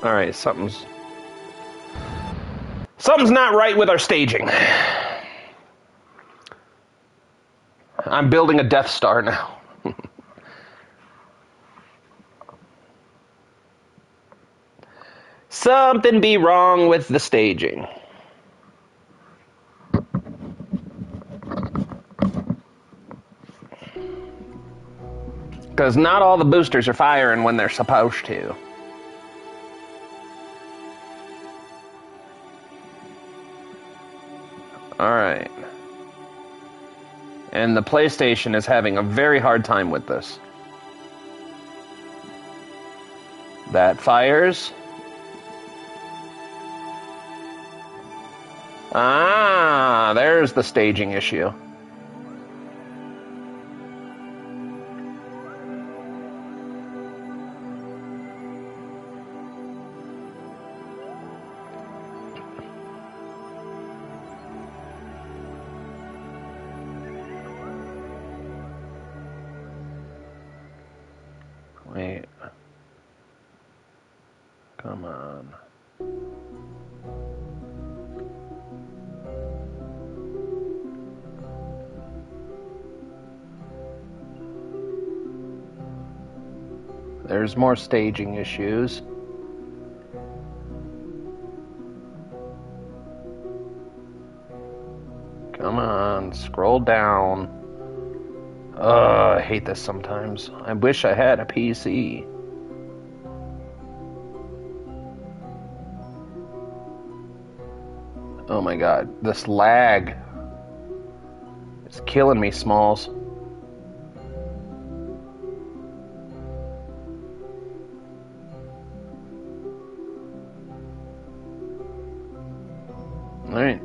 All right, something's not right with our staging. I'm building a Death Star now. Something be wrong with the staging. Because not all the boosters are firing when they're supposed to. Alright. And the PlayStation is having a very hard time with this. That fires. Ah, there's the staging issue. Wait. Come on. There's more staging issues. Come on, scroll down. I hate this sometimes. I wish I had a PC. Oh my god, this lag. It's killing me, Smalls. Alright.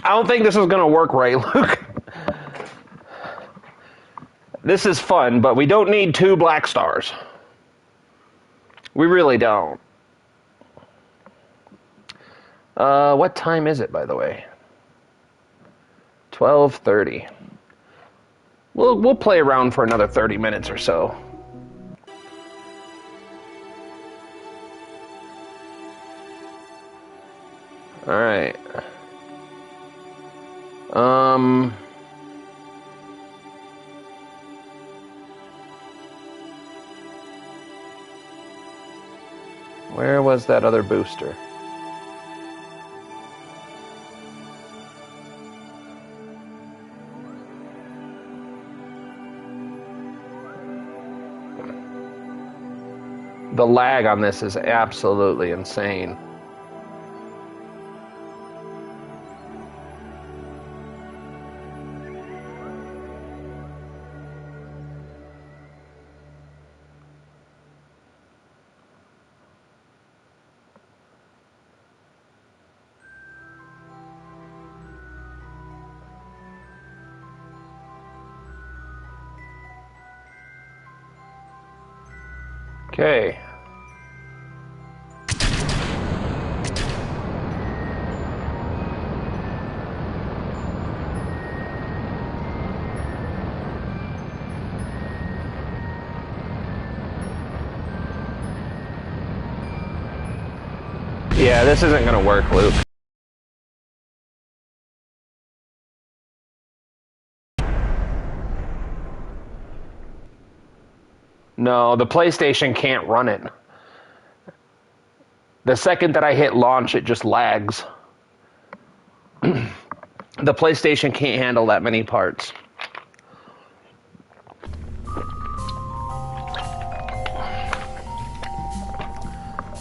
I don't think this is going to work right, Luke. This is fun, but we don't need 2 black stars. We really don't. What time is it, by the way? 12:30. We'll play around for another 30 minutes or so. All right. Where was that other booster? The lag on this is absolutely insane. Okay. Yeah, this isn't gonna work, Luke. No, the PlayStation can't run it. The second that I hit launch, it just lags. The PlayStation can't handle that many parts.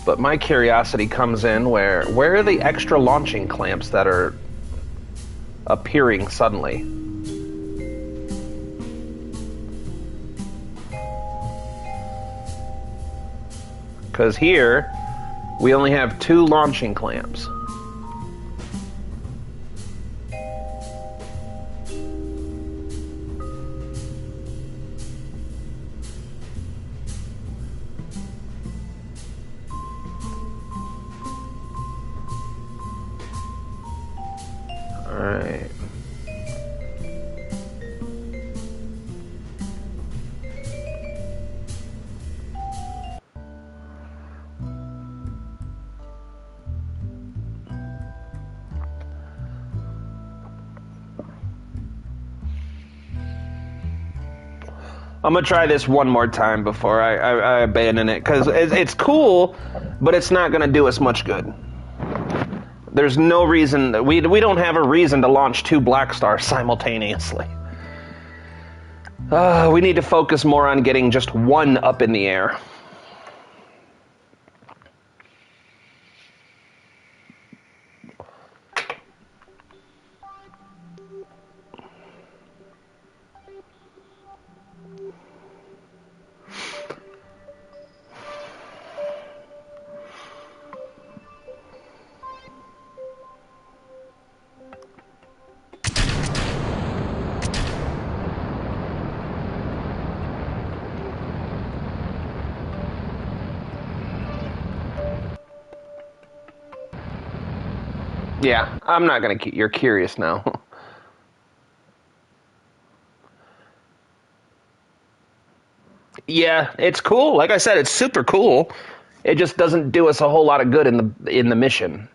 But my curiosity comes in where are the extra launching clamps that are appearing suddenly? Because here, we only have 2 launching clamps. Alright. I'm gonna try this one more time before I abandon it, because it's cool, but it's not gonna do us much good. There's no reason, we don't have a reason to launch 2 black stars simultaneously. We need to focus more on getting just 1 up in the air. Yeah, I'm not gonna keep. You're curious now. Yeah, it's cool. Like I said, it's super cool. It just doesn't do us a whole lot of good in the mission.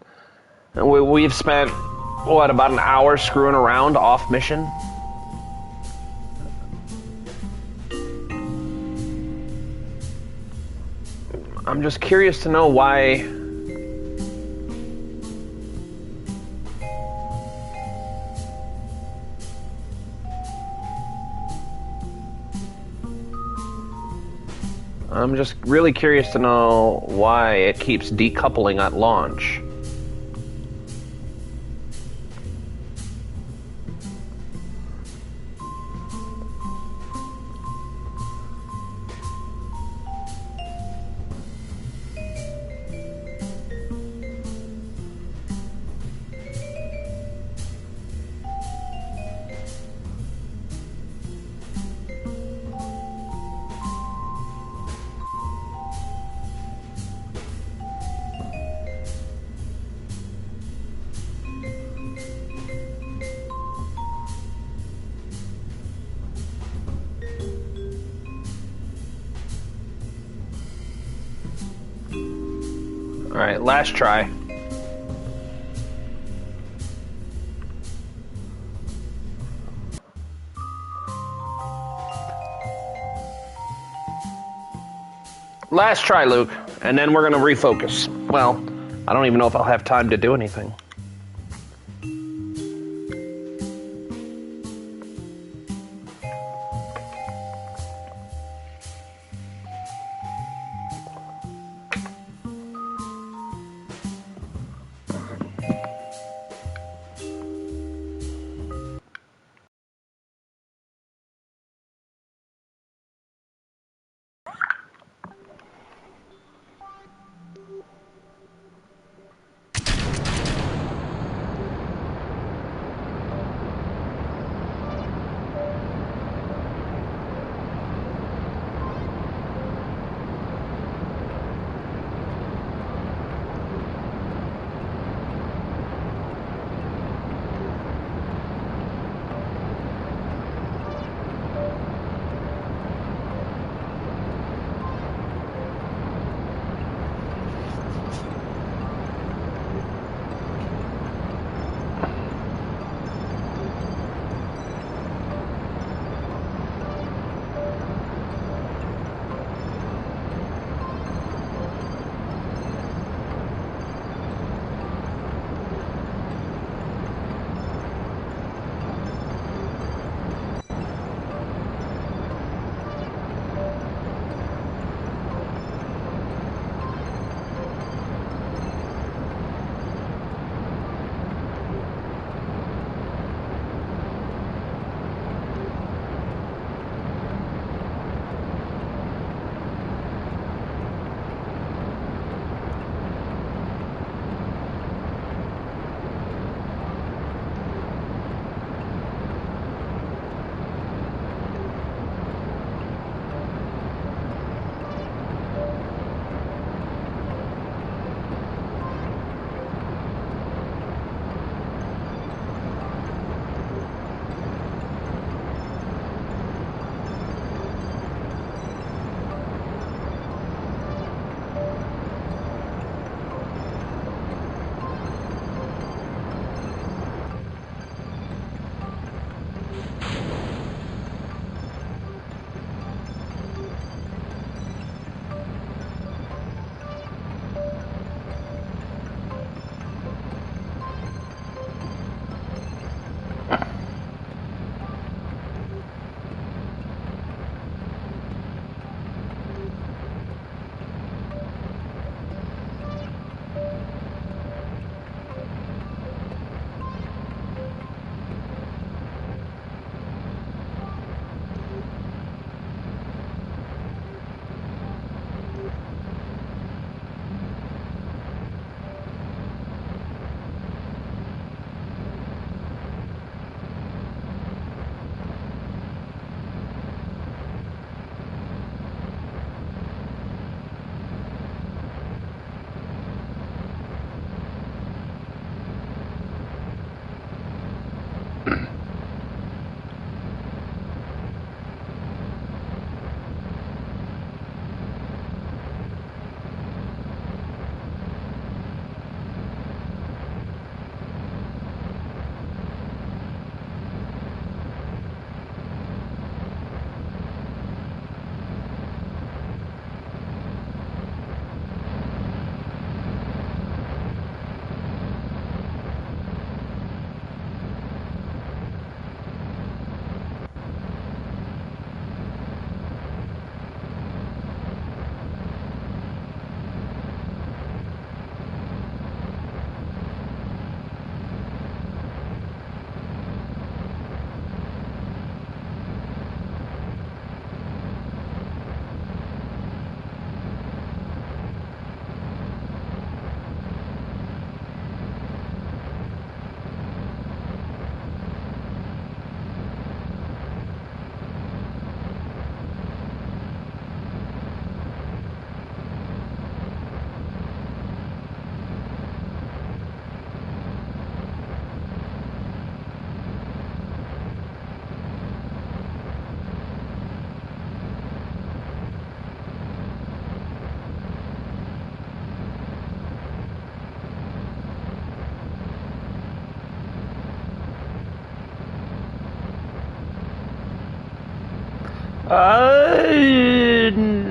We've spent what, about an hour screwing around off mission. I'm just curious to know why. I'm just really curious to know why it keeps decoupling at launch. Alright, last try. Last try, Luke, and then we're gonna refocus. Well, I don't even know if I'll have time to do anything.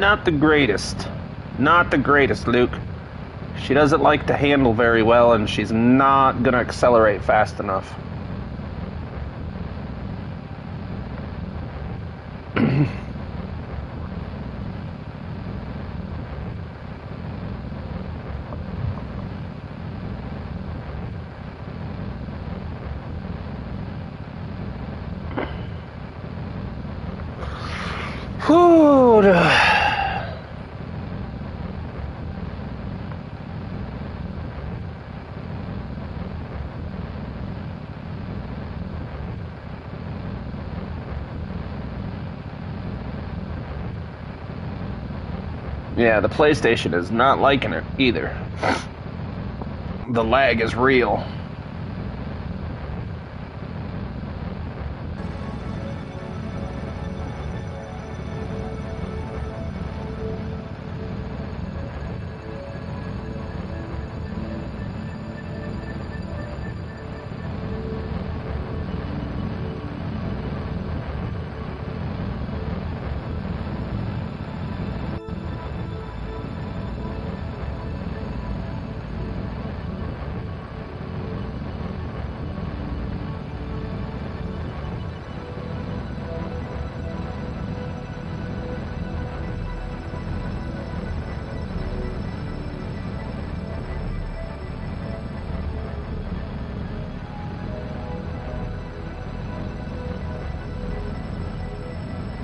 Not the greatest. Not the greatest, Luke. She doesn't like to handle very well, and she's not gonna accelerate fast enough. Whew. Yeah, the PlayStation is not liking it either. The lag is real.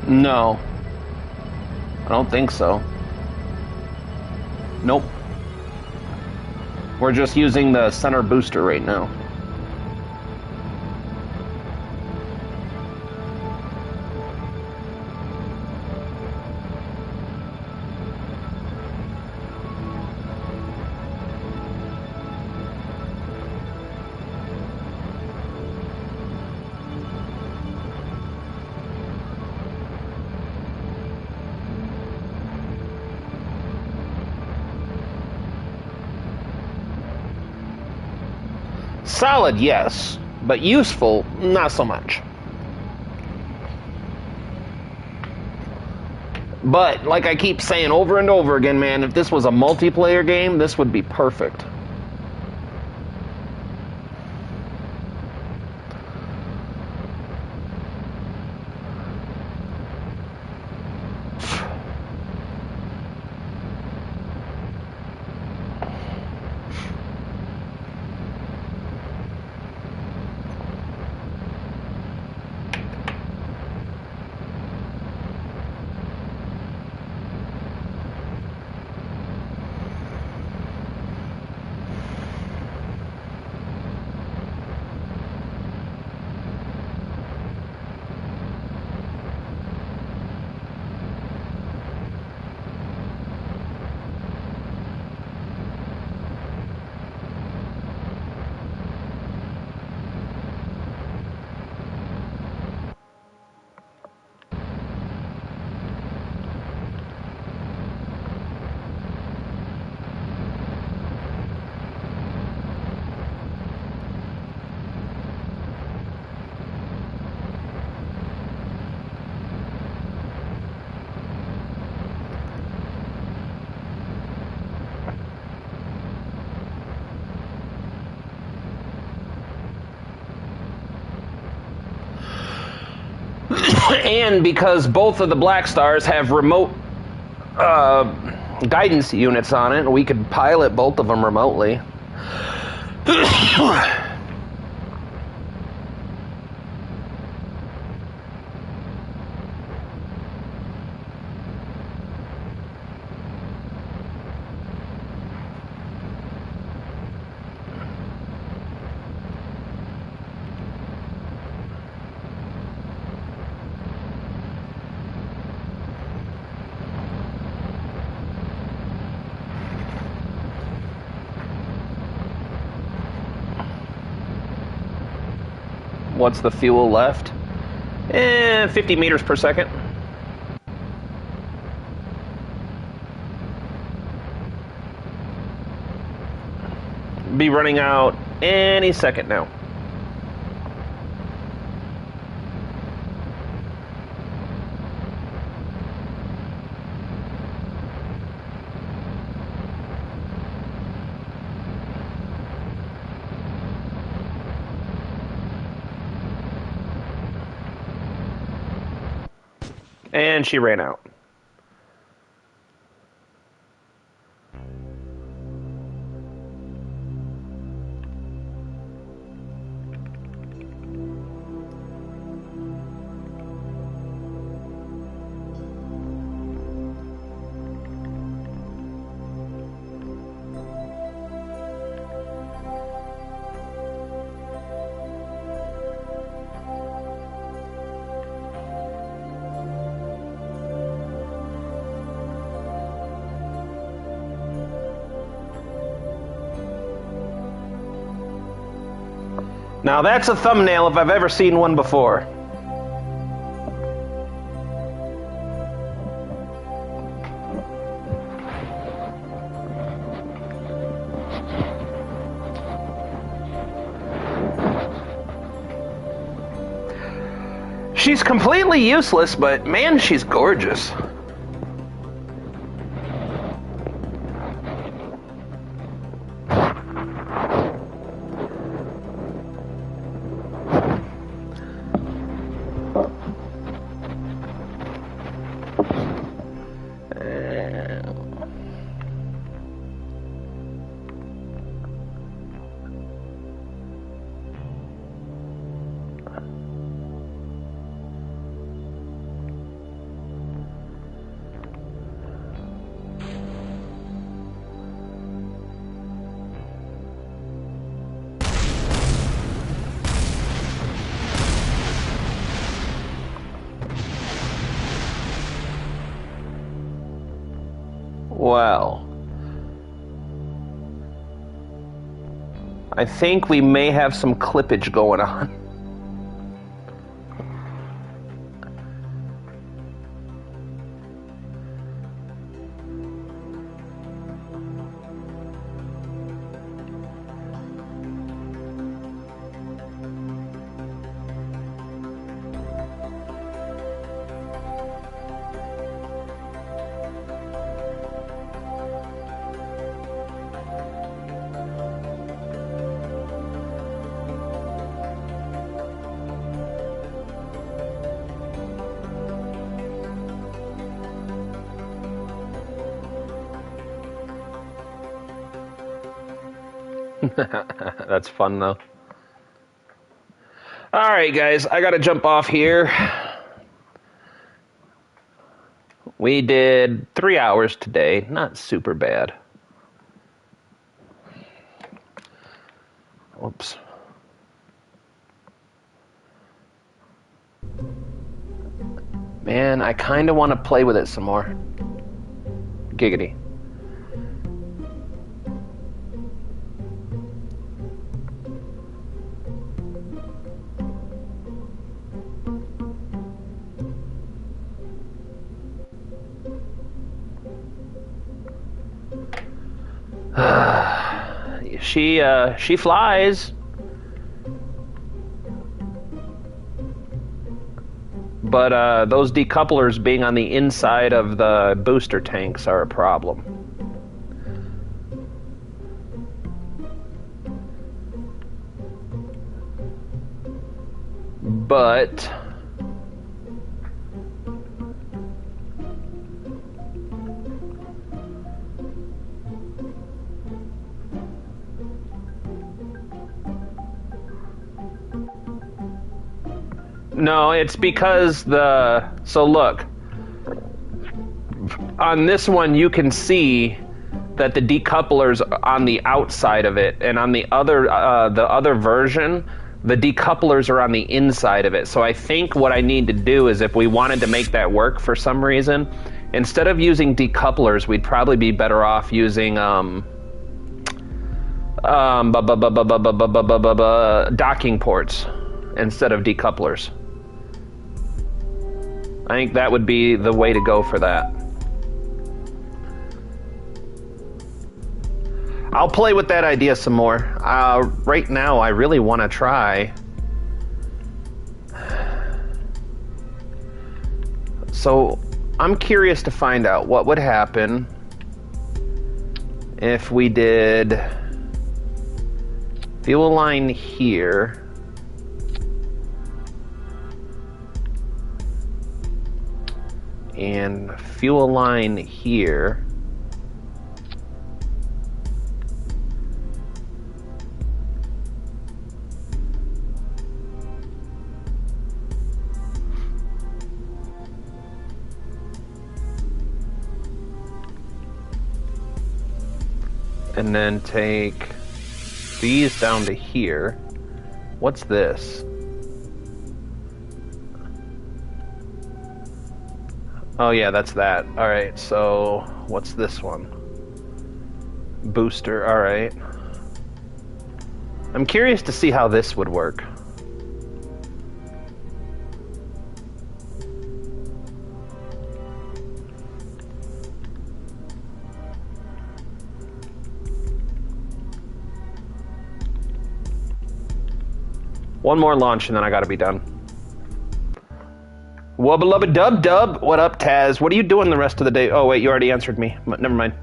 No. I don't think so. Nope. We're just using the center booster right now. Solid, yes, but useful, not so much. But, like I keep saying over and over again, man, if this was a multiplayer game, this would be perfect. And because both of the Black Stars have remote guidance units on it, we could pilot both of them remotely. What's the fuel left? 50 meters per second. Be running out any second now. And she ran out. Now that's a thumbnail if I've ever seen one before. She's completely useless, but man, she's gorgeous. Well, I think we may have some clippage going on. That's fun, though. All right, guys, I got to jump off here. We did 3 hours today. Not super bad. Oops. Man, I kind of want to play with it some more. Giggity. She flies, but those decouplers being on the inside of the booster tanks are a problem. But no, it's because so look, on this one you can see that the decoupler's on the outside of it, and on the other version, the decouplers are on the inside of it. So I think what I need to do is, if we wanted to make that work for some reason, instead of using decouplers, we'd probably be better off using docking ports instead of decouplers. I think that would be the way to go for that. I'll play with that idea some more. Right now, I really want to try. So, I'm curious to find out what would happen if we did fuel line here. And fuel line here. And then take these down to here. What's this? Oh yeah, that's that. Alright, so what's this one? Booster, alright. I'm curious to see how this would work. One more launch and then I gotta be done. Wubba lubba dub dub. What up, Taz? What are you doing the rest of the day? Oh, wait, you already answered me. Never mind.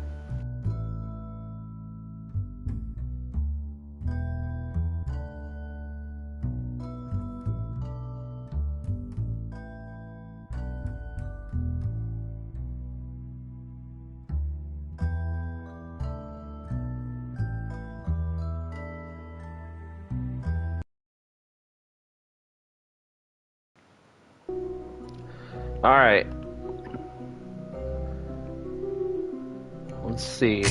All right. Let's see.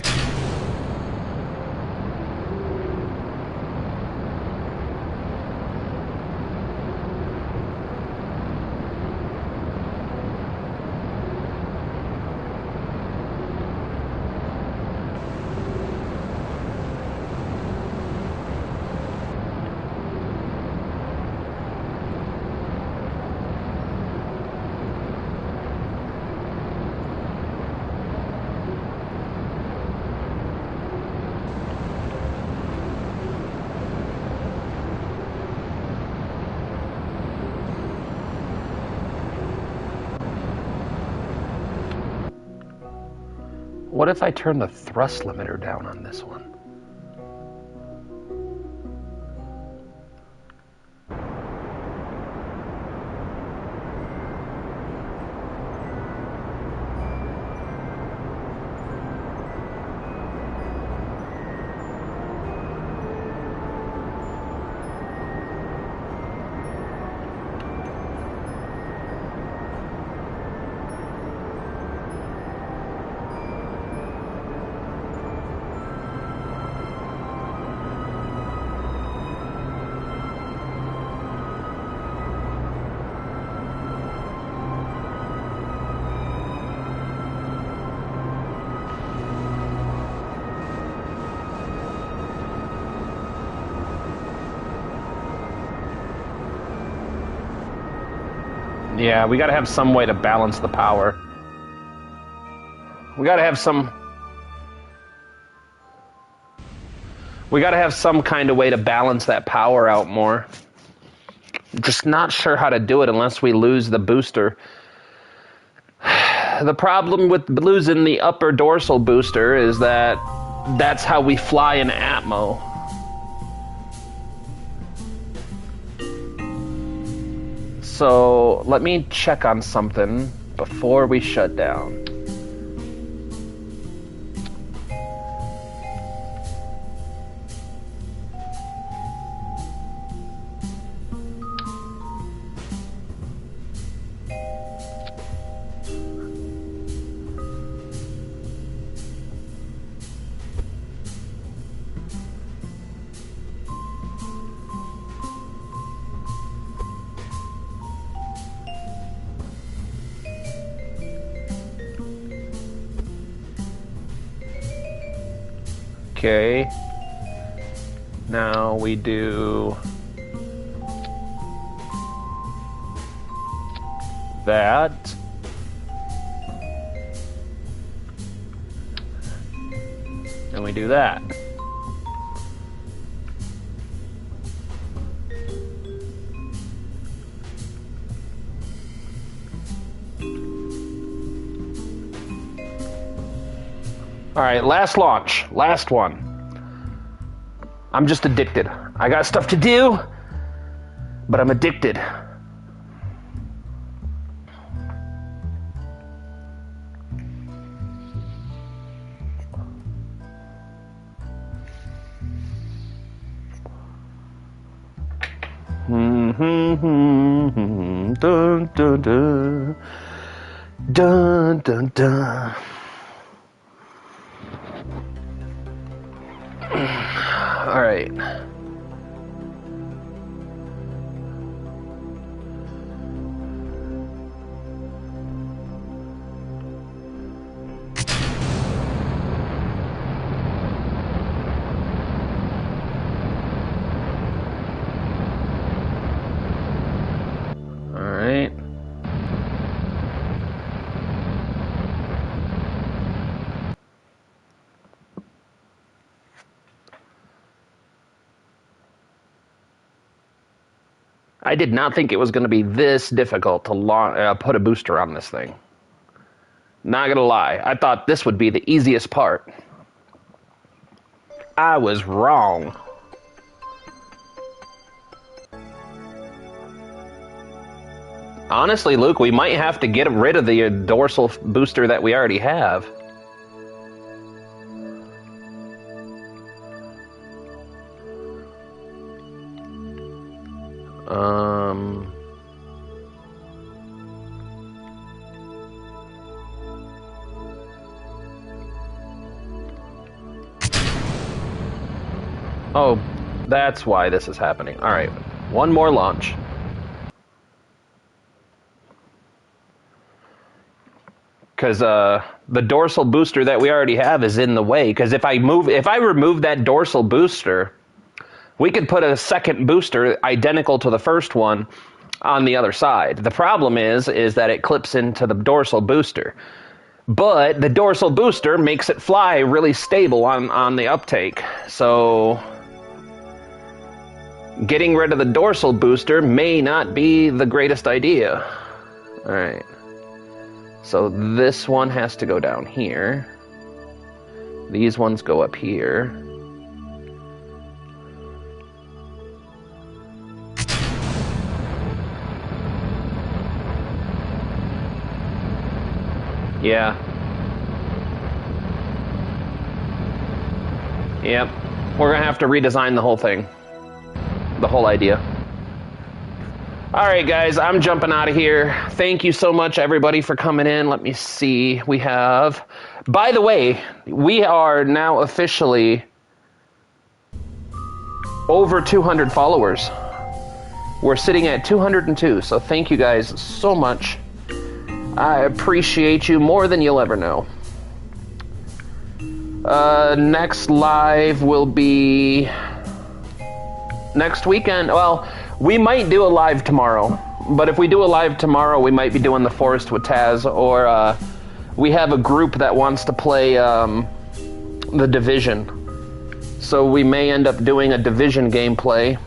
What if I turn the thrust limiter down on this one? Yeah, we gotta have some way to balance the power. We gotta have some kind of way to balance that power out more. Just not sure how to do it unless we lose the booster. The problem with losing the upper dorsal booster is that that's how we fly in Atmo. So let me check on something before we shut down. Okay, now we do that. And we do that. All right, last launch, last one. I'm just addicted. I got stuff to do, but I'm addicted. Dun, dun, dun. Dun, dun, dun. All right. I did not think it was going to be this difficult to put a booster on this thing. Not going to lie. I thought this would be the easiest part. I was wrong. Honestly, Luke, we might have to get rid of the dorsal booster that we already have. Oh, that's why this is happening. All right, one more launch. Because the dorsal booster that we already have is in the way. Because if I remove that dorsal booster, we could put a second booster identical to the first one on the other side. The problem is that it clips into the dorsal booster. But the dorsal booster makes it fly really stable on the uptake. So getting rid of the dorsal booster may not be the greatest idea. All right. So this one has to go down here. These ones go up here. Yeah. Yep. We're gonna have to redesign the whole thing. The whole idea. Alright guys, I'm jumping out of here. Thank you so much everybody for coming in. Let me see. We have... By the way, we are now officially over 200 followers. We're sitting at 202, so thank you guys so much. I appreciate you more than you'll ever know. Next live will be next weekend. Well, we might do a live tomorrow, but if we do a live tomorrow, we might be doing the Forest with Taz, or we have a group that wants to play the Division. So we may end up doing a Division gameplay.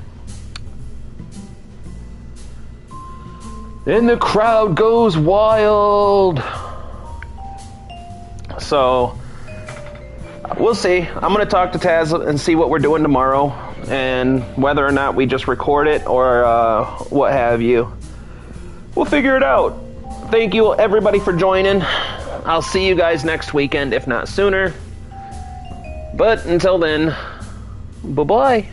And the crowd goes wild. So we'll see. I'm going to talk to Taz and see what we're doing tomorrow, and whether or not we just record it or what have you. We'll figure it out. Thank you everybody for joining. I'll see you guys next weekend, if not sooner. But until then, bye-bye.